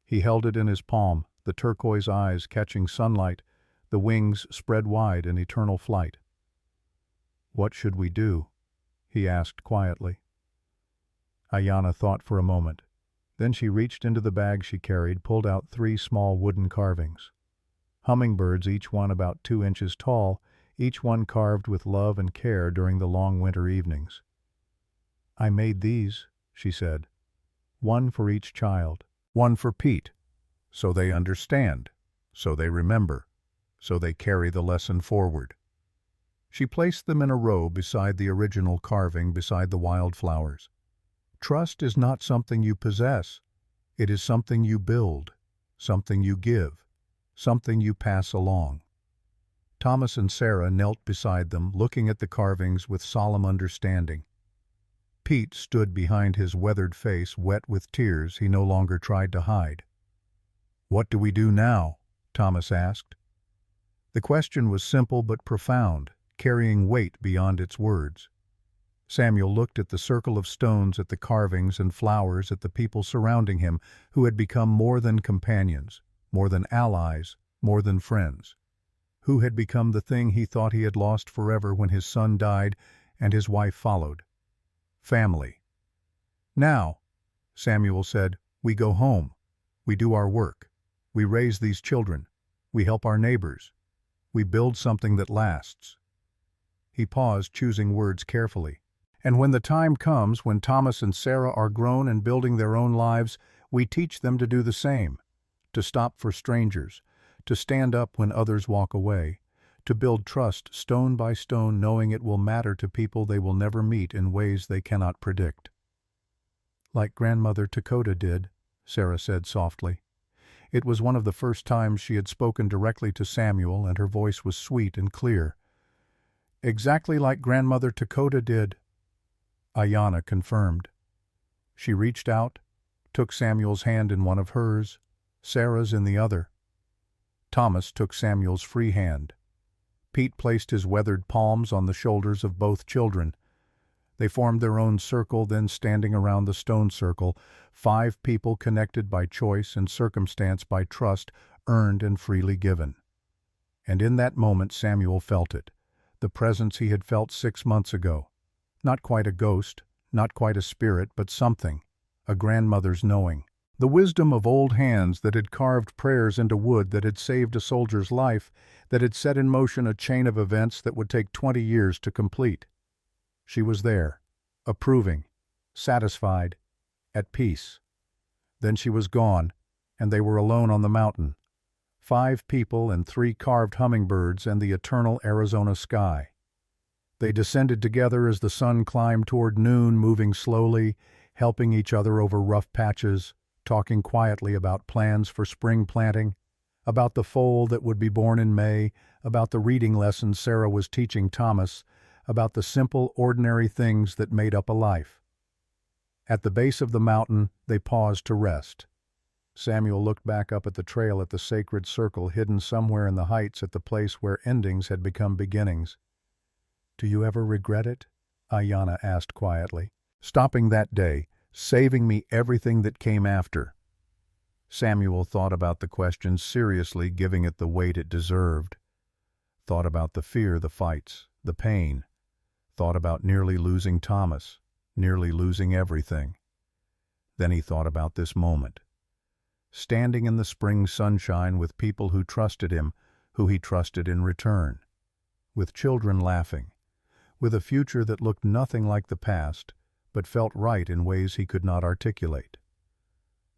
He held it in his palm, the turquoise eyes catching sunlight, the wings spread wide in eternal flight. "What should we do?" he asked quietly. Ayanna thought for a moment. Then she reached into the bag she carried, pulled out 3 small wooden carvings. Hummingbirds, each one about 2 inches tall, each one carved with love and care during the long winter evenings. "I made these," she said. "One for each child. One for Pete, so they understand, so they remember, so they carry the lesson forward." She placed them in a row beside the original carving, beside the wildflowers. Trust is not something you possess. It is something you build, something you give, something you pass along. Thomas and Sarah knelt beside them, looking at the carvings with solemn understanding. Pete stood behind his weathered face, wet with tears he no longer tried to hide. "What do we do now?" Thomas asked. The question was simple but profound, carrying weight beyond its words. Samuel looked at the circle of stones, at the carvings and flowers, at the people surrounding him who had become more than companions, more than allies, more than friends, who had become the thing he thought he had lost forever when his son died and his wife followed. Family. "Now," Samuel said, "we go home. We do our work. We raise these children. We help our neighbors. We build something that lasts." He paused, choosing words carefully. "And when the time comes, when Thomas and Sarah are grown and building their own lives, we teach them to do the same, to stop for strangers, to stand up when others walk away, to build trust stone by stone, knowing it will matter to people they will never meet in ways they cannot predict." "Like Grandmother Dakota did," Sarah said softly. It was one of the first times she had spoken directly to Samuel, and her voice was sweet and clear. "Exactly like Grandmother Dakota did," Ayanna confirmed. She reached out, took Samuel's hand in one of hers, Sarah's in the other. Thomas took Samuel's free hand. Pete placed his weathered palms on the shoulders of both children. They formed their own circle, then standing around the stone circle, 5 people connected by choice and circumstance, by trust, earned and freely given. And in that moment Samuel felt it, the presence he had felt 6 months ago. Not quite a ghost, not quite a spirit, but something, a grandmother's knowing. The wisdom of old hands that had carved prayers into wood, that had saved a soldier's life, that had set in motion a chain of events that would take 20 years to complete. She was there, approving, satisfied, at peace. Then she was gone, and they were alone on the mountain. 5 people and 3 carved hummingbirds and the eternal Arizona sky. They descended together as the sun climbed toward noon, moving slowly, helping each other over rough patches, talking quietly about plans for spring planting, about the foal that would be born in May, about the reading lessons Sarah was teaching Thomas, about the simple, ordinary things that made up a life. At the base of the mountain, they paused to rest. Samuel looked back up at the trail, at the sacred circle hidden somewhere in the heights, at the place where endings had become beginnings. "Do you ever regret it?" Ayanna asked quietly. "Stopping that day, saving me everything that came after." Samuel thought about the question seriously, giving it the weight it deserved. Thought about the fear, the fights, the pain. Thought about nearly losing Thomas, nearly losing everything. Then he thought about this moment. Standing in the spring sunshine with people who trusted him, who he trusted in return. With children laughing. With a future that looked nothing like the past, but felt right in ways he could not articulate.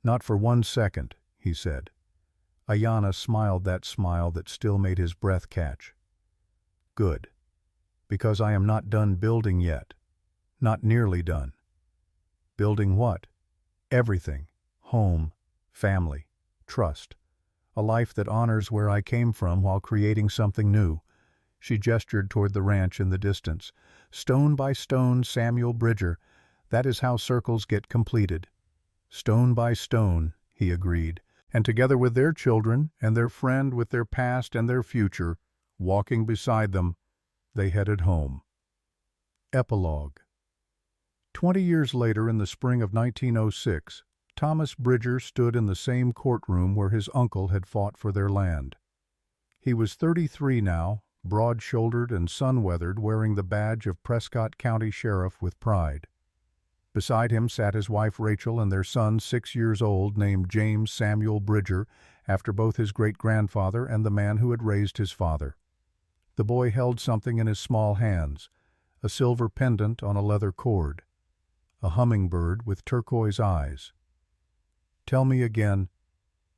"Not for 1 second," he said. Ayanna smiled that smile that still made his breath catch. "Good. Because I am not done building yet. Not nearly done." "Building what?" "Everything. Home, family, trust. A life that honors where I came from while creating something new." She gestured toward the ranch in the distance. "Stone by stone, Samuel Bridger. That is how circles get completed." "Stone by stone," he agreed, and together with their children and their friend with their past and their future, walking beside them, they headed home. Epilogue. 20 years later, in the spring of 1906, Thomas Bridger stood in the same courtroom where his uncle had fought for their land. He was 33 now, broad-shouldered and sun-weathered, wearing the badge of Prescott County Sheriff with pride. Beside him sat his wife Rachel and their son, 6 years old, named James Samuel Bridger, after both his great-grandfather and the man who had raised his father. The boy held something in his small hands, a silver pendant on a leather cord, a hummingbird with turquoise eyes. "Tell me again,"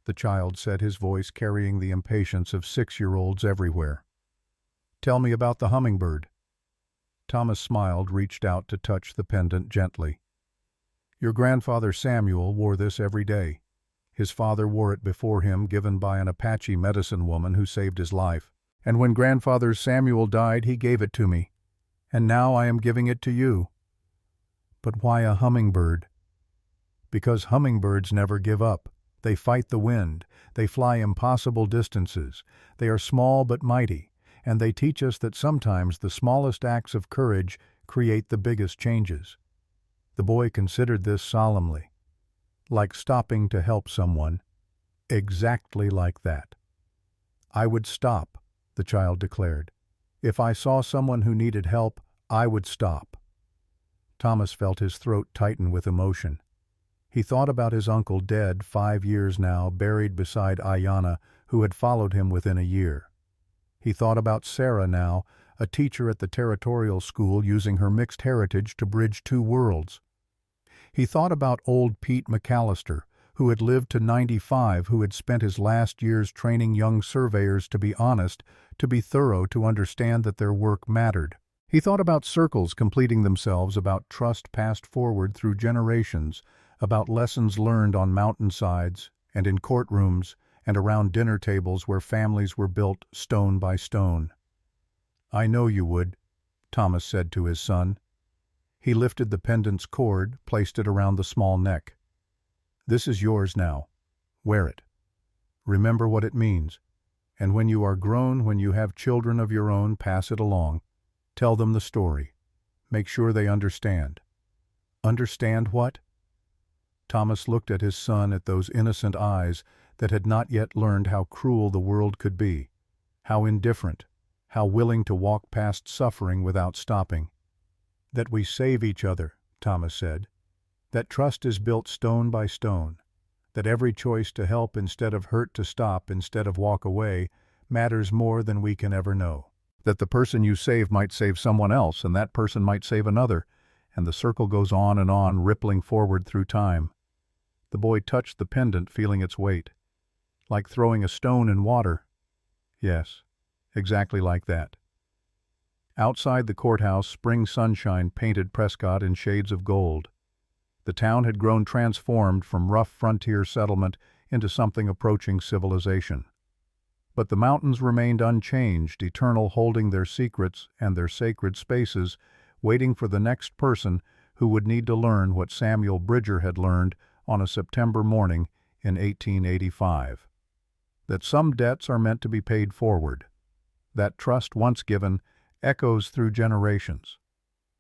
the child said, his voice carrying the impatience of 6-year-olds everywhere. "Tell me about the hummingbird." Thomas smiled, reached out to touch the pendant gently. "Your grandfather Samuel wore this every day. His father wore it before him, given by an Apache medicine woman who saved his life. And when grandfather Samuel died, he gave it to me. And now I am giving it to you." "But why a hummingbird?" "Because hummingbirds never give up. They fight the wind. They fly impossible distances. They are small but mighty, and they teach us that sometimes the smallest acts of courage create the biggest changes." The boy considered this solemnly. "Like stopping to help someone." "Exactly like that." "I would stop," the child declared. "If I saw someone who needed help, I would stop." Thomas felt his throat tighten with emotion. He thought about his uncle, dead 5 years now, buried beside Ayanna, who had followed him within a year. He thought about Sarah now, a teacher at the territorial school, using her mixed heritage to bridge 2 worlds. He thought about old Pete McAllister, who had lived to 95, who had spent his last years training young surveyors to be honest, to be thorough, to understand that their work mattered. He thought about circles completing themselves, about trust passed forward through generations, about lessons learned on mountainsides and in courtrooms and around dinner tables where families were built stone by stone. "I know you would," Thomas said to his son. He lifted the pendant's cord, placed it around the small neck. "This is yours now. Wear it. Remember what it means. And when you are grown, when you have children of your own, pass it along. Tell them the story. Make sure they understand." "Understand what?" Thomas looked at his son, at those innocent eyes that had not yet learned how cruel the world could be, how indifferent, how willing to walk past suffering without stopping. "That we save each other," Thomas said. "That trust is built stone by stone. That every choice to help instead of hurt, to stop instead of walk away, matters more than we can ever know. That the person you save might save someone else, and that person might save another, and the circle goes on, rippling forward through time." The boy touched the pendant, feeling its weight. "Like throwing a stone in water." "Yes, exactly like that." Outside the courthouse, spring sunshine painted Prescott in shades of gold. The town had grown transformed from rough frontier settlement into something approaching civilization. But the mountains remained unchanged, eternal, holding their secrets and their sacred spaces, waiting for the next person who would need to learn what Samuel Bridger had learned on a September morning in 1885. That some debts are meant to be paid forward. That trust once given echoes through generations.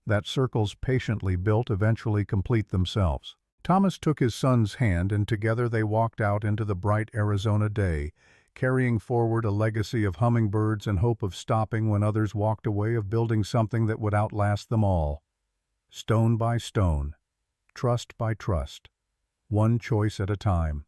That circles patiently built eventually complete themselves. Thomas took his son's hand, and together they walked out into the bright Arizona day, carrying forward a legacy of hummingbirds and hope of stopping when others walked away, of building something that would outlast them all. Stone by stone, trust by trust, one choice at a time.